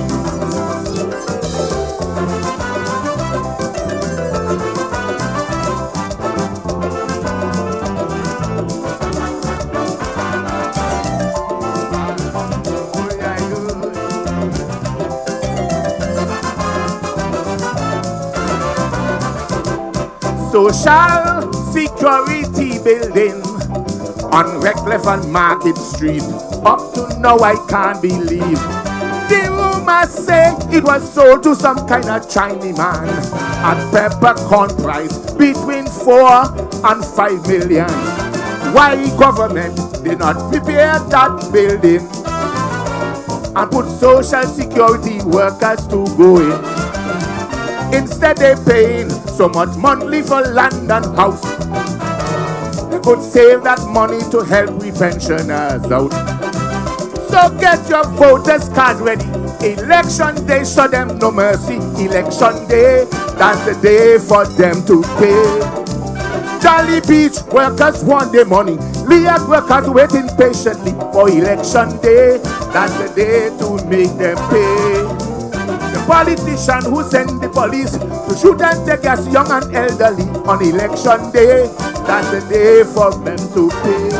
Social security building on Redcliffe and Market Street. Up to now I can't believe. The rumors say it was sold to some kind of Chinese man at peppercorn price between 4 and 5 million. Why government did not prepare that building and put social security workers to go in? Instead they paying so much monthly for land and house. They could save that money to help we pensioners out. So get your voters card ready. Election day, show them no mercy. Election day, that's the day for them to pay. Jolly Beach workers want their money. Lead workers waiting patiently for election day. That's the day to make them pay. The politician who send the police to shoot and take us young and elderly on election day. That's the day for them to pay.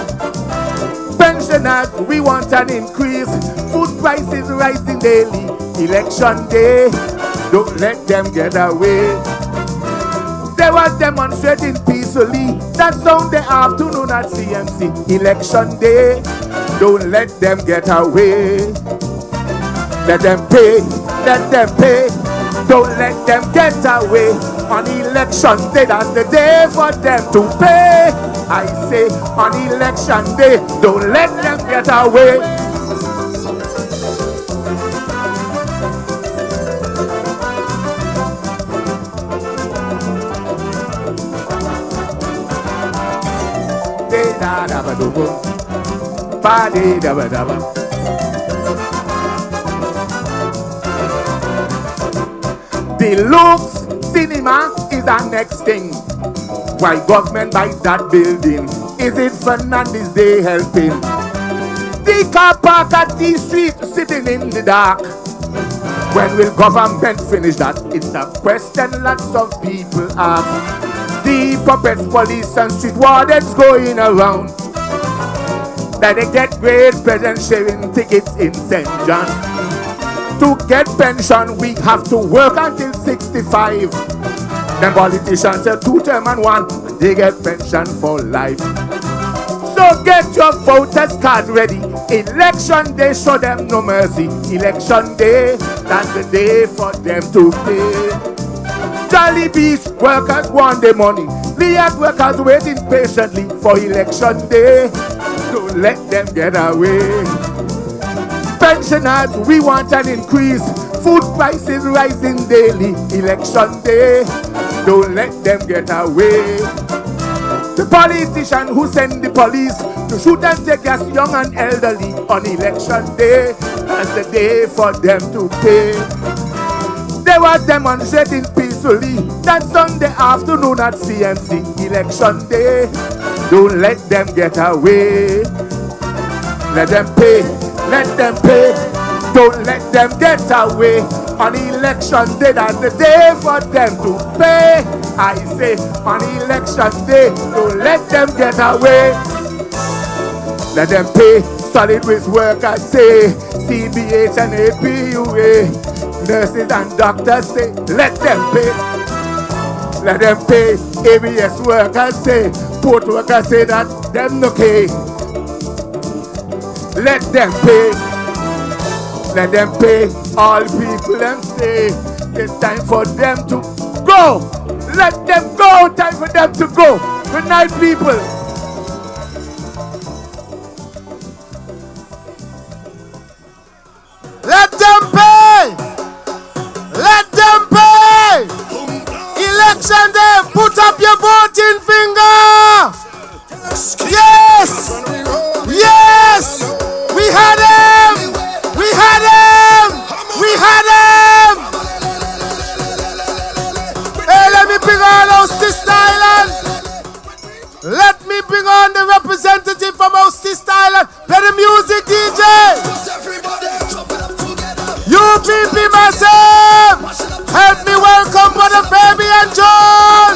Pensioners, we want an increase. Food prices rising daily. Election day, don't let them get away. They were demonstrating peacefully. That's Sunday afternoon at CMC. Election day, don't let them get away. Let them pay, let them pay. Don't let them get away. On election day, that's the day for them to pay. I say on election day, don't let them get away. Deluxe cinema is our next thing. Why government buys that building? Is it Fernandez Day helping? The car park at T Street sitting in the dark. When will government finish that? It's a question lots of people ask. The puppets, police and street wardens going around. That they get great presents sharing tickets in St. John. To get pension, we have to work until 65. Then politicians say 2 term and 1, they get pension for life. So get your voters cards ready. Election day, show them no mercy. Election day, that's the day for them to pay. Jolly Beach workers want their money. Liat workers waiting patiently for election day. Don't let them get away. Pensioners, we want an increase. Food prices rising daily. Election day, don't let them get away. The politician who send the police to shoot and take us young and elderly on election day, that's the day for them to pay. They were demonstrating peacefully that Sunday afternoon at CMC. Election day, don't let them get away. Let them pay, let them pay. Don't let them get away. On election day, that's the day for them to pay. I say, on election day, don't let them get away. Let them pay. Solid waste workers say, CBH and APUA. Nurses and doctors say, let them pay. Let them pay. ABS workers say, port workers say that them no pay. Let them pay. Let them pay. All people them say, it's time for them to go. Let them go. Time for them to go. Good night, people. Let them pay. Let them pay. Election day, put up your voting finger. Yes. Yes. We had him. We had him. We had him. Hey, let me bring on our sister island. Let me bring on the representative from our sister island. Play the music, DJ. UPP massive. Help me welcome Brother Baby and John.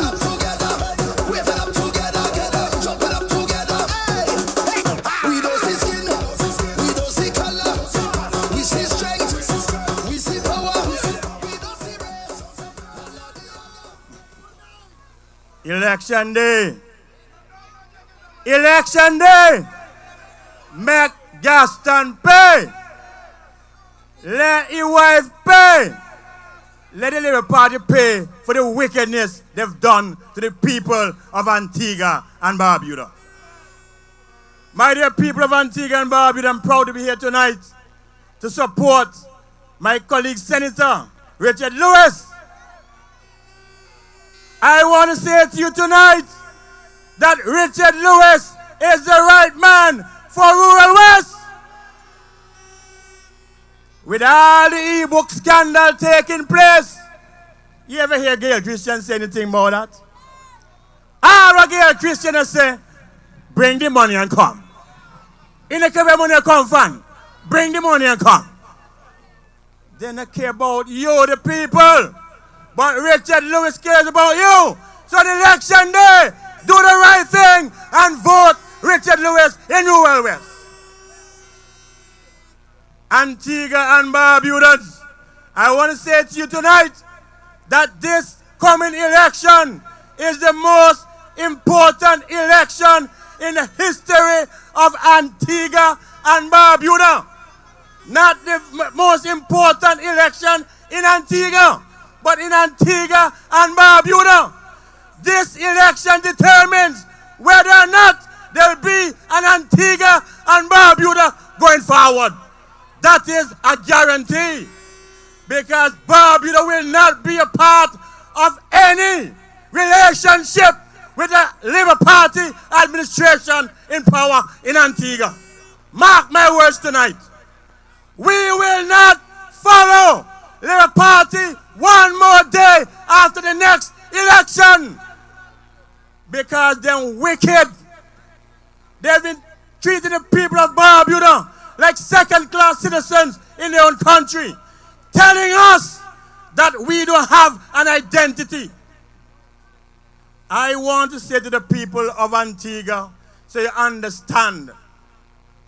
We don't see skin, we don't see color, we see strength, we see power, we don't see race. Election day. Election day. Make Gaston pay. Let your wife pay. Let the Labour Party pay for the wickedness they've done to the people of Antigua and Barbuda. My dear people of Antigua and Barbuda, I'm proud to be here tonight to support my colleague Senator Richard Lewis. I want to say to you tonight that Richard Lewis is the right man for Rural West. With all the e-book scandal taking place, you ever hear Gail Christian say anything about that? All what Gail Christian say, bring the money and come. In the care where money come from, bring the money and come. They don't care about you, the people. But Richard Lewis cares about you. So the election day, do the right thing and vote Richard Lewis in New West. Antigua and Barbudans, I want to say to you tonight that this coming election is the most important election in the history of Antigua and Barbuda. Not the most important election in Antigua, but in Antigua and Barbuda. This election determines whether or not there will be an Antigua and Barbuda going forward. That is a guarantee, because Barbuda will not be a part of any relationship with the Labour Party administration in power in Antigua. Mark my words tonight. We will not follow Labour Party one more day after the next election, because they're wicked. They've been treating the people of Barbuda like second-class citizens in their own country, telling us that we don't have an identity. I want to say to the people of Antigua, so you understand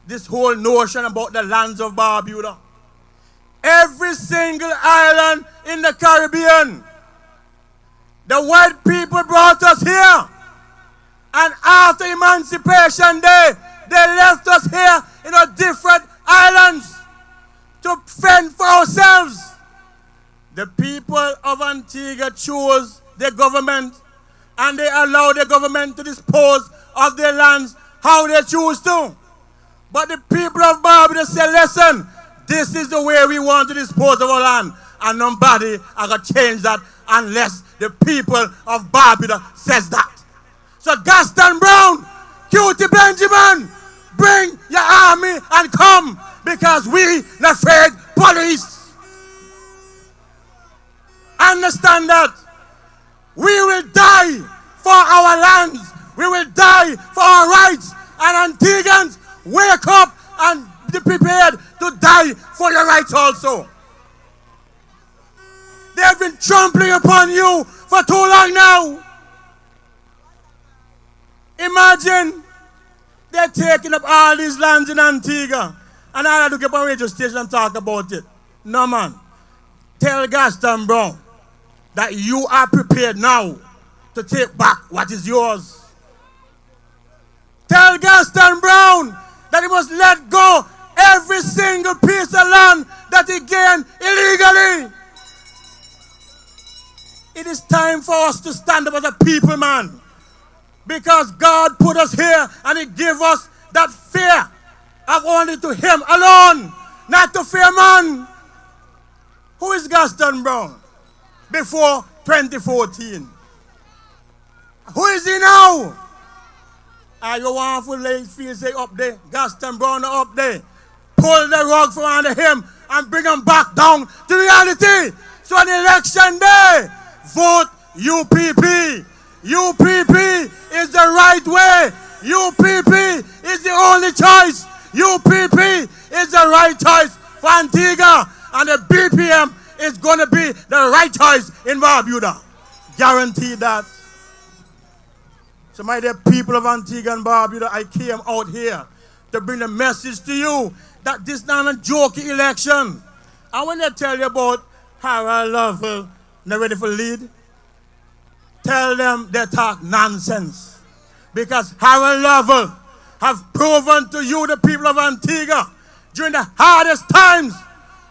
this whole notion about the lands of Barbuda. Every single island in the Caribbean, the white people brought us here. And after Emancipation Day, they left us here in our different islands to fend for ourselves. The people of Antigua chose their government, and they allow the government to dispose of their lands how they choose to. But the people of Barbuda say, listen, this is the way we want to dispose of our land, and nobody is going to change that unless the people of Barbuda says that. So Gaston Brown, Cutie Benjamin, bring your army and come, because we not afraid police. Understand that. We will die for our lands. We will die for our rights. And Antiguans, wake up and be prepared to die for your rights also. They have been trampling upon you for too long now. Imagine they're taking up all these lands in Antigua, and I had to get on a radio station and talk about it. No, man. Tell Gaston Brown that you are prepared now to take back what is yours. Tell Gaston Brown that he must let go every single piece of land that he gained illegally. It is time for us to stand up as a people, man. Because God put us here and He gave us that fear of only to Him alone, not to fear man. Who is Gaston Brown before 2014? Who is he now? I go on for late feel say up there, Gaston Brown up there. Pull the rug from under him and bring him back down to reality. So on election day, vote UPP. UPP is the right way. UPP is the only choice. UPP is the right choice for Antigua, and the BPM is going to be the right choice in Barbuda. Guaranteed that. So my dear people of Antigua and Barbuda, I came out here to bring a message to you that this is not a jokey election. I want to tell you about Harold Lovell, not ready for lead. Tell them they talk nonsense. Because Harold Lovell have proven to you, the people of Antigua, during the hardest times,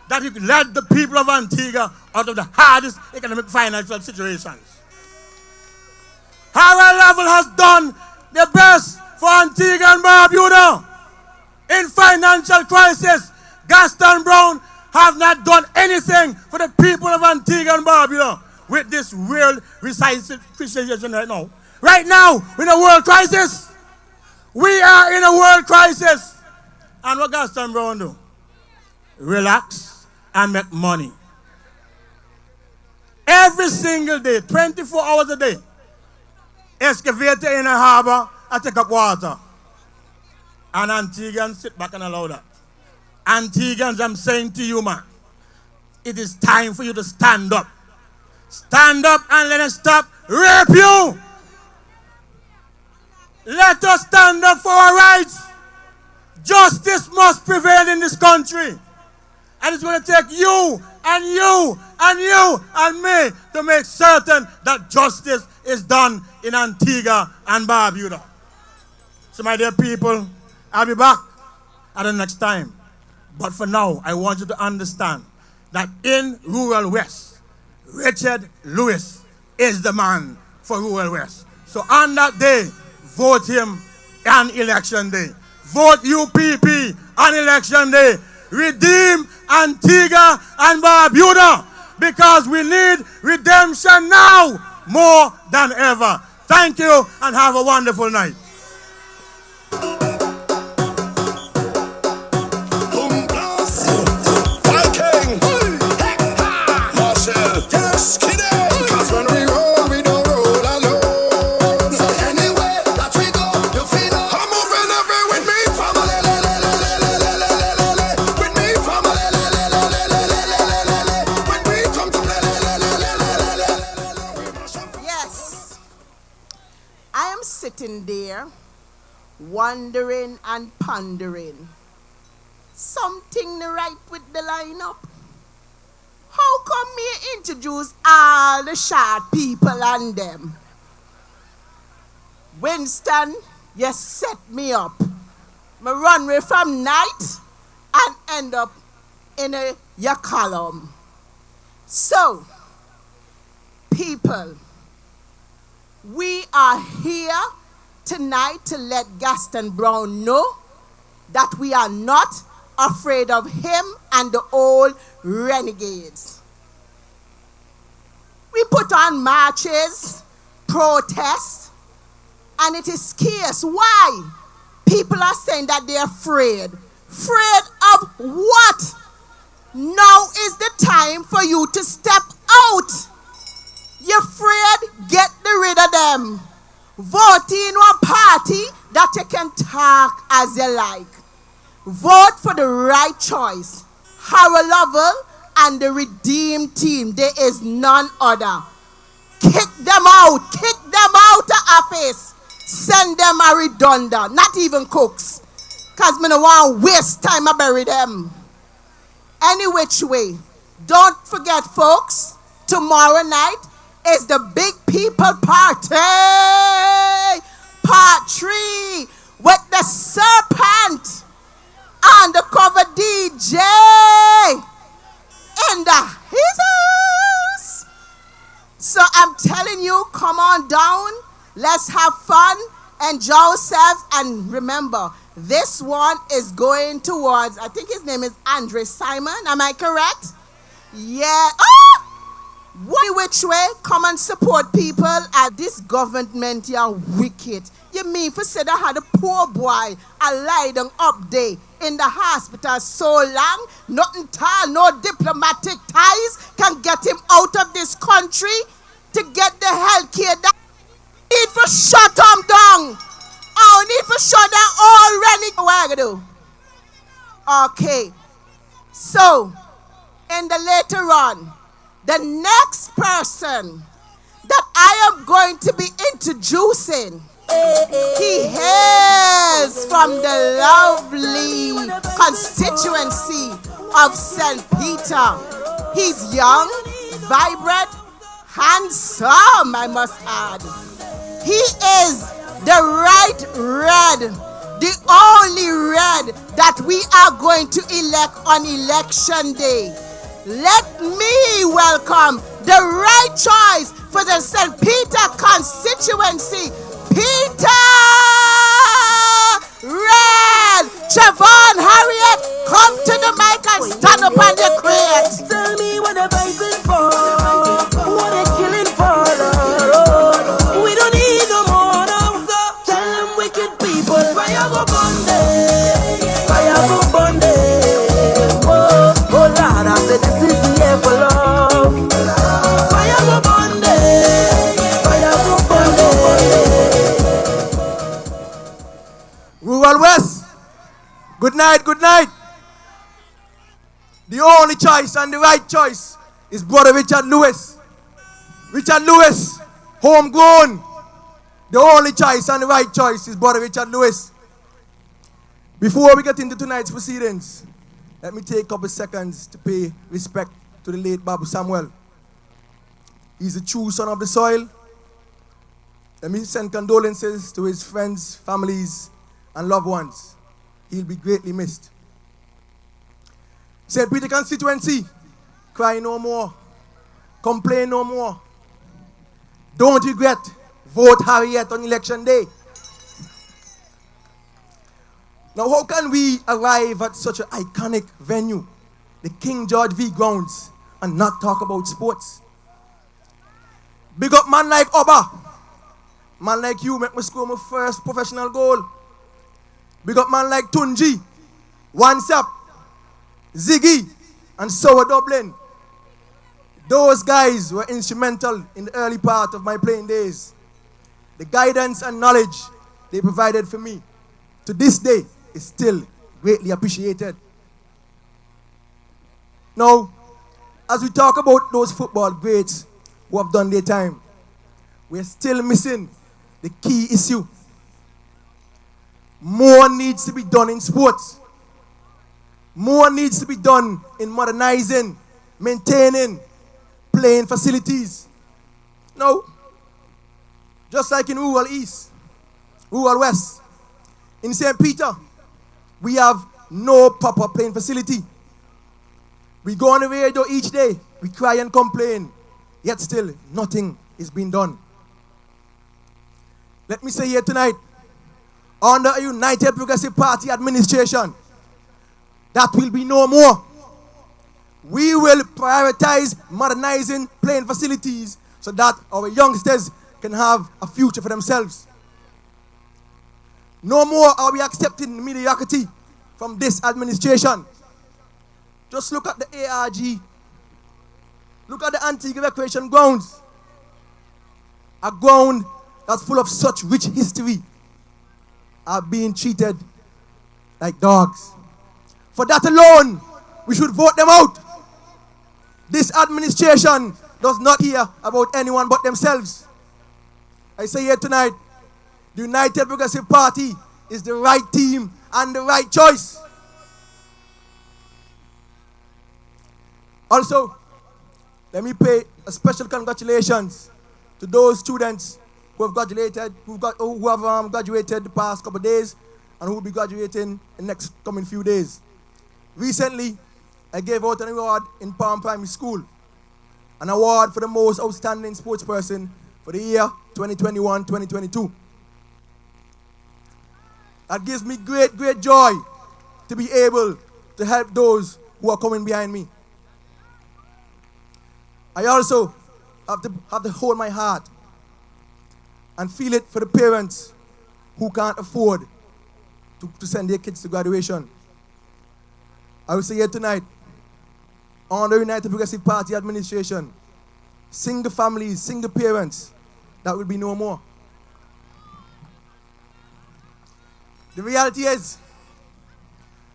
that he led the people of Antigua out of the hardest economic financial situations. Harold Lovell has done the best for Antigua and Barbuda. In financial crisis, Gaston Brown have not done anything for the people of Antigua and Barbuda with this real situation right now. Right now, we're in a world crisis. We are in a world crisis. And what Gaston Brown do? Relax and make money. Every single day, 24 hours a day, excavator in a harbor and take up water. And Antiguans sit back and allow that. Antiguans, I'm saying to you, man, it is time for you to stand up. Stand up and let us stop rape you. Let us stand up for our rights. Justice must prevail in this country. And it's going to take you and you and you and me to make certain that justice is done in Antigua and Barbuda. So my dear people, I'll be back at the next time. But for now, I want you to understand that in rural West, Richard Lewis is the man for rural West. So on that day, vote him on election day. Vote UPP on election day. Redeem Antigua and Barbuda, because we need redemption now more than ever. Thank you and have a wonderful night. Sitting there, wondering and pondering. Something to write with the lineup. How come me introduce all the short people and them? Winston, you set me up. Me run away from night and end up in your column. So, people, we are here tonight to let Gaston Brown know that we are not afraid of him and the old renegades. We put on marches, protests, and it is scarce. Why? People are saying that they're afraid. Afraid of what? Now is the time for you to step out. You're afraid? Get rid of them. Vote in one party that you can talk as you like. Vote for the right choice. Harold Lovell and the Redeem team. There is none other. Kick them out. Kick them out of office. Send them a redundant. Not even cooks. Because I don't want to waste time to bury them. Any which way. Don't forget, folks, tomorrow night is the Big People Party. Part 3 with the Serpent and the cover DJ in the Jesus. So I'm telling you, come on down. Let's have fun. Enjoy yourselves. And remember, this one is going towards, I think his name is Andre Simon. Am I correct? Yeah. Oh! Which way? Come and support people at this government. You're wicked. You mean for say that had a poor boy a lie down up there in the hospital so long, nothing tall, no diplomatic ties can get him out of this country to get the health care that need for shut him down. Oh, need for shut down already. What I do? Okay. So, in the later on, the next person that I am going to be introducing, he hails from the lovely constituency of St. Peter. He's young, vibrant, handsome, I must add. He is the right red, the only red that we are going to elect on election day. Let me welcome the right choice for the St. Peter constituency, Peter Red. Javon Harriet, come to the mic and stand up on your crate. Tell me what they're fighting for, what they're killing for, Lord. We don't need no more now, so tell them wicked people, fire go Bundy, fire go Bundy. Oh Lord, I said this is the year for love. Fire go Bundy, fire go Bundy. Rural West, night, good night. The only choice and the right choice is Brother Richard Lewis. Richard Lewis, homegrown. The only choice and the right choice is Brother Richard Lewis. Before we get into tonight's proceedings, let me take a couple seconds to pay respect to the late Babu Samuel. He's a true son of the soil. Let me send condolences to his friends, families, and loved ones. He'll be greatly missed. St. Peter Constituency, cry no more. Complain no more. Don't regret. Vote Harriet on election day. Now, how can we arrive at such an iconic venue, the King George V grounds, and not talk about sports? Big up man like Oba. Man like you make me score my first professional goal. Big up man like Tunji, Wansap, Ziggy, and Sour Dublin. Those guys were instrumental in the early part of my playing days. The guidance and knowledge they provided for me to this day is still greatly appreciated. Now, as we talk about those football greats who have done their time, we're still missing the key issue. More needs to be done in sports. More needs to be done in modernizing, maintaining, playing facilities. No, just like in rural East, rural West, in St. Peter, we have no proper playing facility. We go on the radio each day, we cry and complain, yet still nothing is being done. Let me say here tonight, under a United Progressive Party administration, that will be no more. We will prioritize modernizing playing facilities so that our youngsters can have a future for themselves. No more are we accepting mediocrity from this administration. Just look at the ARG. Look at the Antigua Recreation Grounds. A ground that's full of such rich history are being treated like dogs. For that alone, we should vote them out. This administration does not hear about anyone but themselves. I say here tonight, the United Progressive Party is the right team and the right choice. Also, let me pay a special congratulations to those students who have graduated, who have graduated the past couple of days and who will be graduating in the next coming few days. Recently, I gave out an award in Palm Primary School, an award for the most outstanding sports person for the year 2021-2022. That gives me great, great joy to be able to help those who are coming behind me. I also have to hold my heart and feel it for the parents who can't afford to send their kids to graduation. I will say here tonight, on the United Progressive Party administration, single families, single parents, that will be no more. The reality is,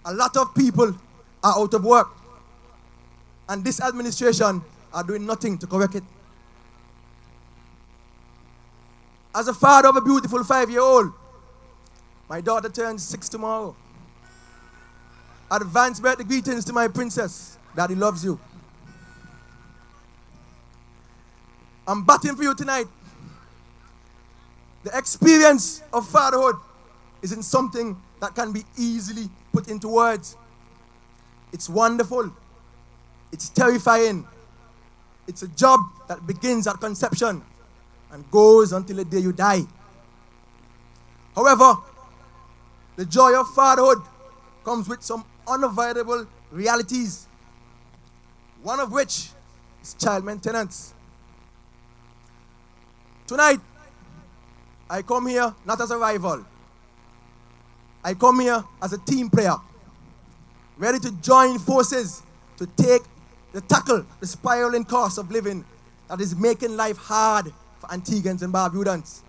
a lot of people are out of work, and this administration are doing nothing to correct it. As a father of a beautiful 5-year-old, my daughter turns 6 tomorrow. Advance birthday greetings to my princess. Daddy loves you. I'm batting for you tonight. The experience of fatherhood isn't something that can be easily put into words. It's wonderful. It's terrifying. It's a job that begins at conception and goes until the day you die. However, the joy of fatherhood comes with some unavoidable realities, one of which is child maintenance. Tonight, I come here not as a rival. I come here as a team player, ready to join forces to tackle the spiraling cost of living that is making life hard for Antiguans and Barbudans.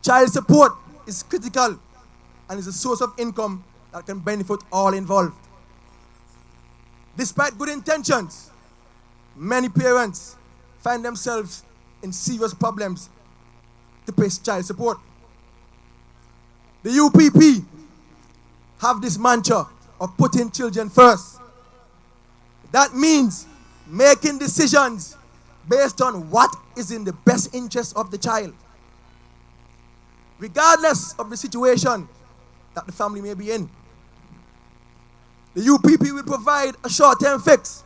Child support is critical and is a source of income that can benefit all involved. Despite good intentions, many parents find themselves in serious problems to pay child support. The UPP have this mantra of putting children first. That means making decisions based on what is in the best interest of the child, regardless of the situation that the family may be in. The UPP will provide a short-term fix.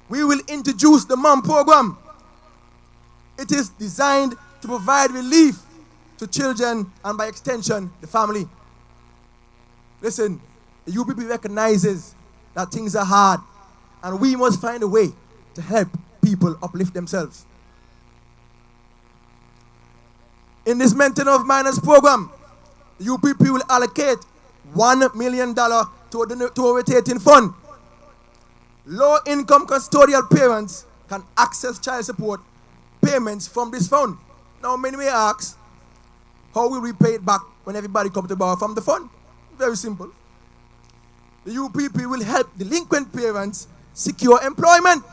We will introduce the MOM program. It is designed to provide relief to children and by extension, the family. Listen, the UPP recognizes that things are hard and we must find a way to help people uplift themselves. In this Maintenance of Minors program, the UPP will allocate $1 million to a rotating fund. Low-income custodial parents can access child support payments from this fund. Now, many may ask, how will we pay it back when everybody comes to borrow from the fund? Very simple. The UPP will help delinquent parents secure employment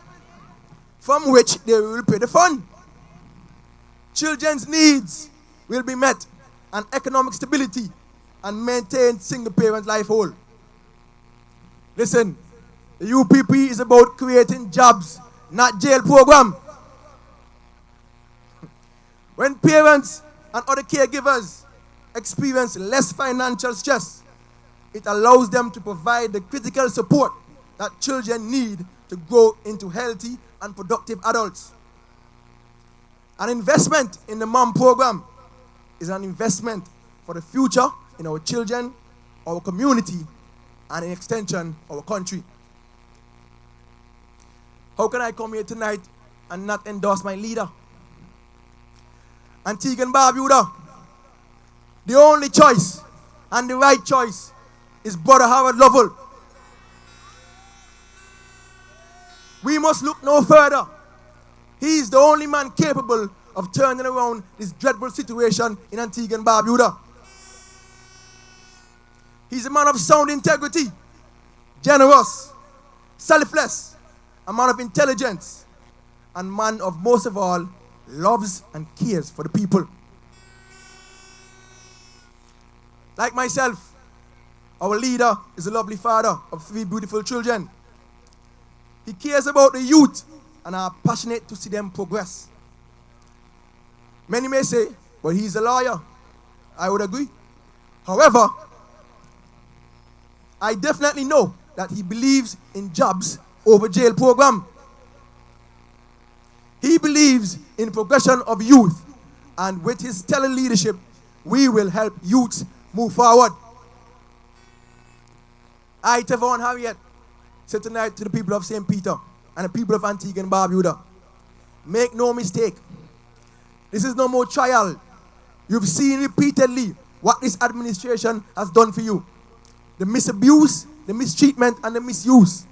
from which they will pay the fund. Children's needs will be met and economic stability and maintain single-parent lifehold. Listen, the UPP is about creating jobs, not jail program. When parents and other caregivers experience less financial stress, it allows them to provide the critical support that children need to grow into healthy and productive adults. An investment in the MOM program is an investment for the future in our children, our community, and in extension, our country. How can I come here tonight and not endorse my leader? Antigua and Barbuda, the only choice and the right choice is Brother Howard Lovell. We must look no further. He is the only man capable of turning around this dreadful situation in Antigua and Barbuda. He's a man of sound integrity, generous, selfless, a man of intelligence, and man of, most of all, loves and cares for the people. Like myself, our leader is a lovely father of 3 beautiful children. He cares about the youth and are passionate to see them progress. Many may say, well, he's a lawyer. I would agree. However, I definitely know that he believes in jobs over jail program. He believes in progression of youth, and with his stellar leadership, we will help youths move forward. I, Tevon Harriet, say tonight to the people of St. Peter and the people of Antigua and Barbuda, make no mistake, this is no more trial. You've seen repeatedly what this administration has done for you. The misabuse, the mistreatment, and the misuse.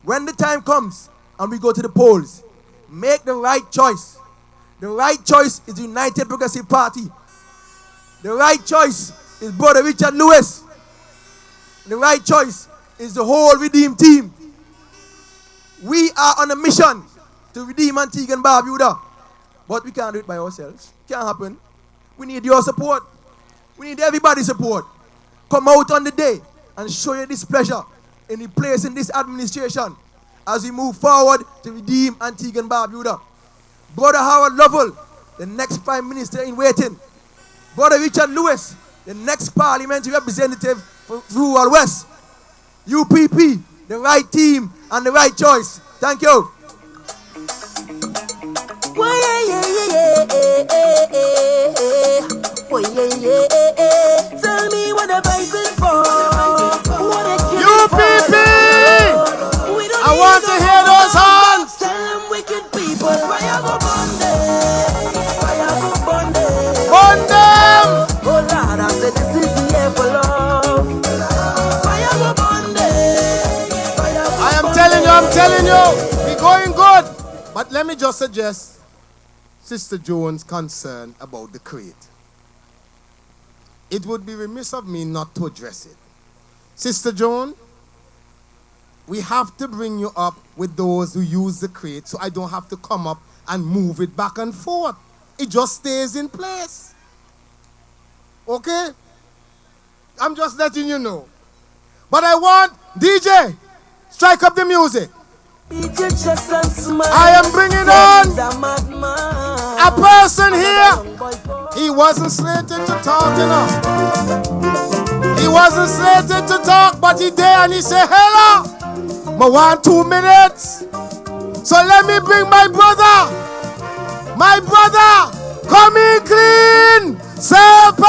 When the time comes and we go to the polls, make the right choice. The right choice is the United Progressive Party. The right choice is Brother Richard Lewis. The right choice is the whole Redeem team. We are on a mission to redeem Antigua and Barbuda. But we can't do it by ourselves. Can't happen. We need your support. We need everybody's support. Come out on the day and show your displeasure in replacing this administration as we move forward to redeem Antigua and Barbuda. Brother Howard Lovell, the next Prime Minister in waiting. Brother Richard Lewis, the next parliamentary representative for Rural West. UPP, the right team and the right choice. Thank you. Tell me what the Bible for. UPP! I want to hear those hands. Tell them wicked people, fire go burn them. Burn them. Oh Lord, I said this is the year for love. Fire go burn them. I'm telling you, we're going good. But let me just suggest Sister Jones' concern about the crate. It would be remiss of me not to address it. Sister Joan, we have to bring you up with those who use the crate so I don't have to come up and move it back and forth. It just stays in place. Okay? I'm just letting you know. But I want DJ, strike up the music. I am bringing on a person here. He wasn't slated to talk enough. He wasn't slated to talk, but he did, and he said, hello. I want 2 minutes. So let me bring my brother. My brother, coming clean. Serpent.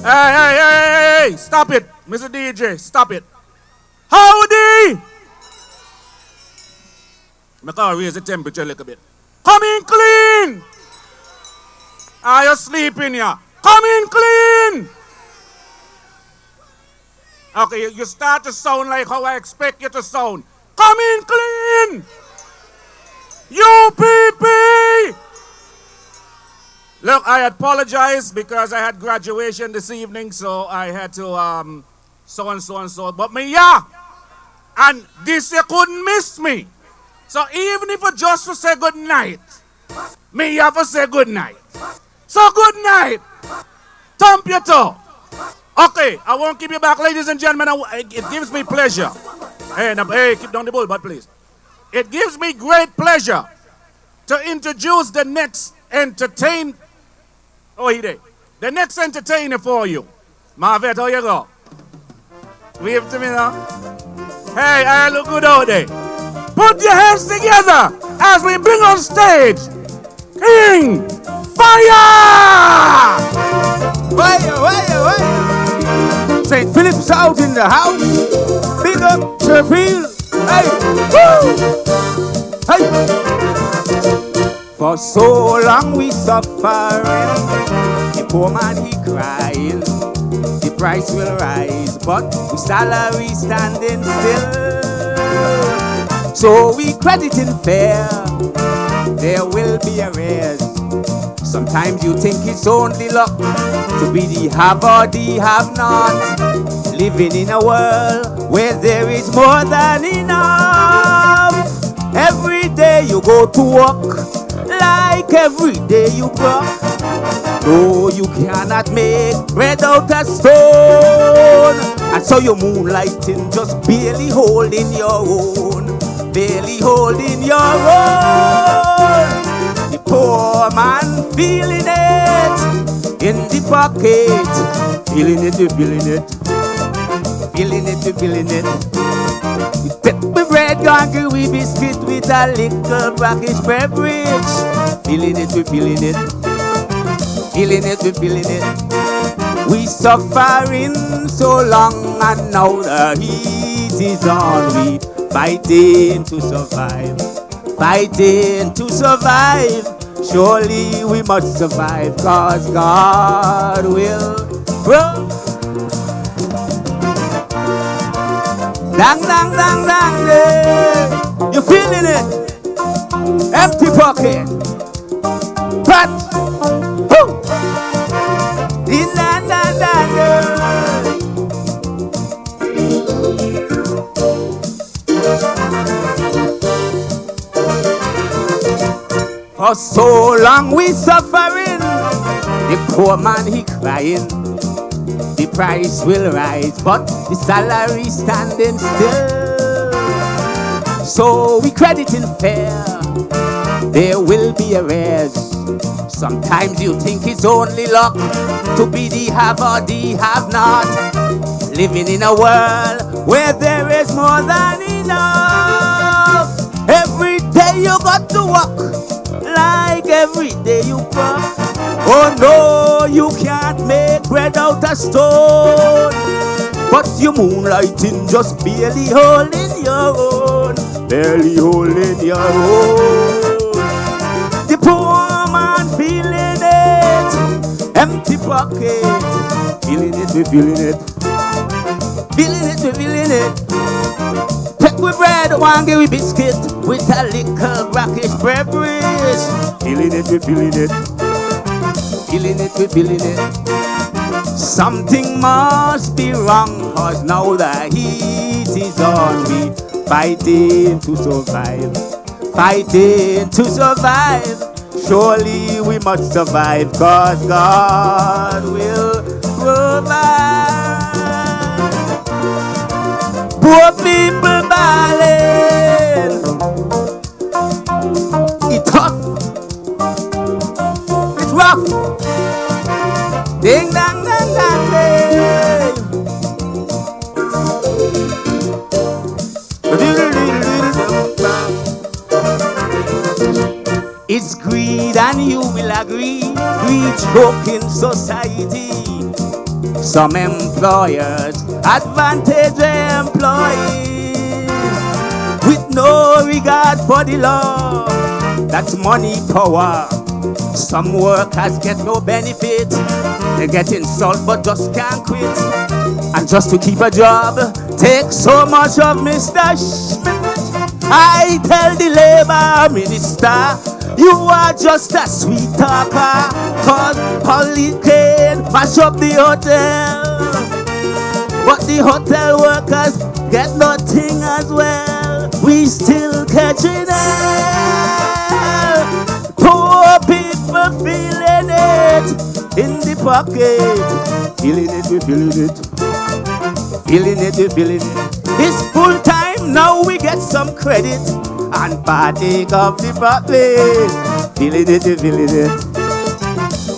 Hey, stop it. Mr. DJ, stop it. Howdy! I can raise the temperature a little bit. Come in clean! Are you sleeping here? Come in clean! Okay, you start to sound like how I expect you to sound. Come in clean! UPP! Look, I apologize because I had graduation this evening, so I had to so and so. But me, yeah, and this you couldn't miss me. So even if I just to say good night, me have to say good night. So good night. Thump your toe. Okay, I won't keep you back, ladies and gentlemen. It gives me pleasure. Hey, keep down the bull, but please. It gives me great pleasure to introduce the next the next entertainer for you. Marvet, how you go? Wave to me now. Hey, I look good out there. Put your hands together as we bring on stage King Fire! Fire! St. Philip's out in the house. Big up Sheffield. Hey, woo! Hey. For so long we suffering, the poor man he crying, the price will rise, but the salary standing still. So we crediting fair, there will be arrears. Sometimes you think it's only luck to be the have or the have not. Living in a world where there is more than enough. Every day you go to work, like every day you work. No, you cannot make bread out of stone. And so you're moonlighting, just barely holding your own. Barely holding your own. The poor man feeling it in the pocket. Feeling it. We take the bread, gangy, we biscuit with a little brackish beverage. Feeling it. We suffering so long, and now the heat is on. We fighting to survive. Surely we must survive, cause God will grow. Dang, you feeling it? Empty pocket. But, whoo! For so long we suffering, the poor man he crying. The price will rise, but the salary standing still. So we crediting fair, there will be arrears. Sometimes you think it's only luck to be the have or the have not. Living in a world where there is more than enough. Every day you got to work, like every day you work. Oh no, you can't make bread out of stone. But you moonlighting, just barely holding your own. The poor man feeling it, empty pocket. Feeling it. Take we we bread, one give we biscuit with a little brackish beverage. Feeling it, we feeling it. Feeling it, we feeling it. Something must be wrong, cause now the heat is on. We fighting to survive. Fighting to survive. Surely we must survive, cause God will provide. Poor people ballin'. It's tough. It's rough. Ding dang dang dang dang. It's greed and you will agree. Greed choking society. Some employers advantage their employees with no regard for the law. That's money power. Some workers get no benefit. They get insult but just can't quit. And just to keep a job takes so much of Mr. Schmidt. I tell the labor minister, you are just a sweet talker, cause police can mash up the hotel. But the hotel workers get nothing as well. We still catching hell. Poor people feeling it in the pocket. Feeling it, we feeling it. Feeling it, we feeling it. It's full time, now we get some credit and partake of the profit. Feeling it, feeling it.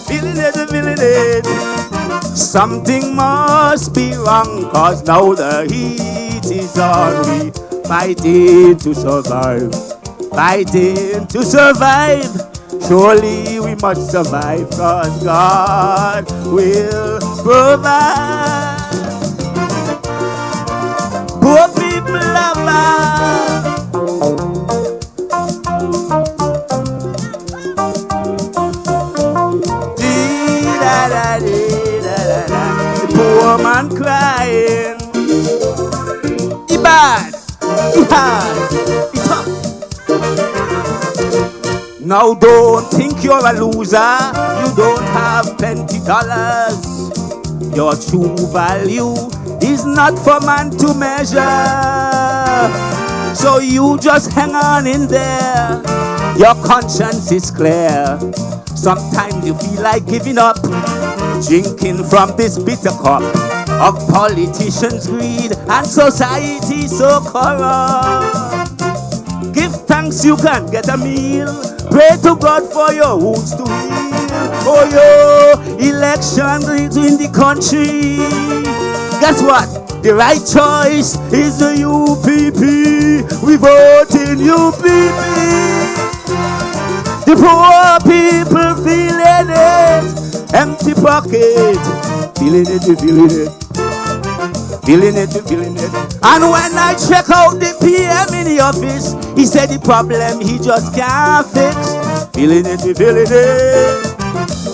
Feeling it, feeling it. Something must be wrong, cause now the heat is on. We fighting to survive. Fighting to survive. Surely we must survive, cause God will provide. Poor people are bad. The poor man crying. He bad. He hard. He tough. Now don't think you're a loser. You don't have plenty dollars. Your true value is not for man to measure. So you just hang on in there. Your conscience is clear. Sometimes you feel like giving up, drinking from this bitter cup of politicians' greed and society so corrupt. Give thanks you can get a meal. Pray to God for your wounds to heal. Oh, yo, election in the country. Guess what? The right choice is the UPP. We vote in UPP. The poor people feeling it. Empty pocket. Feeling it, feeling it. Feeling it, feeling it. And when I check out the PM in the office, he said the problem he just can't fix. Feeling it, feeling it.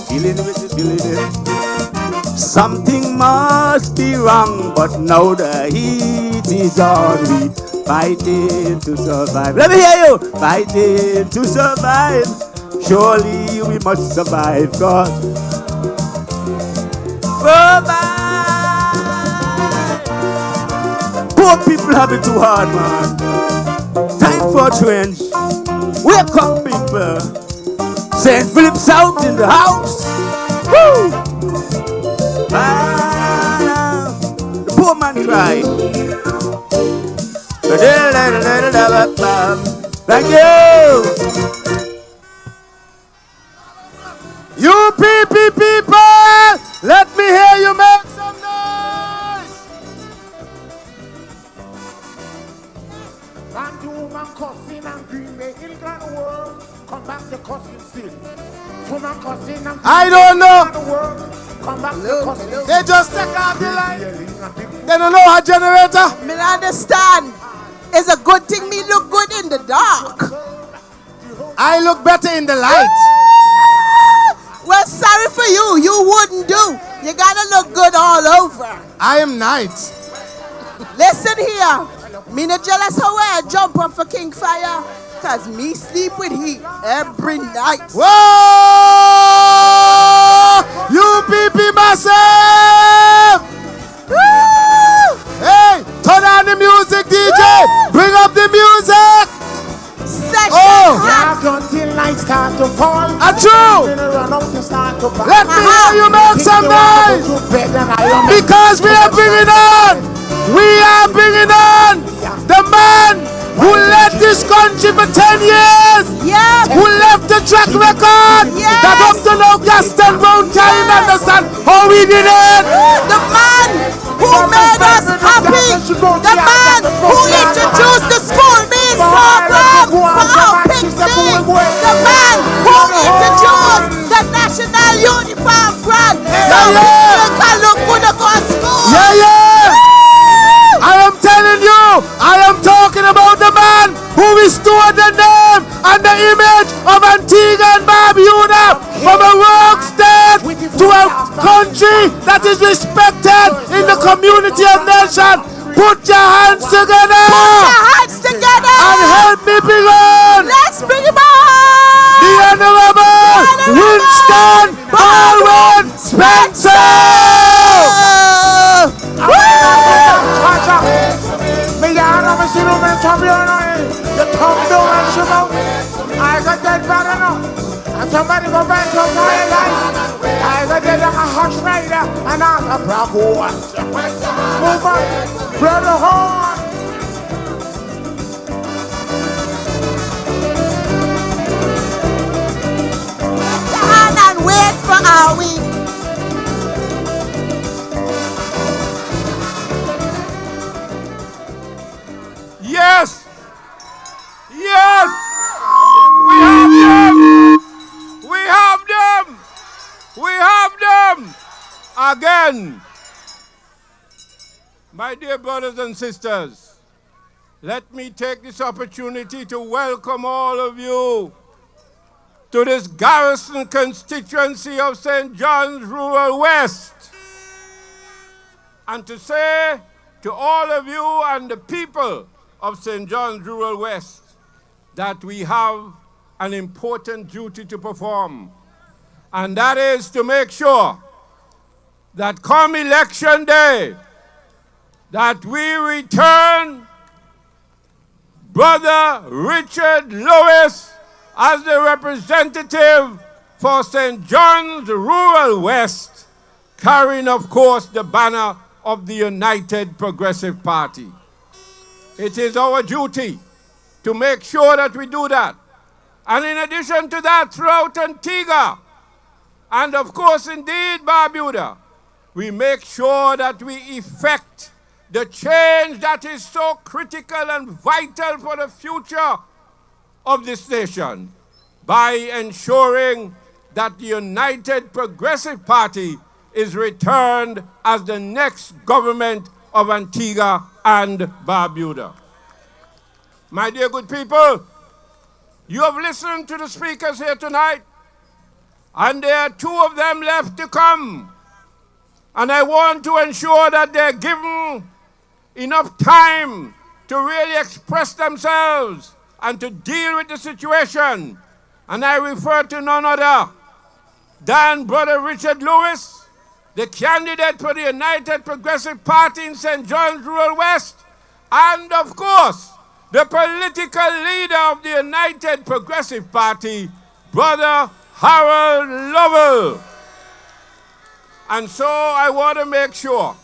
Feeling it, feeling it. Something must be wrong, but now the heat is on. We fighting to survive. Let me hear you. Fighting to survive. Surely we must survive, God. Survive. Poor people have it too hard, man. Time for a change. Wake up, people. St. Philip's out in the house. Woo! The poor man cry. Thank you. UPP people, let me hear you make some noise. Man to woman cussing and Green Bay, in kind of world, come back to cussing still. Woman cussing and I don't know. Come back to cussing. They just take out the light. They don't know how generator. Me understand. It's a good thing me look good in the dark. I look better in the light. Well, sorry for you. You wouldn't do. You gotta look good all over. I am night. Listen here. Me not jealous how I jump up for King Fire, cause me sleep with he every night. Whoa! UPP massive! Woo! Hey, turn on the music, DJ! Woo! Bring up the music! Dance until night start to fall. True! Let me hear you make some noise! Because we are bringing on! We are bringing on the man who led this country for 10 years! Yes! Who left the track record! Yes! That up to now Gaston Brown can't understand how we did it! The man who made us happy! The man who introduced the school meals program for our Pixie! The man who introduced the National Uniform Grant so we can look good to go to school! I am telling you, I am talking about the man who restored the name and the image of Antigua and Barbuda from a rogue state to a country that is respected in the community of nations. Put your hands together! Put your hands together! And help me bring on! Let's bring him on! The Honorable Winston Baldwin Spencer! I got that better now. And somebody go back to my life. I got that like a horse rider. And I'm a bravo. Move on, brother horn. Stand and wait for our week. Yes! Yes! We have them! We have them! We have them! Again! My dear brothers and sisters, let me take this opportunity to welcome all of you to this garrison constituency of St. John's Rural West, and to say to all of you and the people of St. John's Rural West that we have an important duty to perform, and that is to make sure that come election day, that we return Brother Richard Lewis as the representative for St. John's Rural West, carrying, of course, the banner of the United Progressive Party. It is our duty to make sure that we do that. And in addition to that, throughout Antigua, and of course, indeed, Barbuda, we make sure that we effect the change that is so critical and vital for the future of this nation by ensuring that the United Progressive Party is returned as the next government of Antigua and Barbuda. My dear good people, you have listened to the speakers here tonight, and there are two of them left to come. And I want to ensure that they're given enough time to really express themselves and to deal with the situation. And I refer to none other than Brother Richard Lewis, the candidate for the United Progressive Party in St. John's Rural West, and of course, the political leader of the United Progressive Party, Brother Harold Lovell. And so I want to make sure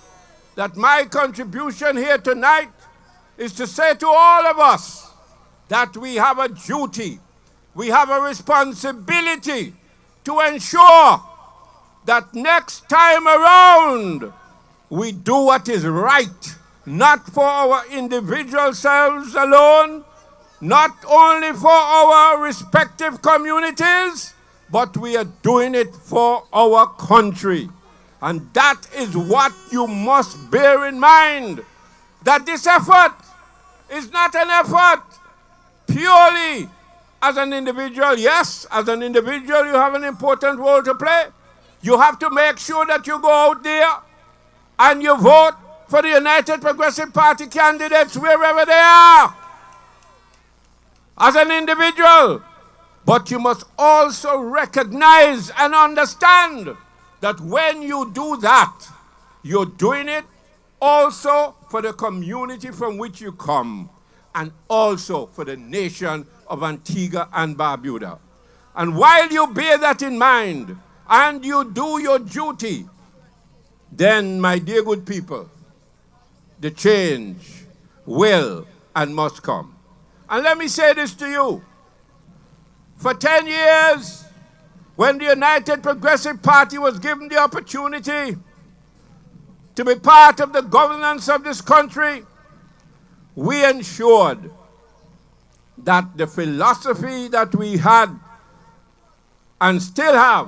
that my contribution here tonight is to say to all of us that we have a duty, we have a responsibility to ensure that next time around we do what is right, not for our individual selves alone, not only for our respective communities, but we are doing it for our country. And that is what you must bear in mind, that this effort is not an effort purely as an individual. Yes, as an individual you have an important role to play. You have to make sure that you go out there and you vote for the United Progressive Party candidates wherever they are, as an individual. But you must also recognize and understand that when you do that, you're doing it also for the community from which you come, and also for the nation of Antigua and Barbuda. And while you bear that in mind, and you do your duty, then, my dear good people, the change will and must come. And let me say this to you. For 10 years, when the United Progressive Party was given the opportunity to be part of the governance of this country, we ensured that the philosophy that we had and still have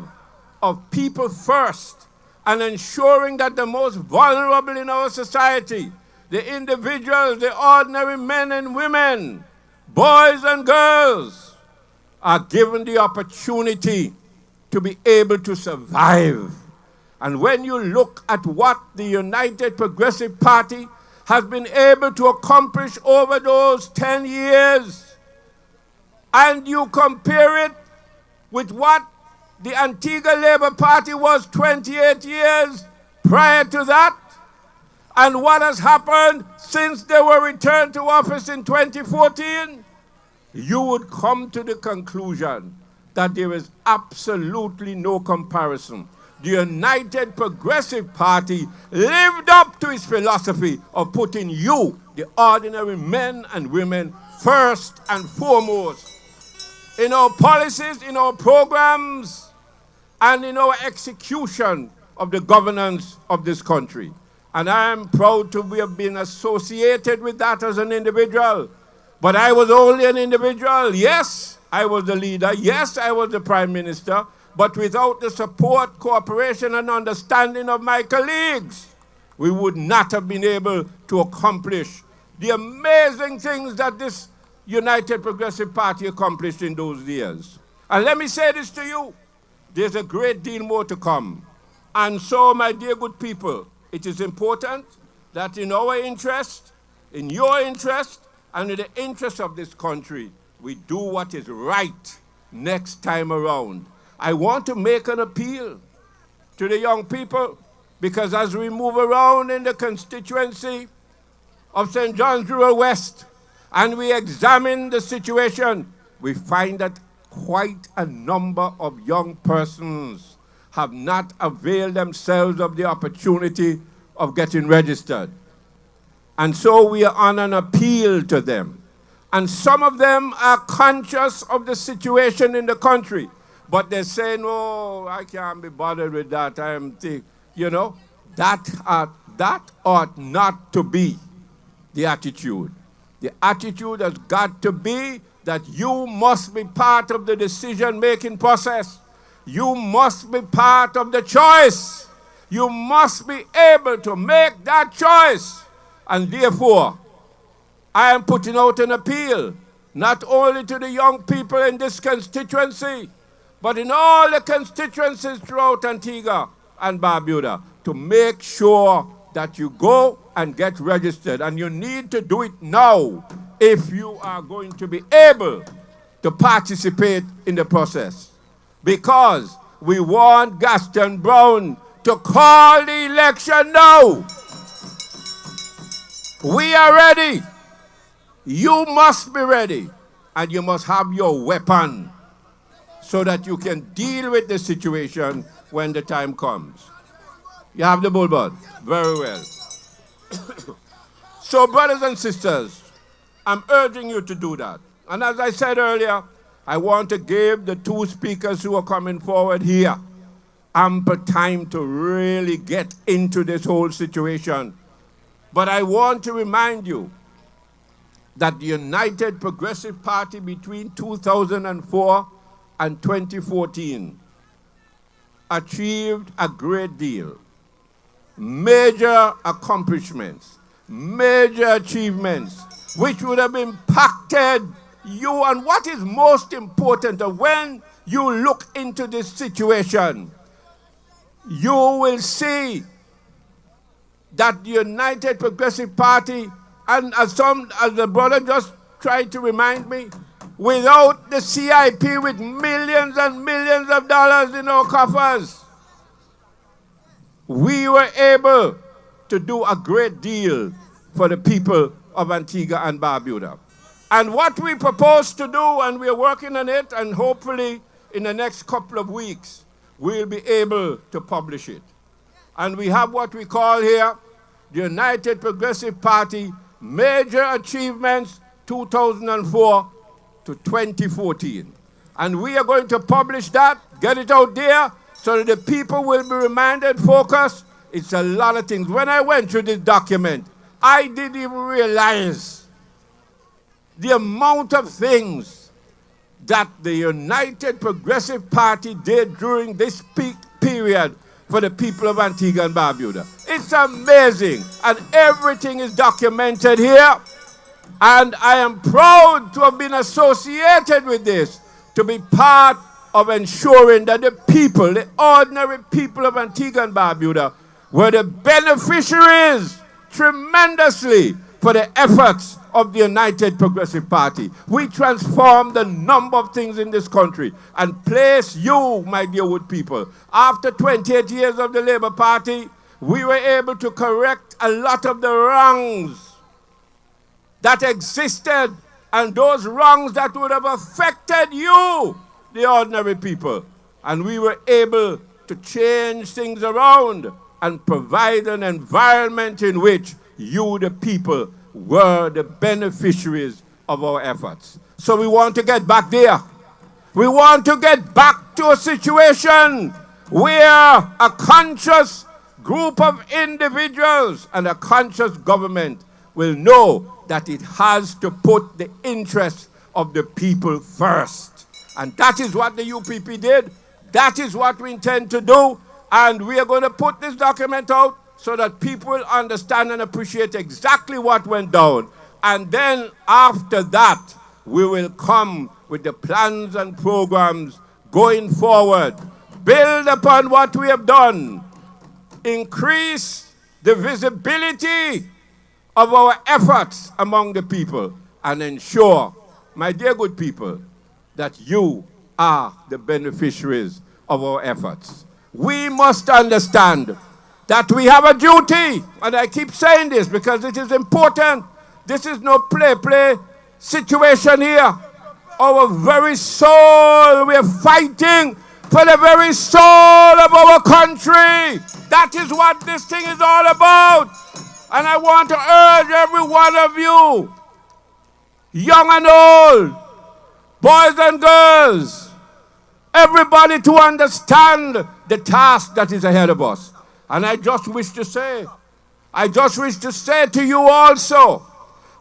of people first, and ensuring that the most vulnerable in our society, the individuals, the ordinary men and women, boys and girls, are given the opportunity to be able to survive. And when you look at what the United Progressive Party has been able to accomplish over those 10 years, and you compare it with what the Antigua Labour Party was 28 years prior to that, and what has happened since they were returned to office in 2014, you would come to the conclusion that there is absolutely no comparison. The United Progressive Party lived up to its philosophy of putting you, the ordinary men and women, first and foremost in our policies, in our programs, and in our execution of the governance of this country. And I am proud to have been associated with that as an individual. But I was only an individual. Yes, I was the leader. Yes, I was the prime minister. But without the support, cooperation, and understanding of my colleagues, we would not have been able to accomplish the amazing things that this United Progressive Party accomplished in those years. And let me say this to you. There's a great deal more to come. And so, my dear good people, it is important that in our interest, in your interest, and in the interest of this country, we do what is right next time around. I want to make an appeal to the young people, because as we move around in the constituency of St. John's Rural West and we examine the situation, we find that quite a number of young persons have not availed themselves of the opportunity of getting registered. And so we are on an appeal to them. And some of them are conscious of the situation in the country, but they say, no, I can't be bothered with that. I am, that ought not to be the attitude. The attitude has got to be that you must be part of the decision-making process. You must be part of the choice. You must be able to make that choice. And therefore, I am putting out an appeal, not only to the young people in this constituency, but in all the constituencies throughout Antigua and Barbuda, to make sure that you go and get registered. And you need to do it now if you are going to be able to participate in the process. Because we want Gaston Brown to call the election now. We are ready. You must be ready. And you must have your weapon so that you can deal with the situation when the time comes. You have the bullbud? Very well. So, brothers and sisters, I'm urging you to do that. And as I said earlier, I want to give the two speakers who are coming forward here ample time to really get into this whole situation. But I want to remind you that the United Progressive Party between 2004 and 2014 achieved a great deal. Major accomplishments, major achievements, which would have impacted you. And what is most important, when you look into this situation, you will see that the United Progressive Party, and as the brother just tried to remind me, without the CIP with millions and millions of dollars in our coffers, we were able to do a great deal for the people of Antigua and Barbuda. And what we propose to do, and we're working on it, and hopefully in the next couple of weeks, we'll be able to publish it. And we have what we call here the United Progressive Party Major Achievements 2004 to 2014. And we are going to publish that, get it out there, so that the people will be reminded, focused. It's a lot of things. When I went through this document, I didn't even realize the amount of things that the United Progressive Party did during this peak period for the people of Antigua and Barbuda. It's amazing, and everything is documented here. And I am proud to have been associated with this, to be part of ensuring that the people, the ordinary people of Antigua and Barbuda, were the beneficiaries tremendously for the efforts of the United Progressive Party. We transformed a number of things in this country and placed you, my dear wood people. After 28 years of the Labour Party, we were able to correct a lot of the wrongs that existed, and those wrongs that would have affected you, the ordinary people. And we were able to change things around and provide an environment in which you, the people, were the beneficiaries of our efforts. So we want to get back there. We want to get back to a situation where a conscious group of individuals and a conscious government will know that it has to put the interests of the people first. And that is what the UPP did. That is what we intend to do. And we are going to put this document out so that people will understand and appreciate exactly what went down. And then after that, we will come with the plans and programs going forward. Build upon what we have done. Increase the visibility of our efforts among the people, and ensure, my dear good people, that you are the beneficiaries of our efforts. We must understand that we have a duty, and I keep saying this because it is important. This is no play situation here. Our very soul, we are fighting for the very soul of our country. That is what this thing is all about. And I want to urge every one of you, young and old, boys and girls, everybody to understand the task that is ahead of us. And I just wish to say to you also,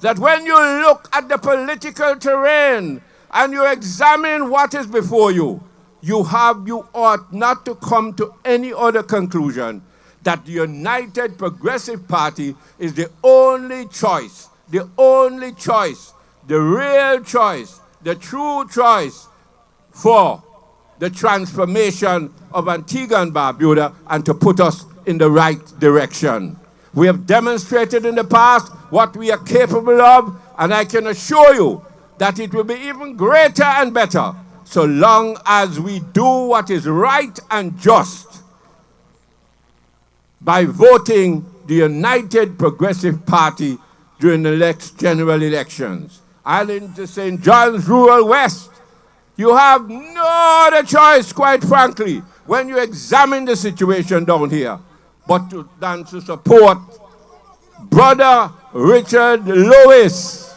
that when you look at the political terrain and you examine what is before you, you ought not to come to any other conclusion that the United Progressive Party is the only choice, the real choice, the true choice for the transformation of Antigua and Barbuda and to put us in the right direction. We have demonstrated in the past what we are capable of, and I can assure you that it will be even greater and better so long as we do what is right and just by voting the United Progressive Party during the next general elections. And in St. John's Rural West, you have no other choice, quite frankly, when you examine the situation down here, than to support Brother Richard Lewis,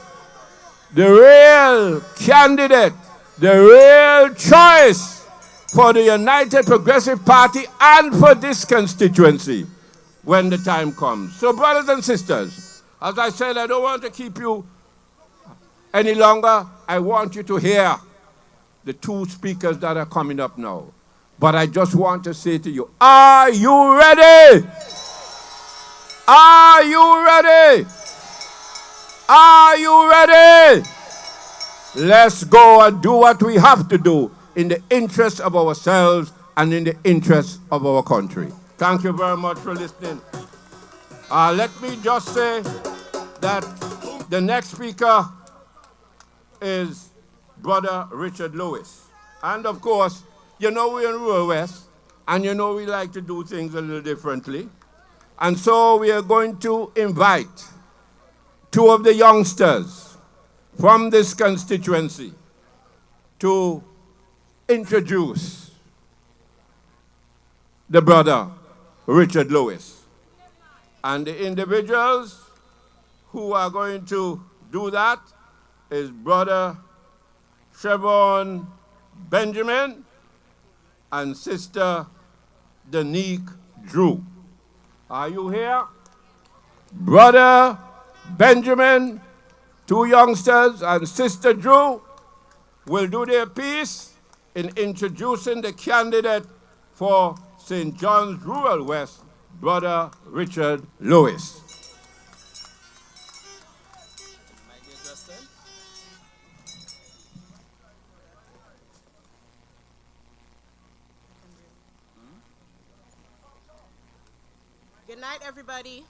the real candidate, the real choice for the United Progressive Party and for this constituency when the time comes. So, brothers and sisters, as I said, I don't want to keep you any longer. I want you to hear the two speakers that are coming up now. But I just want to say to you, are you ready? Are you ready? Are you ready? Let's go and do what we have to do in the interest of ourselves and in the interest of our country. Thank you very much for listening. Let me just say that the next speaker is Brother Richard Lewis. And of course, you know we're in Rural West, and you know we like to do things a little differently. And so we are going to invite two of the youngsters from this constituency to introduce the brother Richard Lewis. And the individuals who are going to do that is Brother Trevon Benjamin and Sister Danique Drew. Are you here? Brother Benjamin, two youngsters, and Sister Drew will do their piece in introducing the candidate for St. John's Rural West, Brother Richard Lewis. Good night, everybody.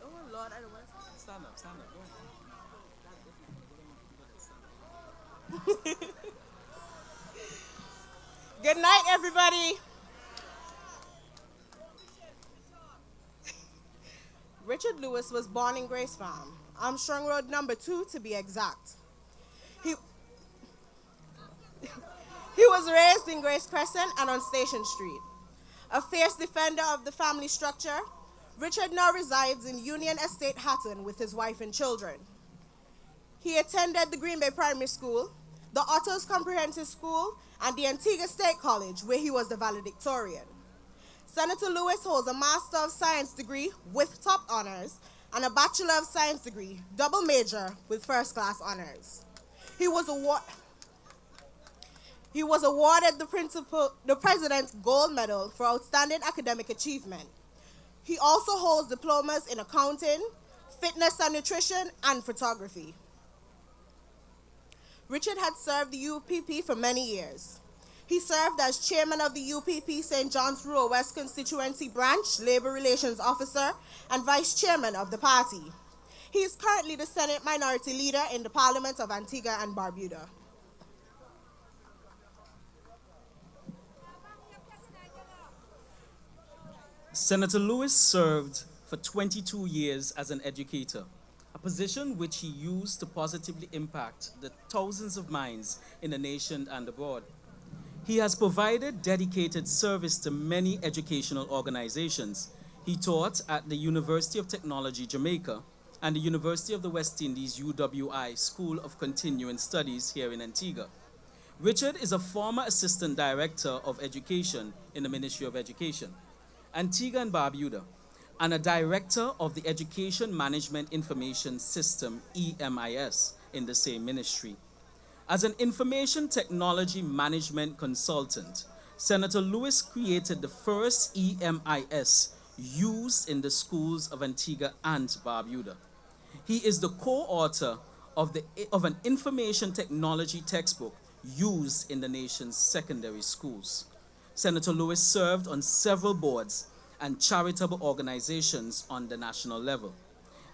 Oh, Lord, I don't want to stand up, stand up. Good night, everybody. Richard Lewis was born in Grace Farm, Armstrong Road number 2 to be exact. He was raised in Grace Crescent and on Station Street. A fierce defender of the family structure, Richard now resides in Union Estate, Hatton, with his wife and children. He attended the Green Bay Primary School, the Otto's Comprehensive School, and the Antigua State College, where he was the valedictorian. Senator Lewis holds a Master of Science degree with top honors and a Bachelor of Science degree, double major with first-class honors. He was awarded the President's Gold Medal for outstanding academic achievement. He also holds diplomas in accounting, fitness and nutrition, and photography. Richard had served the UPP for many years. He served as chairman of the UPP St. John's Rural West Constituency Branch, Labor Relations Officer, and vice chairman of the party. He is currently the Senate Minority Leader in the Parliament of Antigua and Barbuda. Senator Lewis served for 22 years as an educator, a position which he used to positively impact the thousands of minds in the nation and abroad. He has provided dedicated service to many educational organizations. He taught at the University of Technology, Jamaica, and the University of the West Indies, UWI, School of Continuing Studies here in Antigua. Richard is a former Assistant Director of Education in the Ministry of Education, Antigua and Barbuda, and a Director of the Education Management Information System, EMIS, in the same ministry. As an information technology management consultant, Senator Lewis created the first EMIS used in the schools of Antigua and Barbuda. He is the co-author of an information technology textbook used in the nation's secondary schools. Senator Lewis served on several boards and charitable organizations on the national level.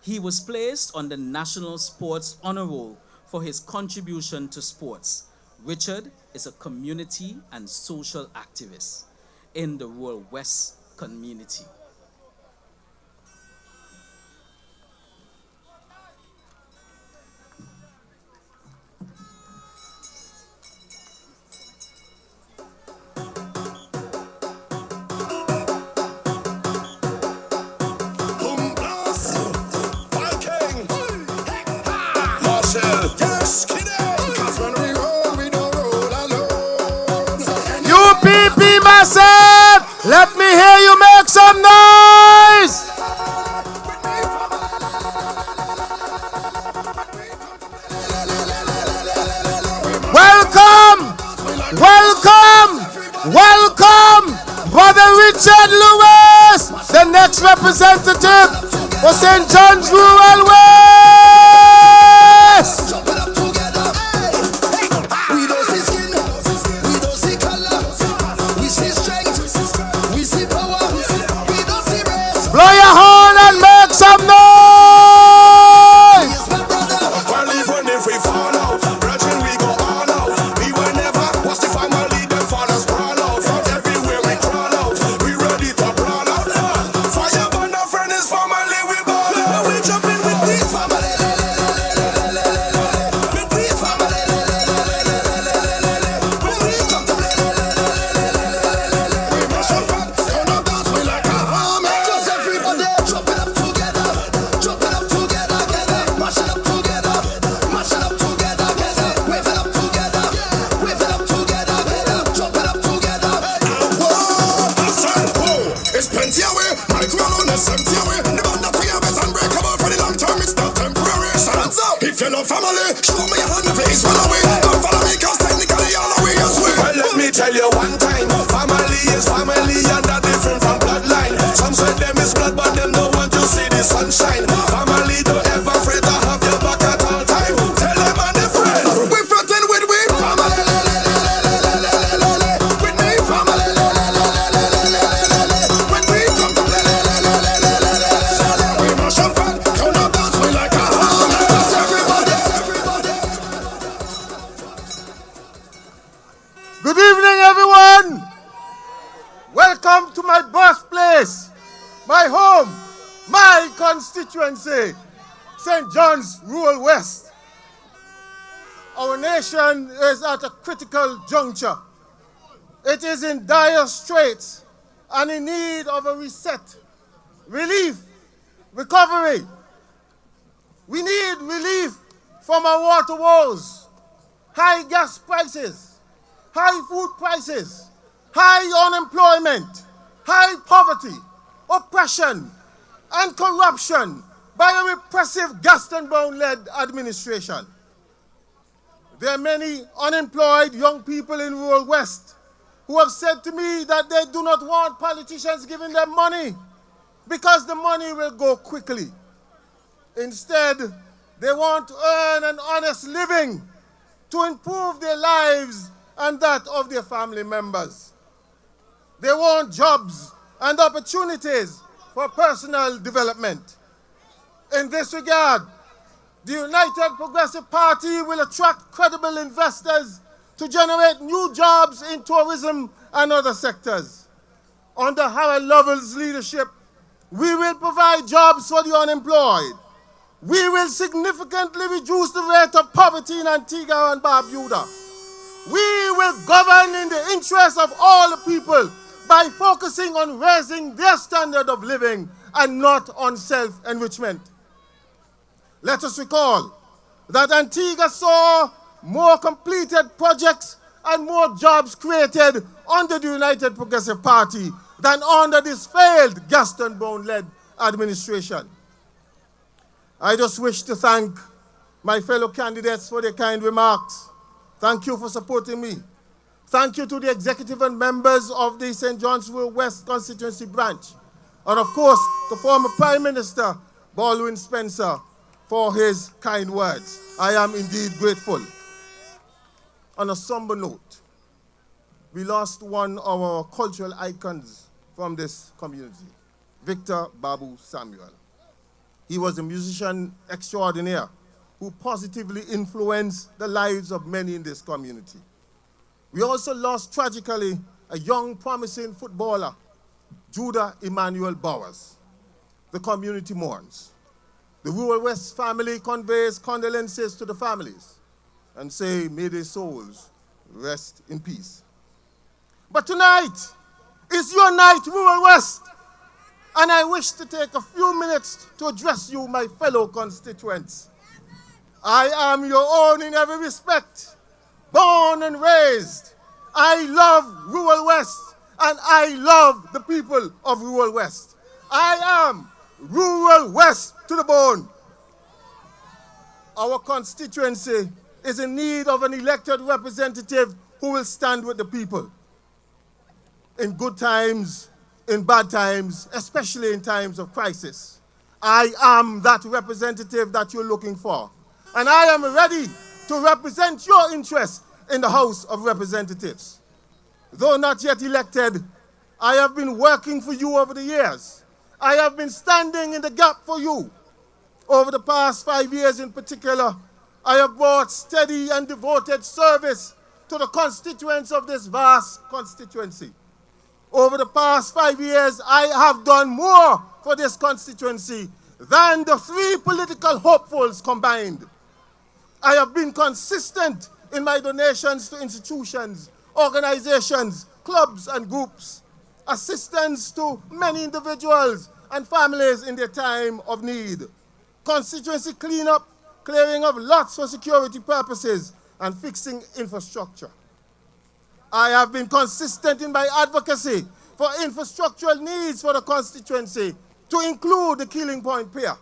He was placed on the National Sports Honor Roll for his contribution to sports. Richard is a community and social activist in the Rural West community. UPP massive, let me hear you make some noise. Welcome, welcome, welcome, Brother Richard Lewis, the next representative for St. John's Rural West. Show me your hand, please follow me. Come follow me, cause technically all the way as well. Well, let me tell you one time, family is family and they're different from bloodline. Some say them is blood, but them don't want to see the sunshine. Family don't ever afraid to have your back at all time. Tell them and the friends. We frontin' with we family. With me family. When we come to play, we mash up and count up dance we like a hammer. Everybody. Good evening, everyone. Welcome to my birthplace, my home, my constituency, St. John's Rural West. Our nation is at a critical juncture. It is in dire straits and in need of a reset, relief, recovery. We need relief from our water woes, high gas prices, high food prices, high unemployment, high poverty, oppression, and corruption by a repressive Gaston-Brown-led administration. There are many unemployed young people in rural West who have said to me that they do not want politicians giving them money because the money will go quickly. Instead, they want to earn an honest living to improve their lives and that of their family members. They want jobs and opportunities for personal development. In this regard, the United Progressive Party will attract credible investors to generate new jobs in tourism and other sectors. Under Harold Lovell's leadership, we will provide jobs for the unemployed. We will significantly reduce the rate of poverty in Antigua and Barbuda. We will govern in the interest of all the people by focusing on raising their standard of living and not on self-enrichment. Let us recall that Antigua saw more completed projects and more jobs created under the United Progressive Party than under this failed Gaston-Brown-led administration. I just wish to thank my fellow candidates for their kind remarks. Thank you for supporting me. Thank you to the executive and members of the St. John's Rural West Constituency branch. And of course, the former Prime Minister, Baldwin Spencer, for his kind words. I am indeed grateful. On a somber note, we lost one of our cultural icons from this community, Victor Babu Samuel. He was a musician extraordinaire who positively influenced the lives of many in this community. We also lost tragically a young promising footballer, Judah Emmanuel Bowers. The community mourns. The Rural West family conveys condolences to the families and say, may their souls rest in peace. But tonight is your night, Rural West, and I wish to take a few minutes to address you, my fellow constituents. I am your own in every respect, born and raised. I love Rural West, and I love the people of Rural West. I am Rural West to the bone. Our constituency is in need of an elected representative who will stand with the people. In good times, in bad times, especially in times of crisis. I am that representative that you're looking for. And I am ready to represent your interests in the House of Representatives. Though not yet elected, I have been working for you over the years. I have been standing in the gap for you. Over the past 5 years in particular, I have brought steady and devoted service to the constituents of this vast constituency. Over the past 5 years, I have done more for this constituency than the 3 political hopefuls combined. I have been consistent in my donations to institutions, organizations, clubs, and groups, assistance to many individuals and families in their time of need, constituency cleanup, clearing of lots for security purposes, and fixing infrastructure. I have been consistent in my advocacy for infrastructural needs for the constituency, to include the Killing Point Pier.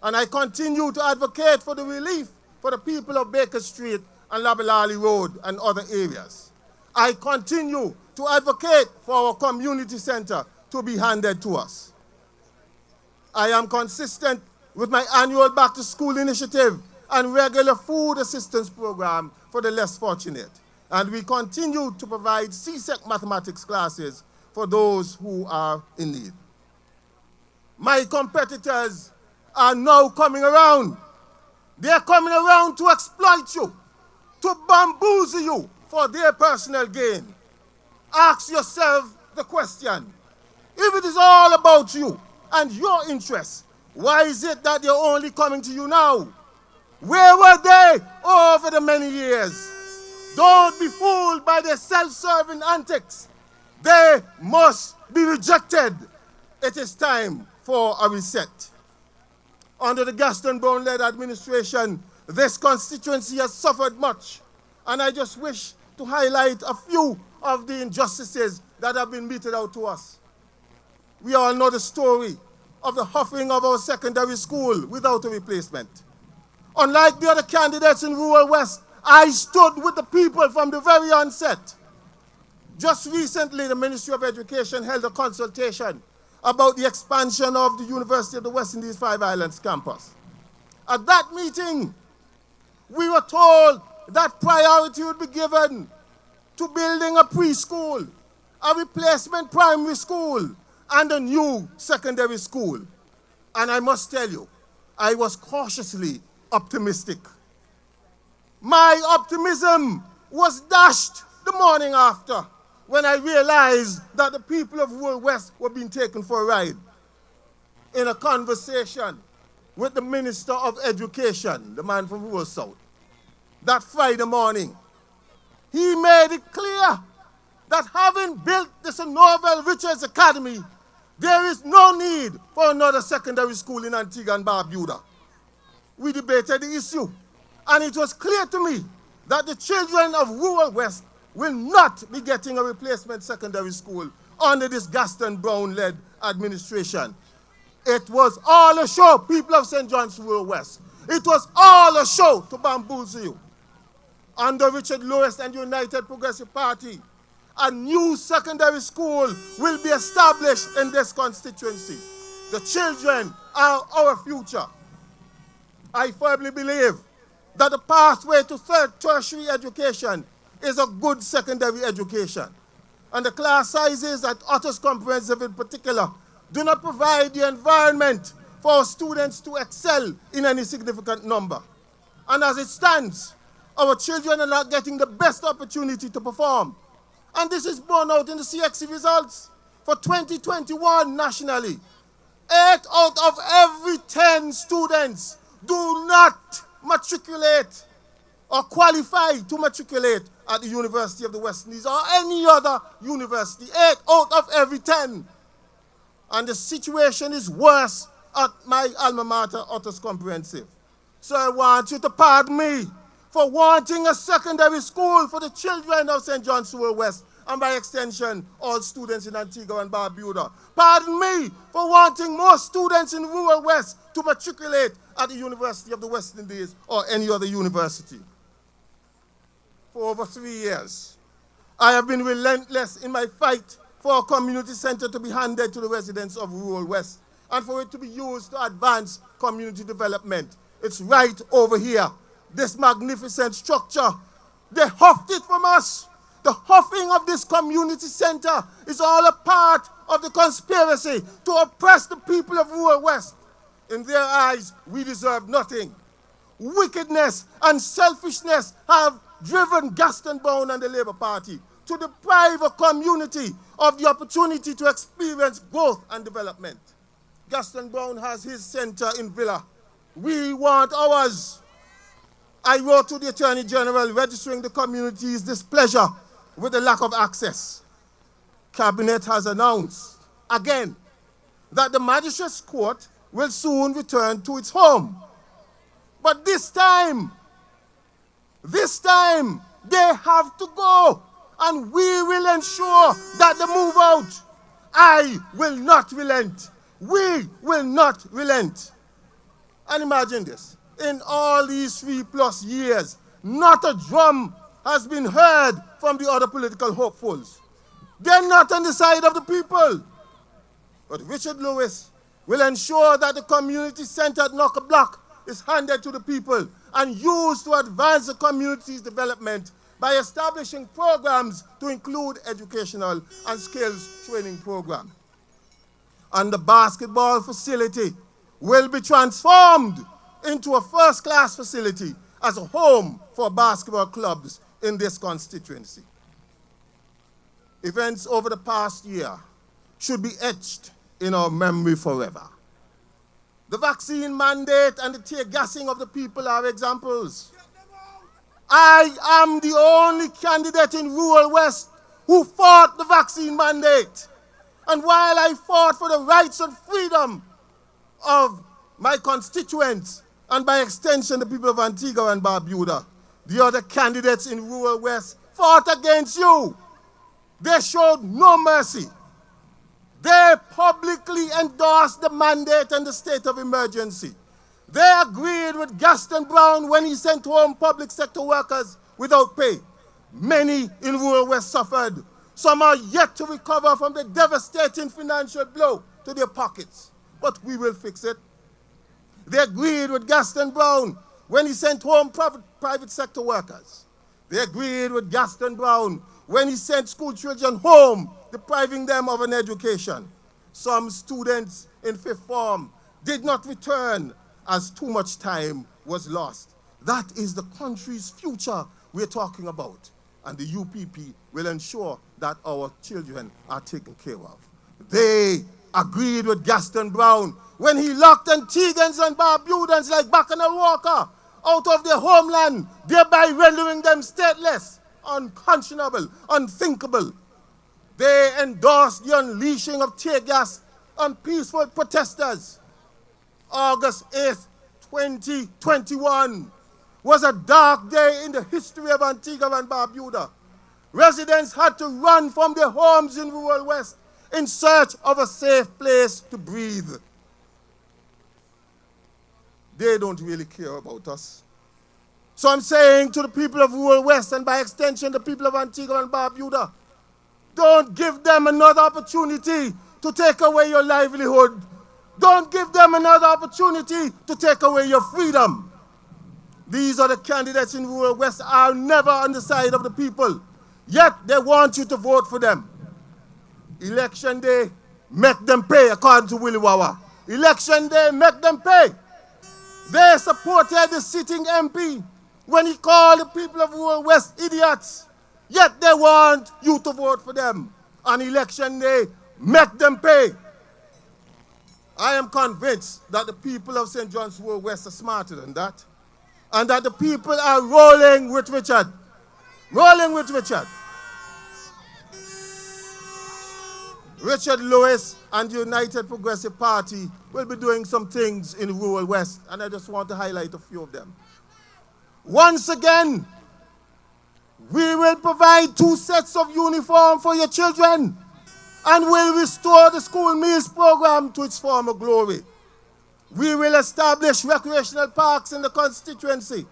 And I continue to advocate for the relief for the people of Baker Street and Labalali Road and other areas. I continue to advocate for our community center to be handed to us. I am consistent with my annual Back to School initiative and regular food assistance program for the less fortunate. And we continue to provide CSEC mathematics classes for those who are in need. My competitors are now coming around. They're coming around to exploit you, to bamboozle you for their personal gain. Ask yourself the question, if it is all about you and your interests, why is it that they're only coming to you now? Where were they over the many years? Don't be fooled by their self-serving antics. They must be rejected. It is time for a reset. Under the Gaston Brown-led administration, this constituency has suffered much, and I just wish to highlight a few of the injustices that have been meted out to us. We all know the story of the huffing of our secondary school without a replacement. Unlike the other candidates in rural West, I stood with the people from the very onset. Just recently, the Ministry of Education held a consultation about the expansion of the University of the West Indies Five Islands campus. At that meeting, we were told that priority would be given to building a preschool, a replacement primary school, and a new secondary school. And I must tell you, I was cautiously optimistic. My optimism was dashed the morning after when I realized that the people of rural West were being taken for a ride. In a conversation with the Minister of Education, the man from rural South, that Friday morning, he made it clear that having built the St. Norval Richards Academy, there is no need for another secondary school in Antigua and Barbuda. We debated the issue, and it was clear to me that the children of rural West will not be getting a replacement secondary school under this Gaston Brown-led administration. It was all a show, people of St. John's Rural West. It was all a show to bamboozle you. Under Richard Lewis and United Progressive Party, a new secondary school will be established in this constituency. The children are our future. I firmly believe that the pathway to tertiary education is a good secondary education. And the class sizes at Otters Comprehensive in particular do not provide the environment for students to excel in any significant number. And as it stands, our children are not getting the best opportunity to perform. And this is borne out in the CXC results for 2021 nationally. 8 out of every 10 students do not matriculate or qualify to matriculate at the University of the West Indies or any other university. 8 out of every 10. And the situation is worse at my alma mater, Otters Comprehensive. So I want you to pardon me for wanting a secondary school for the children of St. John's Rural West, and by extension, all students in Antigua and Barbuda. Pardon me for wanting more students in rural West to matriculate at the University of the West Indies or any other university. For over 3 years, I have been relentless in my fight for a community center to be handed to the residents of rural West and for it to be used to advance community development. It's right over here. This magnificent structure, they huffed it from us. The huffing of this community center is all a part of the conspiracy to oppress the people of rural West. In their eyes, we deserve nothing. Wickedness and selfishness have driven Gaston Brown and the Labour Party to deprive a community of the opportunity to experience growth and development. Gaston Brown has his center in Villa. We want ours. I wrote to the Attorney General registering the community's displeasure with the lack of access. Cabinet has announced again that the Magistrates Court will soon return to its home. But this time, they have to go, and we will ensure that they move out. I will not relent. We will not relent. And imagine this. in all these 3+ years, not a drum has been heard from the other political hopefuls. They're not on the side of the people. But Richard Lewis will ensure that the community-centered knock-a-block is handed to the people and used to advance the community's development by establishing programs to include educational and skills training programs. And the basketball facility will be transformed into a first-class facility as a home for basketball clubs in this constituency. Events over the past year should be etched in our memory forever. The vaccine mandate and the tear gassing of the people are examples. I am the only candidate in rural West who fought the vaccine mandate. And while I fought for the rights and freedom of my constituents, and by extension the people of Antigua and Barbuda, the other candidates in rural West fought against you. They showed no mercy. They publicly endorsed the mandate and the state of emergency. They agreed with Gaston Brown when he sent home public sector workers without pay. Many in rural West suffered. Some are yet to recover from the devastating financial blow to their pockets. But we will fix it. They agreed with Gaston Brown when he sent home private sector workers. They agreed with Gaston Brown when he sent school children home, depriving them of an education. Some students in 5th form did not return as too much time was lost. That is the country's future we're talking about. And the UPP will ensure that our children are taken care of. They agreed with Gaston Brown when he locked Antiguans and Barbudans like Bacchanal Walker out of their homeland, thereby rendering them stateless, unconscionable, unthinkable. They endorsed the unleashing of tear gas on peaceful protesters. August 8th, 2021 was a dark day in the history of Antigua and Barbuda. Residents had to run from their homes in rural West in search of a safe place to breathe. They don't really care about us. So I'm saying to the people of rural West, and by extension the people of Antigua and Barbuda, don't give them another opportunity to take away your livelihood. Don't give them another opportunity to take away your freedom. These are the candidates in rural West are never on the side of the people, yet they want you to vote for them. Election day, make them pay, according to Willie Wawa. Election day, make them pay. They supported the sitting MP when he called the people of rural West idiots, yet they want you to vote for them. On election day, make them pay. I am convinced that the people of St. John's Rural West are smarter than that, and that the people are rolling with Richard. Rolling with Richard. Richard Lewis and the United Progressive Party will be doing some things in rural West, and I just want to highlight a few of them. Once again, we will provide 2 sets of uniform for your children, and will restore the school meals program to its former glory. We will establish recreational parks in the constituency.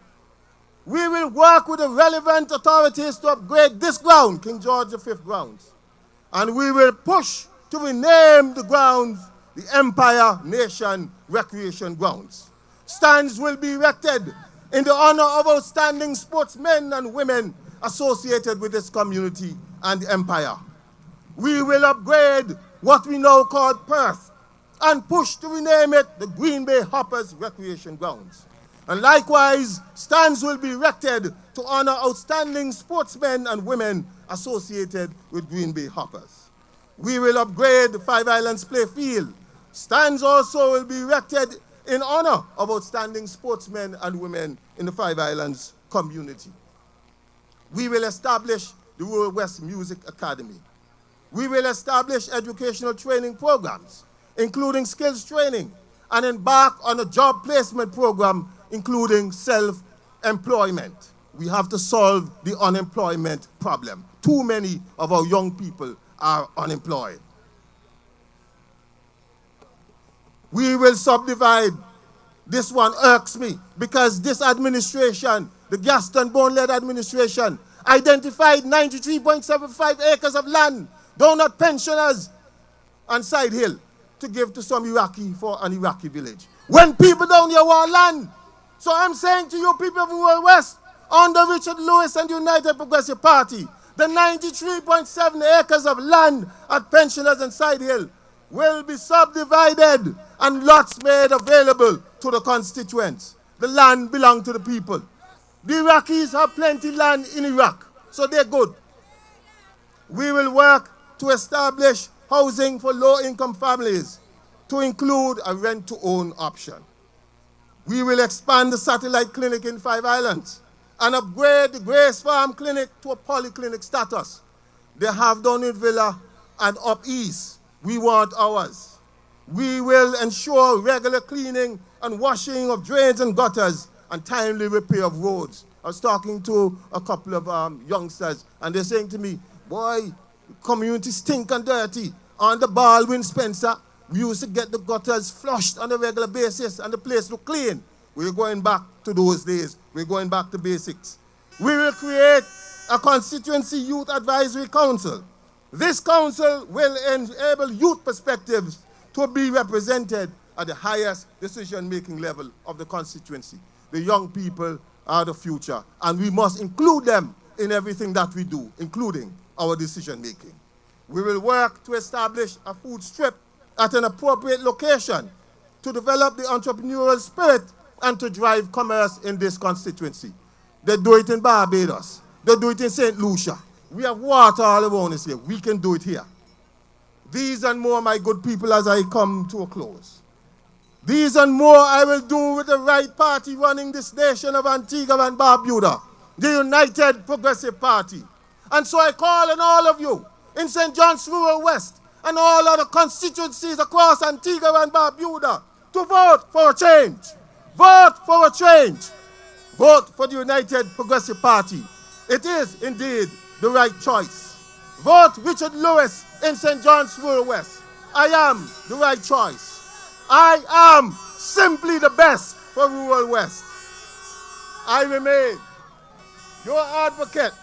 We will work with the relevant authorities to upgrade this ground, King George V grounds. And we will push to rename the grounds the Empire Nation Recreation Grounds. Stands will be erected in the honor of outstanding sportsmen and women associated with this community and the Empire. We will upgrade what we now call Perth and push to rename it the Green Bay Hoppers Recreation Grounds. And likewise, stands will be erected to honor outstanding sportsmen and women associated with Green Bay Hoppers. We will upgrade the Five Islands Playfield. Stands also will be erected in honor of outstanding sportsmen and women in the Five Islands community. We will establish the Rural West Music Academy. We will establish educational training programs, including skills training, and embark on a job placement program, including self-employment. We have to solve the unemployment problem. Too many of our young people are unemployed. We will subdivide This one irks me because this administration, the Gaston-Bone-led administration, identified 93.75 acres of land, donut pensioners, and Side Hill to give to some Iraqi for an Iraqi village. When people down here want land. So I'm saying to you people of the Rural West, under Richard Lewis and the United Progressive Party, the 93.7 acres of land at Pensioners and Side Hill will be subdivided and lots made available to the constituents. The land belongs to the people. The Iraqis have plenty land in Iraq, so they're good. We will work to establish housing for low-income families to include a rent-to-own option. We will expand the satellite clinic in 5 Islands and upgrade the Grace Farm Clinic to a polyclinic status. They have done in Villa and up east. We want ours. We will ensure regular cleaning and washing of drains and gutters and timely repair of roads. I was talking to a couple of youngsters, and they're saying to me, boy, community stink and dirty. On the Baldwin Spencer, we used to get the gutters flushed on a regular basis, and the place looked clean. We're going back to those days. We're going back to basics. We will create a Constituency Youth Advisory Council. This council will enable youth perspectives to be represented at the highest decision-making level of the constituency. The young people are the future, and we must include them in everything that we do, including our decision-making. We will work to establish a food strip at an appropriate location to develop the entrepreneurial spirit and to drive commerce in this constituency. They do it in Barbados. They do it in St. Lucia. We have water all around us here. We can do it here. These and more, my good people, as I come to a close. These and more I will do with the right party running this nation of Antigua and Barbuda, the United Progressive Party. And so I call on all of you in St. John's Rural West and all other constituencies across Antigua and Barbuda to vote for a change. Vote for a change. Vote for the United Progressive Party. It is indeed the right choice. Vote Richard Lewis in St. John's Rural West. I am the right choice. I am simply the best for Rural West. I remain your advocate,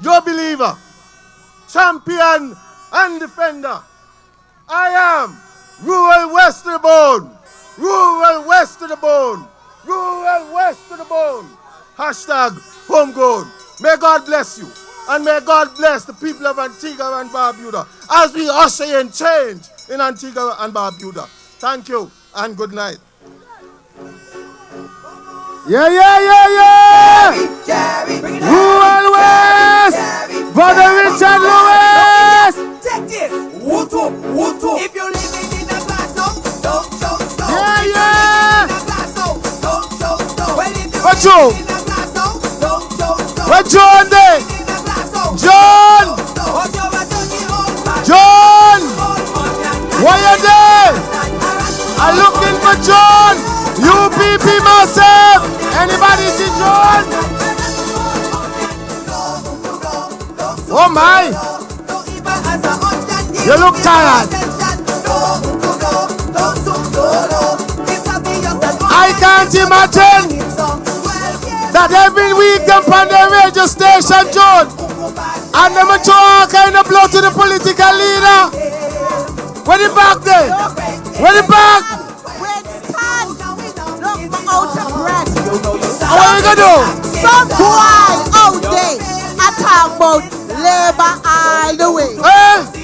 your believer, champion and defender. I am Rural West to the bone. Rural West to the bone. Rural West to the bone. Hashtag homegrown. May God bless you. And may God bless the people of Antigua and Barbuda as we usher in change in Antigua and Barbuda. Thank you and good night. Yeah, yeah, yeah, yeah! Rural West! Brother Richard Lewis! Take this! Woot-woot, woot-woot. If you're living in a glass house, don't. Yeah, yeah! What you? Where John there? John! John! Why you there? I'm looking for John! UPP massive! Anybody see John? Oh my! You look tired. I can't imagine that every week them on the radio station, John, and them a throw all kind of blood to the political leader. Where the back there? Where the back? Out of breath. What are you gonna do? Some boy out there, I talk about labor all the way.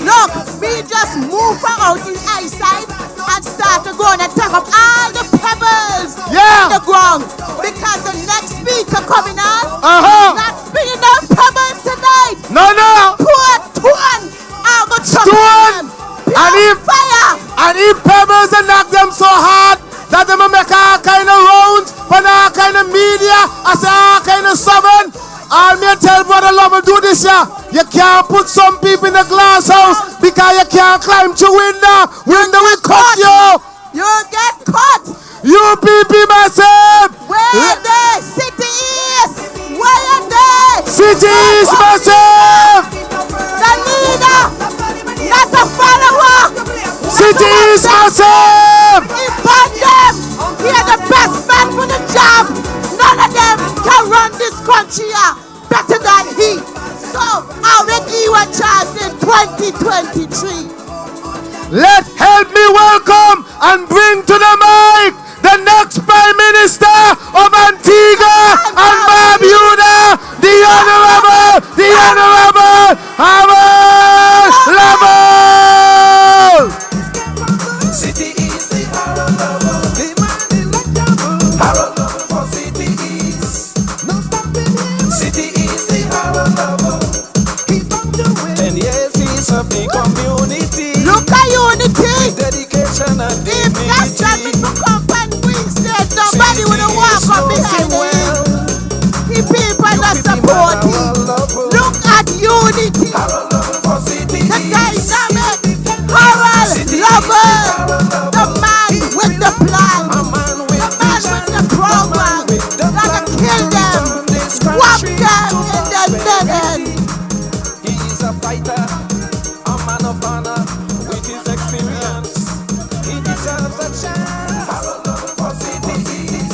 Look, we just move from out in eyesight and start to go and take up all the pebbles in the ground. Because the next speaker coming on, not spinning those pebbles tonight. No. Put one, I'll go Stone. And fire. And if pebbles and knock them so hard that they make all kind of rounds, but all kind of media, I say all kind of summon. I'll me tell Brother Love do this here. You can't put some people in the glass house because you can't climb to window. Window will cut you. You get cut. UPP massive. Where they? City East. Where are they? City East massive. The leader, not a follower. City East massive. He banned them. He had cheer better than he. So I'll make you a chance in 2023. Let's help me welcome and bring to the mic the next Prime Minister of Antigua and Barbuda, the Honorable Harold Lovell. City is the Harold Lovell. The man is like double. Harold Lovell for City is. No stopping him. City is the Harold Lovell. He's from the win. 10 years he's of the community. Look at unity. His dedication and if that's not me for company, we said nobody would have walked up behind him. The people that support him. Look at unity. The dynamic Harold Lovell. The man with the plan. The man with the program. That kill them. Whop them in the dead end. He's a fighter, a man of honor. With his experience, he deserves a chance. Harold Lovell for City East.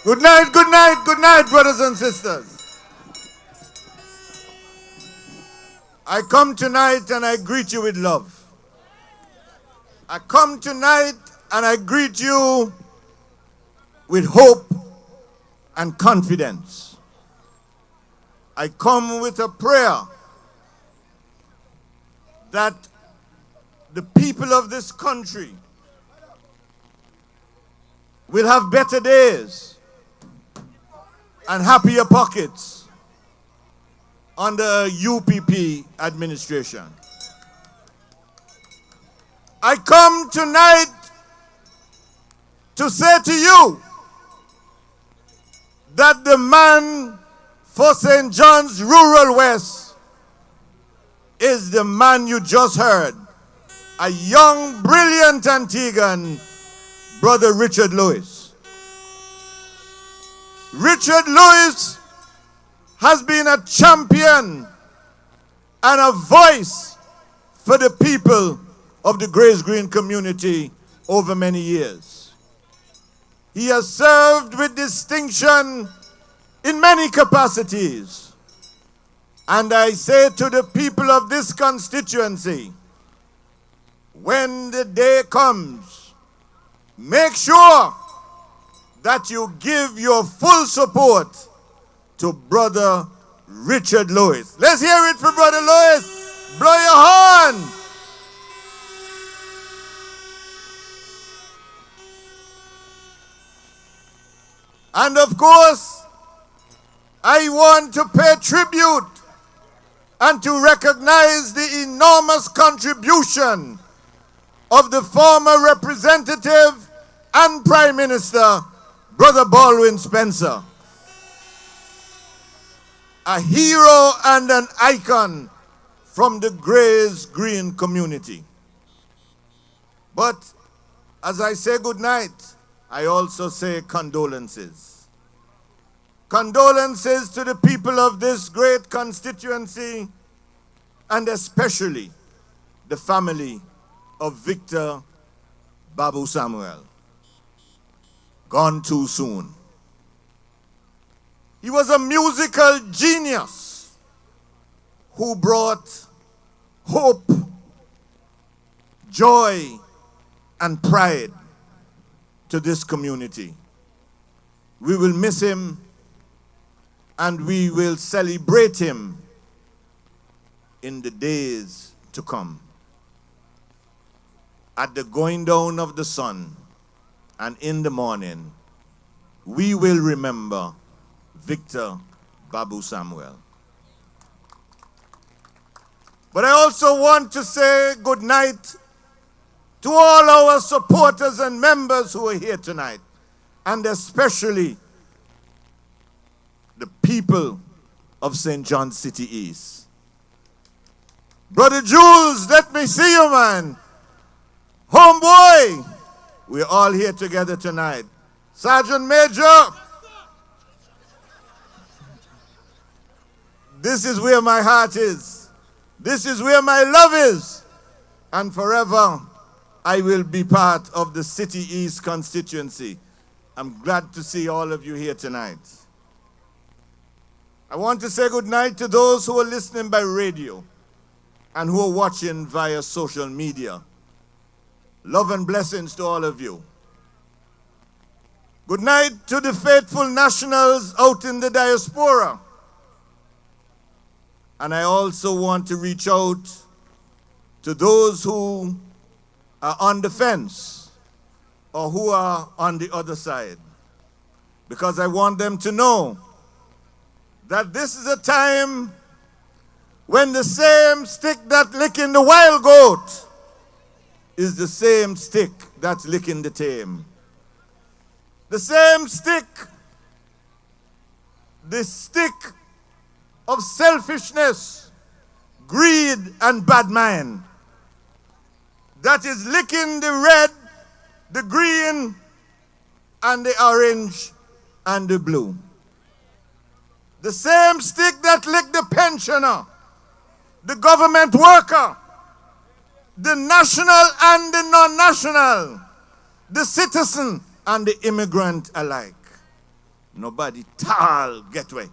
Good night, good night, good night, brothers and sisters. I come tonight and I greet you with love. I come tonight and I greet you with hope and confidence. I come with a prayer that the people of this country will have better days and happier pockets under UPP administration. I come tonight to say to you that the man for St. John's Rural West is the man you just heard, a young, brilliant Antiguan, Brother Richard Lewis. Richard Lewis has been a champion and a voice for the people of the Grays Green community over many years. He has served with distinction in many capacities. And I say to the people of this constituency, when the day comes, make sure that you give your full support to Brother Richard Lewis. Let's hear it for Brother Lewis. Blow your horn. And of course, I want to pay tribute and to recognize the enormous contribution of the former representative and Prime Minister, Brother Baldwin Spencer. A hero and an icon from the Grays Green community. But as I say goodnight, I also say condolences. Condolences to the people of this great constituency and especially the family of Victor Babu Samuel. Gone too soon. He was a musical genius who brought hope, joy, and pride to this community. We will miss him and we will celebrate him in the days to come. At the going down of the sun and in the morning, we will remember Victor Babu Samuel. But I also want to say good night to all our supporters and members who are here tonight, and especially the people of St. John City East. Brother Jules, let me see you, man. Homeboy, we're all here together tonight. Sergeant Major, This is where my heart is. This is where my love is. And forever, I will be part of the City East constituency. I'm glad to see all of you here tonight. I want to say good night to those who are listening by radio and who are watching via social media. Love and blessings to all of you. Good night to the faithful nationals out in the diaspora. And I also want to reach out to those who are on the fence or who are on the other side, because I want them to know that this is a time when the same stick that licking the wild goat is the same stick that's licking the tame. The same stick, the stick of selfishness, greed, and bad mind that is licking the red, the green, and the orange, and the blue. The same stick that licked the pensioner, the government worker, the national and the non-national, the citizen and the immigrant alike. Nobody tall get away.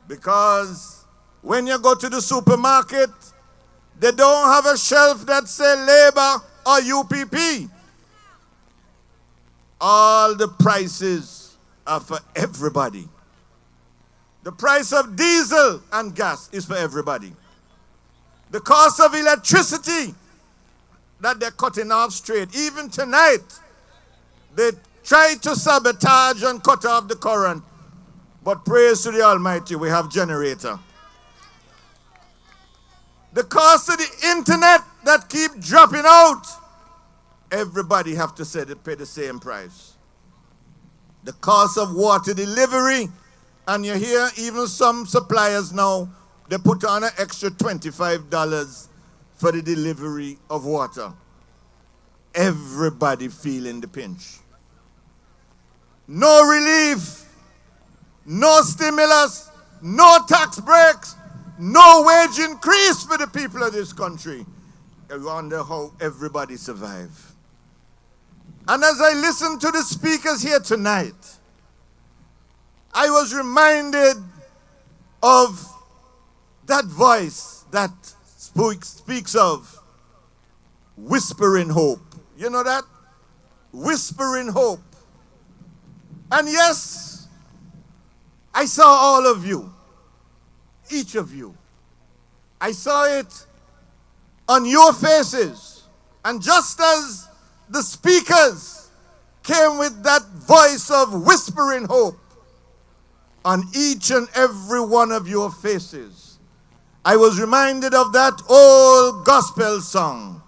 Because when you go to the supermarket, they don't have a shelf that says Labour or UPP. All the prices are for everybody. The price of diesel and gas is for everybody. The cost of electricity that they're cutting off straight. Even tonight, they try to sabotage and cut off the current. But praise to the Almighty, we have generator. The cost of the internet that keep dropping out, everybody have to pay the same price. The cost of water delivery, and you hear even some suppliers now, they put on an extra $25 for the delivery of water. Everybody feeling the pinch. No relief, no stimulus, no tax breaks, no wage increase for the people of this country. I wonder how everybody survive. And as I listen to the speakers here tonight, I was reminded of that voice that speaks of whispering hope. You know that? Whispering hope. And yes, I saw all of you, each of you. I saw it on your faces. And just as the speakers came with that voice of whispering hope on each and every one of your faces, I was reminded of that old gospel song.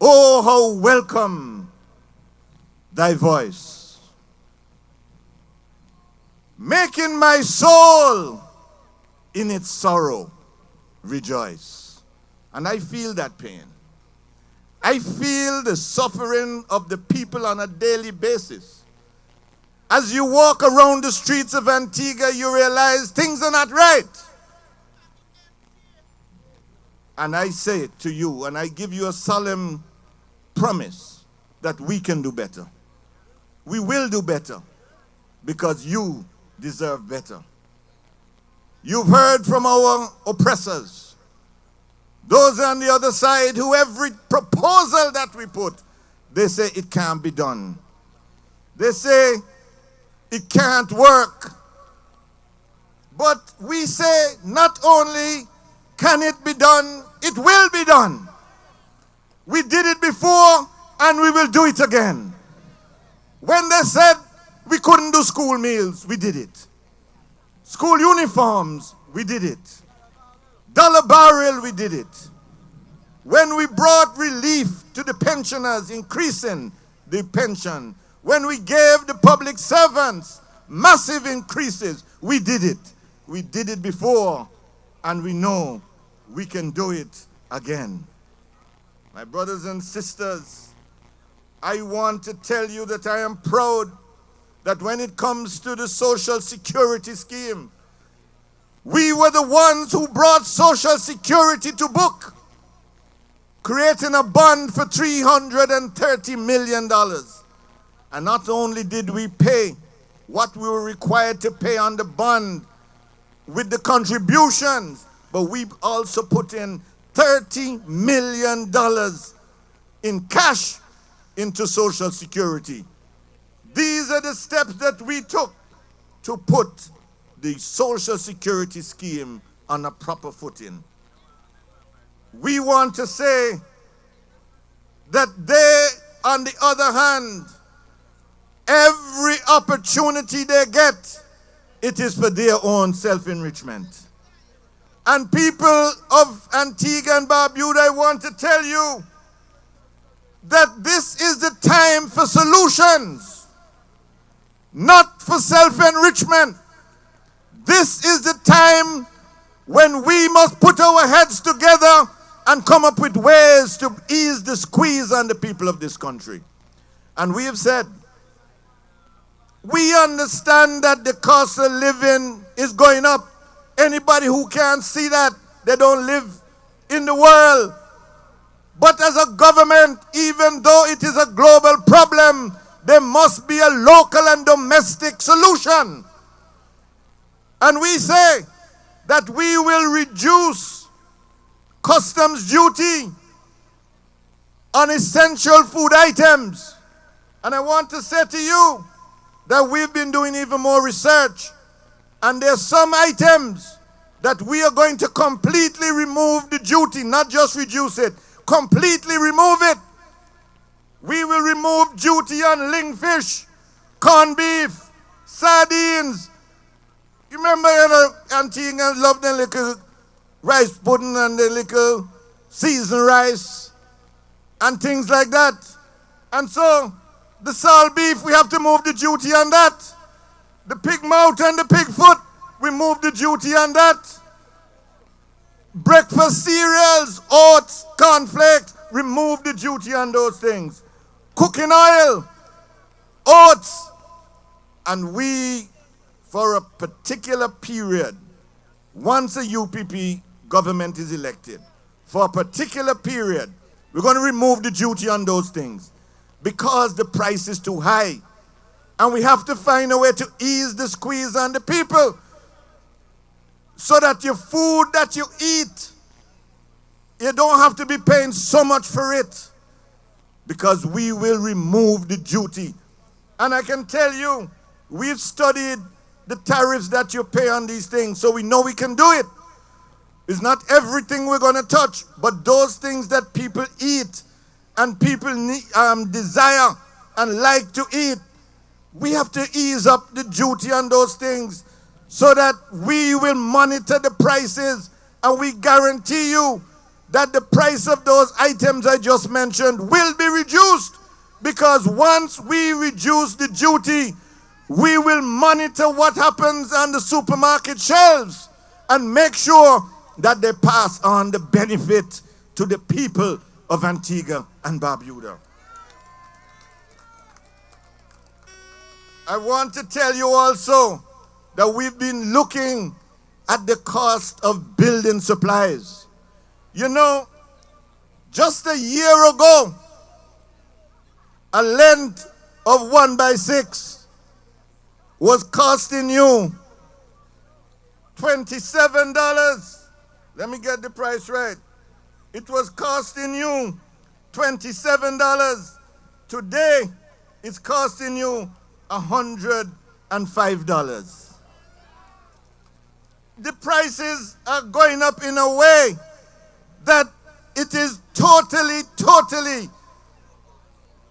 Oh, how welcome thy voice, making my soul in its sorrow rejoice. And I feel that pain. I feel the suffering of the people on a daily basis. As you walk around the streets of Antigua, you realize things are not right. And I say it to you, and I give you a solemn promise that we can do better. We will do better because you deserve better. You've heard from our oppressors, those on the other side who every proposal that we put, they say it can't be done. They say it can't work. But we say not only can it be done, it will be done. We did it before and we will do it again. When they said we couldn't do school meals, we did it. School uniforms, we did it. Dollar barrel, we did it. When we brought relief to the pensioners, increasing the pension. When we gave the public servants massive increases, we did it. We did it before, and we know we can do it again. My brothers and sisters, I want to tell you that I am proud that when it comes to the Social Security scheme, We were the ones who brought Social Security to book, creating a bond for $330 million. And not only did we pay what we were required to pay on the bond with the contributions, but we also put in $30 million in cash into Social Security. These are the steps that we took to put the Social Security scheme on a proper footing. We want to say that they, on the other hand, every opportunity they get, it is for their own self-enrichment. And people of Antigua and Barbuda, I want to tell you that this is the time for solutions, not for self-enrichment. This is the time when we must put our heads together and come up with ways to ease the squeeze on the people of this country. And we have said, we understand that the cost of living is going up. Anybody who can't see that, they don't live in the world. But as a government, even though it is a global problem, there must be a local and domestic solution. And we say that we will reduce customs duty on essential food items. And I want to say to you that we've been doing even more research, and there's some items that we are going to completely remove the duty, not just reduce it, completely remove it. We will remove duty on lingfish, corned beef, sardines. You remember, Antiguans love the little rice pudding and the little seasoned rice and things like that. And so, the salt beef, we have to move the duty on that. The pig mouth and the pig foot, we move the duty on that. Breakfast cereals, oats, cornflakes, remove the duty on those things. Cooking oil, oats, and we, for a particular period, once a UPP government is elected, for a particular period, we're going to remove the duty on those things because the price is too high. And we have to find a way to ease the squeeze on the people so that your food that you eat, you don't have to be paying so much for it, because we will remove the duty. And I can tell you, we've studied the tariffs that you pay on these things, so we know we can do it. It's not everything we're going to touch, but those things that people eat and people desire and like to eat, we have to ease up the duty on those things so that we will monitor the prices, and we guarantee you that the price of those items I just mentioned will be reduced, because once we reduce the duty, we will monitor what happens on the supermarket shelves and make sure that they pass on the benefit to the people of Antigua and Barbuda. I want to tell you also that we've been looking at the cost of building supplies. You know, just a year ago, a length of 1x6 was costing you $27. Let me get the price right. It was costing you $27. Today, it's costing you $105. The prices are going up in a way that it is totally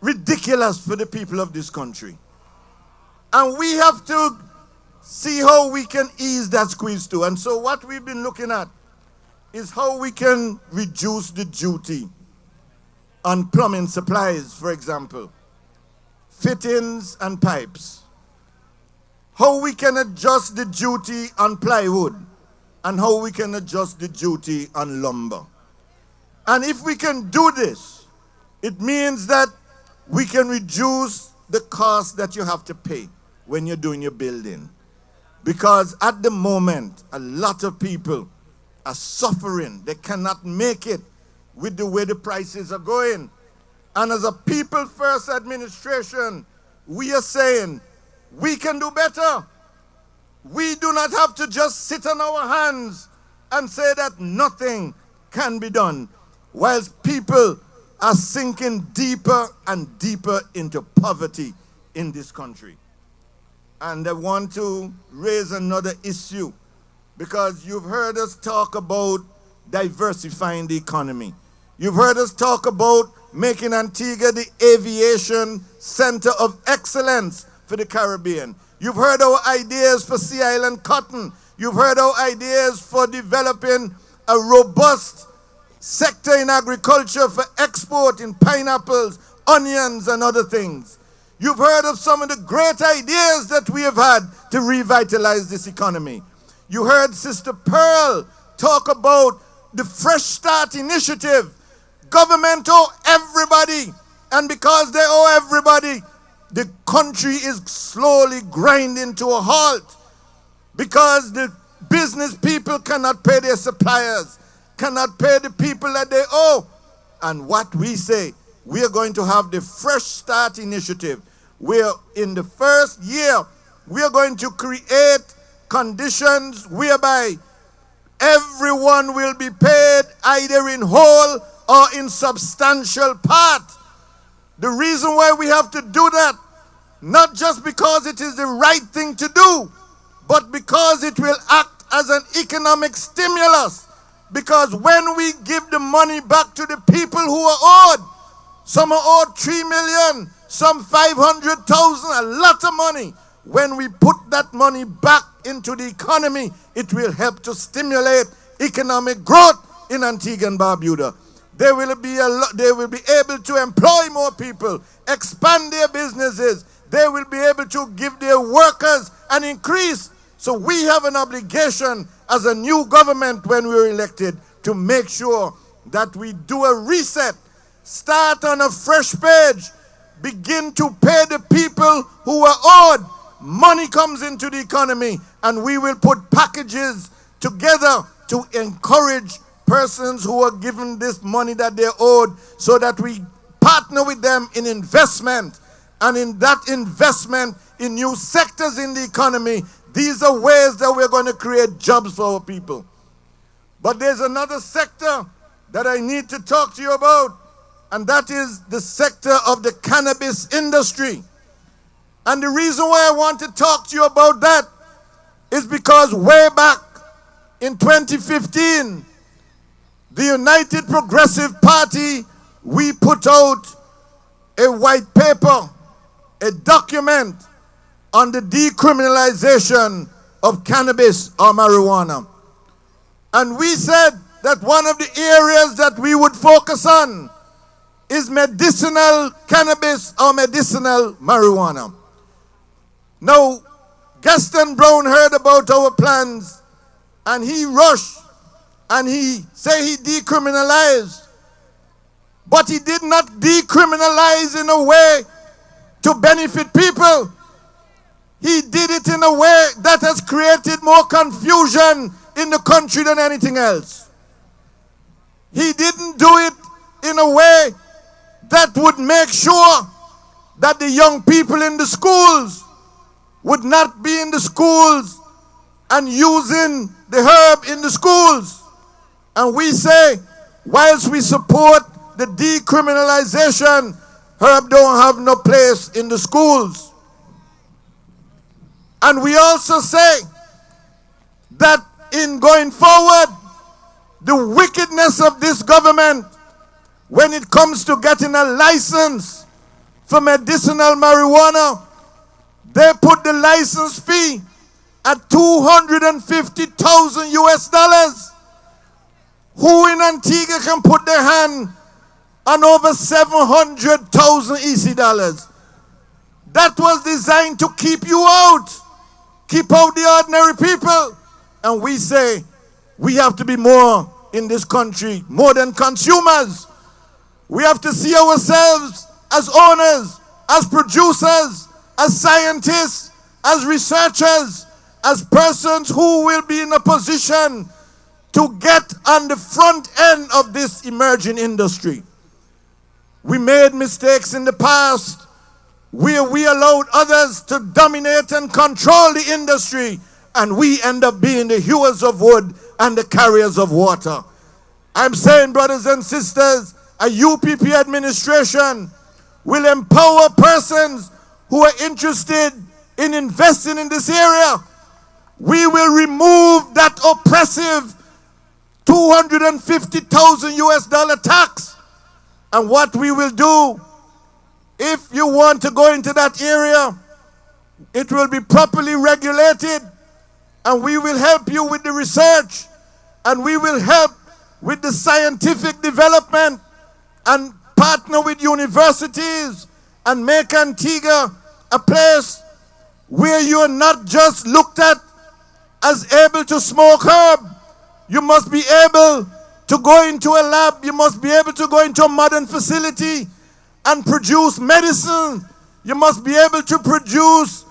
ridiculous for the people of this country. And we have to see how we can ease that squeeze too. And so what we've been looking at is how we can reduce the duty on plumbing supplies, for example, fittings and pipes. How we can adjust the duty on plywood, and how we can adjust the duty on lumber. And if we can do this, it means that we can reduce the cost that you have to pay when you're doing your building. Because at the moment, a lot of people are suffering. They cannot make it with the way the prices are going. And as a People First administration, we are saying we can do better. We do not have to just sit on our hands and say that nothing can be done, whilst people are sinking deeper and deeper into poverty in this country. And I want to raise another issue, because you've heard us talk about diversifying the economy. You've heard us talk about making Antigua the aviation center of excellence for the Caribbean. You've heard our ideas for Sea Island cotton. You've heard our ideas for developing a robust sector in agriculture for export in pineapples, onions, and other things. You've heard of some of the great ideas that we have had to revitalize this economy. You heard Sister Pearl talk about the Fresh Start initiative. Government owe everybody, and because they owe everybody, the country is slowly grinding to a halt, because the business people cannot pay their suppliers, cannot pay the people that they owe. And what we say, we are going to have the Fresh Start initiative, where in the first year, we are going to create conditions whereby everyone will be paid either in whole or in substantial part. The reason why we have to do that, not just because it is the right thing to do, but because it will act as an economic stimulus. Because when we give the money back to the people who are owed, some are owed 3 million, some 500,000, a lot of money. When we put that money back into the economy, it will help to stimulate economic growth in Antigua and Barbuda. They will be able to employ more people, expand their businesses. They will be able to give their workers an increase. So we have an obligation as a new government when we're elected to make sure that we do a reset, start on a fresh page, begin to pay the people who are owed. Money comes into the economy, and we will put packages together to encourage persons who are given this money that they're owed, so that we partner with them in investment. And in that investment in new sectors in the economy, these are ways that we're going to create jobs for our people. But there's another sector that I need to talk to you about, and that is the sector of the cannabis industry. And the reason why I want to talk to you about that is because way back in 2015, the United Progressive Party, we put out a white paper, a document on the decriminalization of cannabis or marijuana. And we said that one of the areas that we would focus on is medicinal cannabis or medicinal marijuana. Now, Gaston Brown heard about our plans, and he rushed and he said he decriminalized. But he did not decriminalize in a way to benefit people. He did it in a way that has created more confusion in the country than anything else. He didn't do it in a way that would make sure that the young people in the schools would not be in the schools and using the herb in the schools. And we say, whilst we support the decriminalization, herb don't have no place in the schools. And we also say that in going forward, the wickedness of this government, when it comes to getting a license for medicinal marijuana, they put the license fee at $250,000 US. Who in Antigua can put their hand on over 700,000 EC dollars? That was designed to keep you out, keep out the ordinary people. And we say we have to be more in this country, more than consumers. We have to see ourselves as owners, as producers, as scientists, as researchers, as persons who will be in a position to get on the front end of this emerging industry. We made mistakes in the past where we allowed others to dominate and control the industry, and we end up being the hewers of wood and the carriers of water. I'm saying, brothers and sisters, a UPP administration will empower persons who are interested in investing in this area. We will remove that oppressive 250,000 US dollar tax. And what we will do, if you want to go into that area, it will be properly regulated, and we will help you with the research, and we will help with the scientific development, and partner with universities and make Antigua a place where you are not just looked at as able to smoke herb. You must be able to go into a lab. You must be able to go into a modern facility and produce medicine. You must be able to produce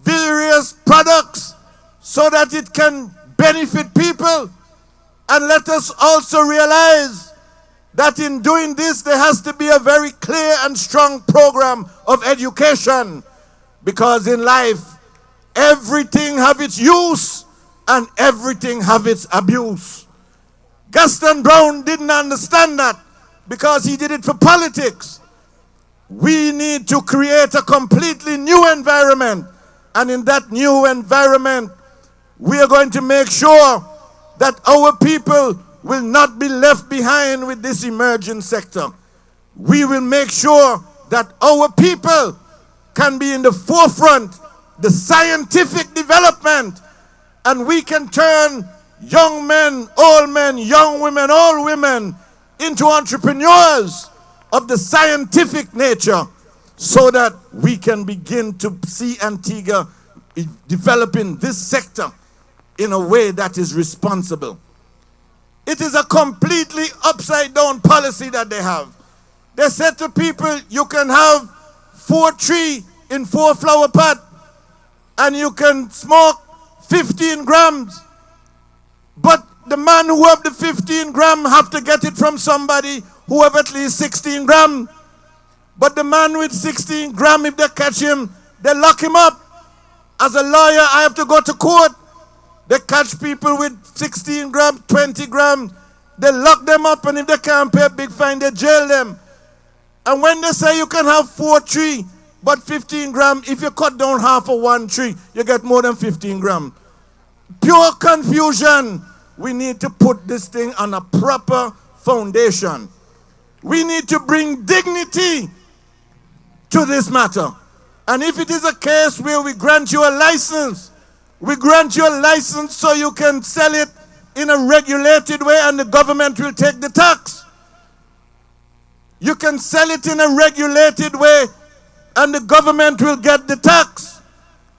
various products so that it can benefit people. And let us also realize that in doing this, there has to be a very clear and strong program of education. Because in life, everything have its use and everything have its abuse. Gaston Brown didn't understand that because he did it for politics. We need to create a completely new environment. And in that new environment, we are going to make sure that our people will not be left behind with this emerging sector. We will make sure that our people can be in the forefront, the scientific development, and we can turn young men, young women, all women into entrepreneurs of the scientific nature so that we can begin to see Antigua developing this sector in a way that is responsible. It is a completely upside down policy that they have. They said to people, you can have 4 trees in 4 flower pot and you can smoke 15 grams. But the man who have the 15 gram have to get it from somebody who have at least 16 gram. But the man with 16 gram, if they catch him, they lock him up. As a lawyer, I have to go to court. They catch people with 16 grams, 20 grams. They lock them up, and if they can't pay a big fine, they jail them. And when they say you can have 4 trees, but 15 grams, if you cut down half of 1 tree, you get more than 15 grams. Pure confusion. We need to put this thing on a proper foundation. We need to bring dignity to this matter. And if it is a case where we grant you a license, we grant you a license so you can sell it in a regulated way and the government will take the tax. You can sell it in a regulated way and the government will get the tax.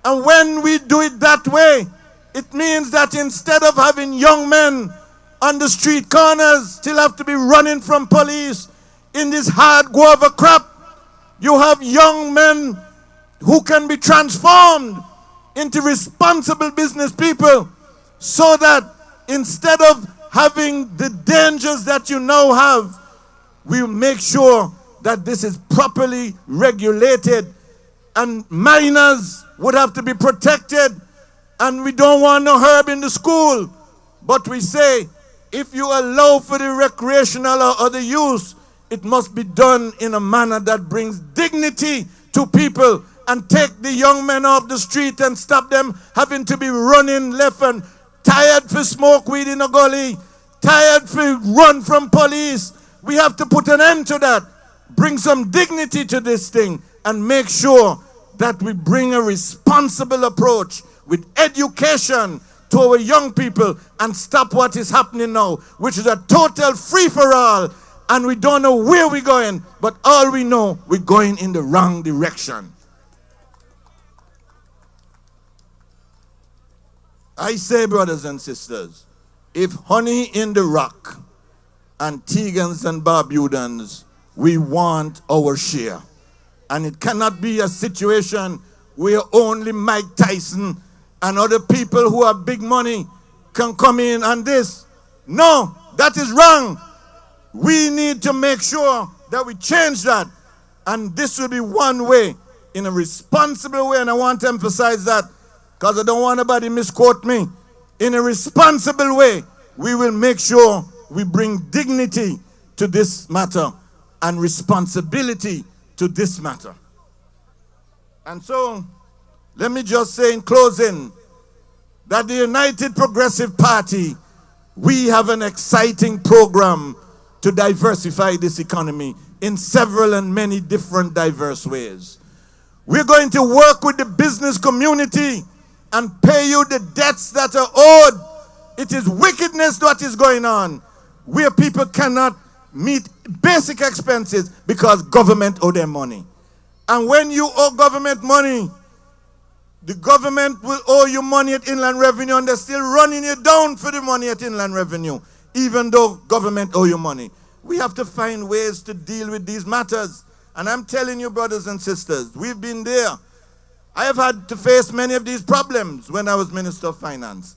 And when we do it that way, it means that instead of having young men on the street corners still have to be running from police in this hard guava crop, you have young men who can be transformed into responsible business people so that instead of having the dangers that you now have, we make sure that this is properly regulated and minors would have to be protected. And we don't want no herb in the school. But we say, if you allow for the recreational or other use, it must be done in a manner that brings dignity to people and take the young men off the street and stop them having to be running left and tired for smoke weed in a gully, tired for run from police. We have to put an end to that. Bring some dignity to this thing and make sure that we bring a responsible approach with education to our young people and stop what is happening now, which is a total free-for-all, and we don't know where we're going, but all we know, we're going in the wrong direction. I say, brothers and sisters, if honey in the rock, Antiguans and Barbudans, we want our share. And it cannot be a situation where only Mike Tyson and other people who have big money can come in and this. No, that is wrong. We need to make sure that we change that. And this will be one way, in a responsible way, and I want to emphasize that because I don't want anybody misquote me. In a responsible way, we will make sure we bring dignity to this matter and responsibility to this matter. And so, let me just say in closing that the United Progressive Party, we have an exciting program to diversify this economy in several and many different diverse ways. We're going to work with the business community and pay you the debts that are owed. It is wickedness what is going on, where people cannot meet basic expenses because government owe them money. And when you owe government money, the government will owe you money at Inland Revenue, and they're still running you down for the money at Inland Revenue, even though government owe you money. We have to find ways to deal with these matters. And I'm telling you, brothers and sisters, we've been there. I have had to face many of these problems when I was Minister of Finance.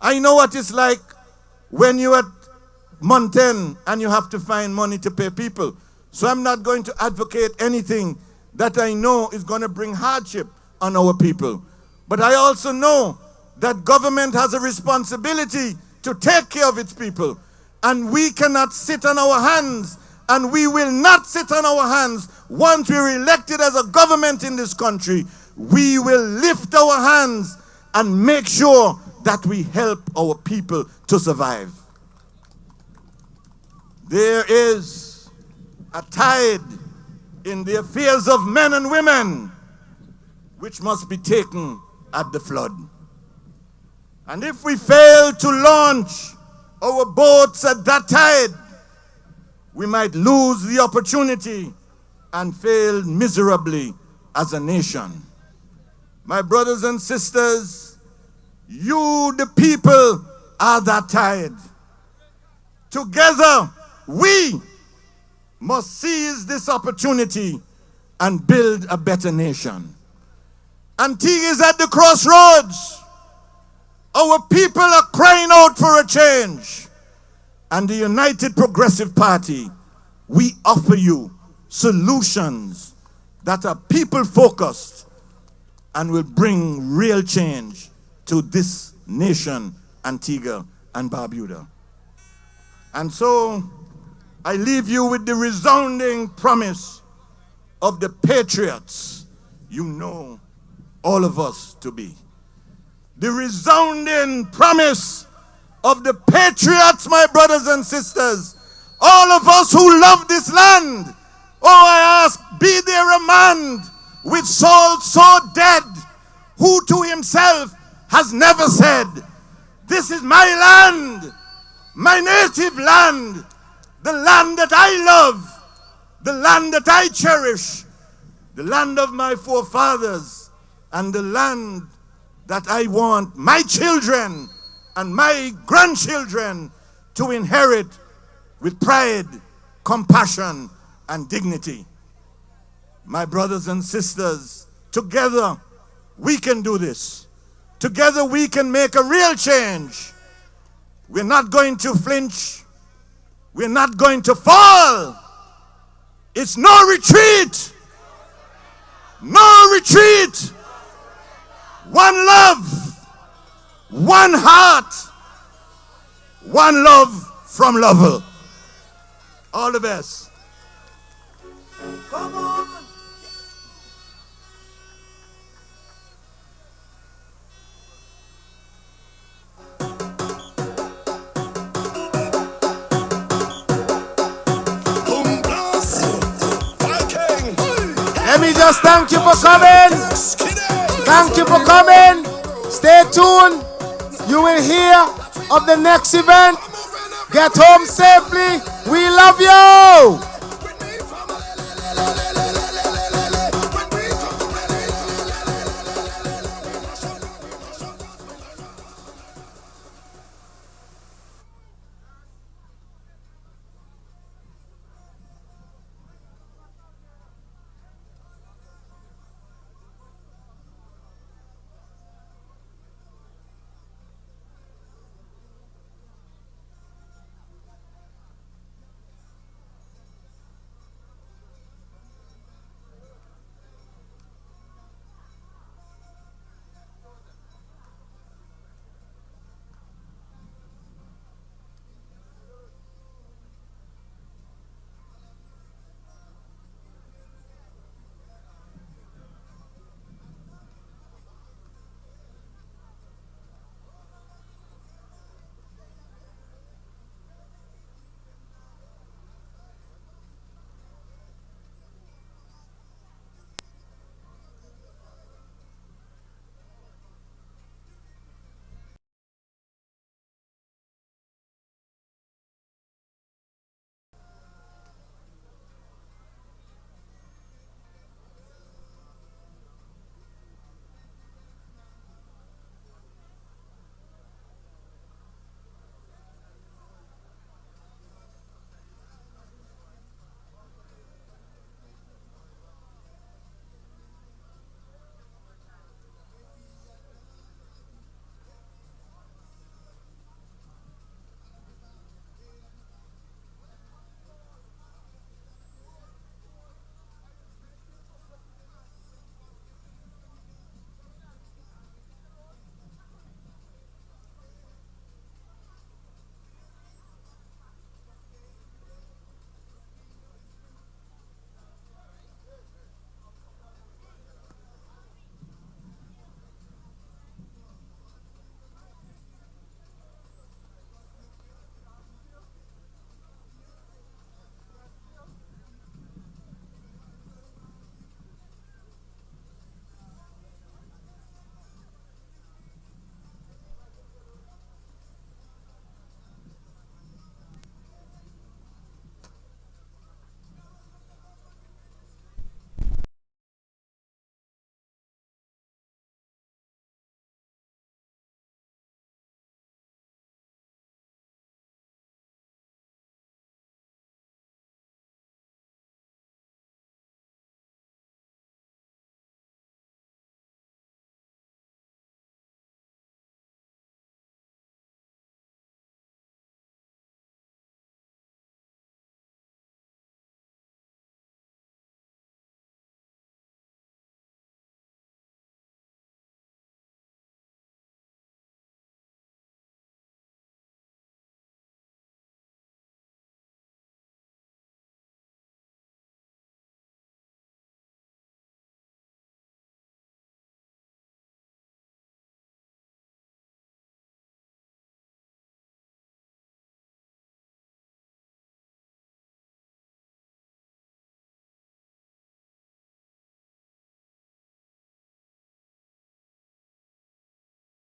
I know what it's like when you're at month end and you have to find money to pay people. So I'm not going to advocate anything that I know is going to bring hardship on our people. But I also know that government has a responsibility to take care of its people. And we cannot sit on our hands, and we will not sit on our hands. Once we're elected as a government in this country, we will lift our hands and make sure that we help our people to survive. There is a tide in the affairs of men and women which must be taken at the flood. And if we fail to launch our boats at that tide, we might lose the opportunity and fail miserably as a nation. My brothers and sisters, you, the people, are that tide. Together, we must seize this opportunity and build a better nation. Antigua is at the crossroads. Our people are crying out for a change. And the United Progressive Party, we offer you solutions that are people-focused and will bring real change to this nation, Antigua and Barbuda. And so, I leave you with the resounding promise of the patriots you know all of us to be. The resounding promise of the patriots, my brothers and sisters, all of us who love this land. Oh, I ask, be there a man with soul so dead, who to himself has never said, this is my land, my native land, the land that I love, the land that I cherish, the land of my forefathers, and the land that I want my children and my grandchildren to inherit with pride, compassion, and dignity. My brothers and sisters, together we can do this. Together we can make a real change. We're not going to flinch. We're not going to fall. It's no retreat. No retreat. One love, one heart, one love from Lovell. All the best. Come on. Let me just thank you for coming. Thank you for coming. Stay tuned. You will hear of the next event. Get home safely. We love you.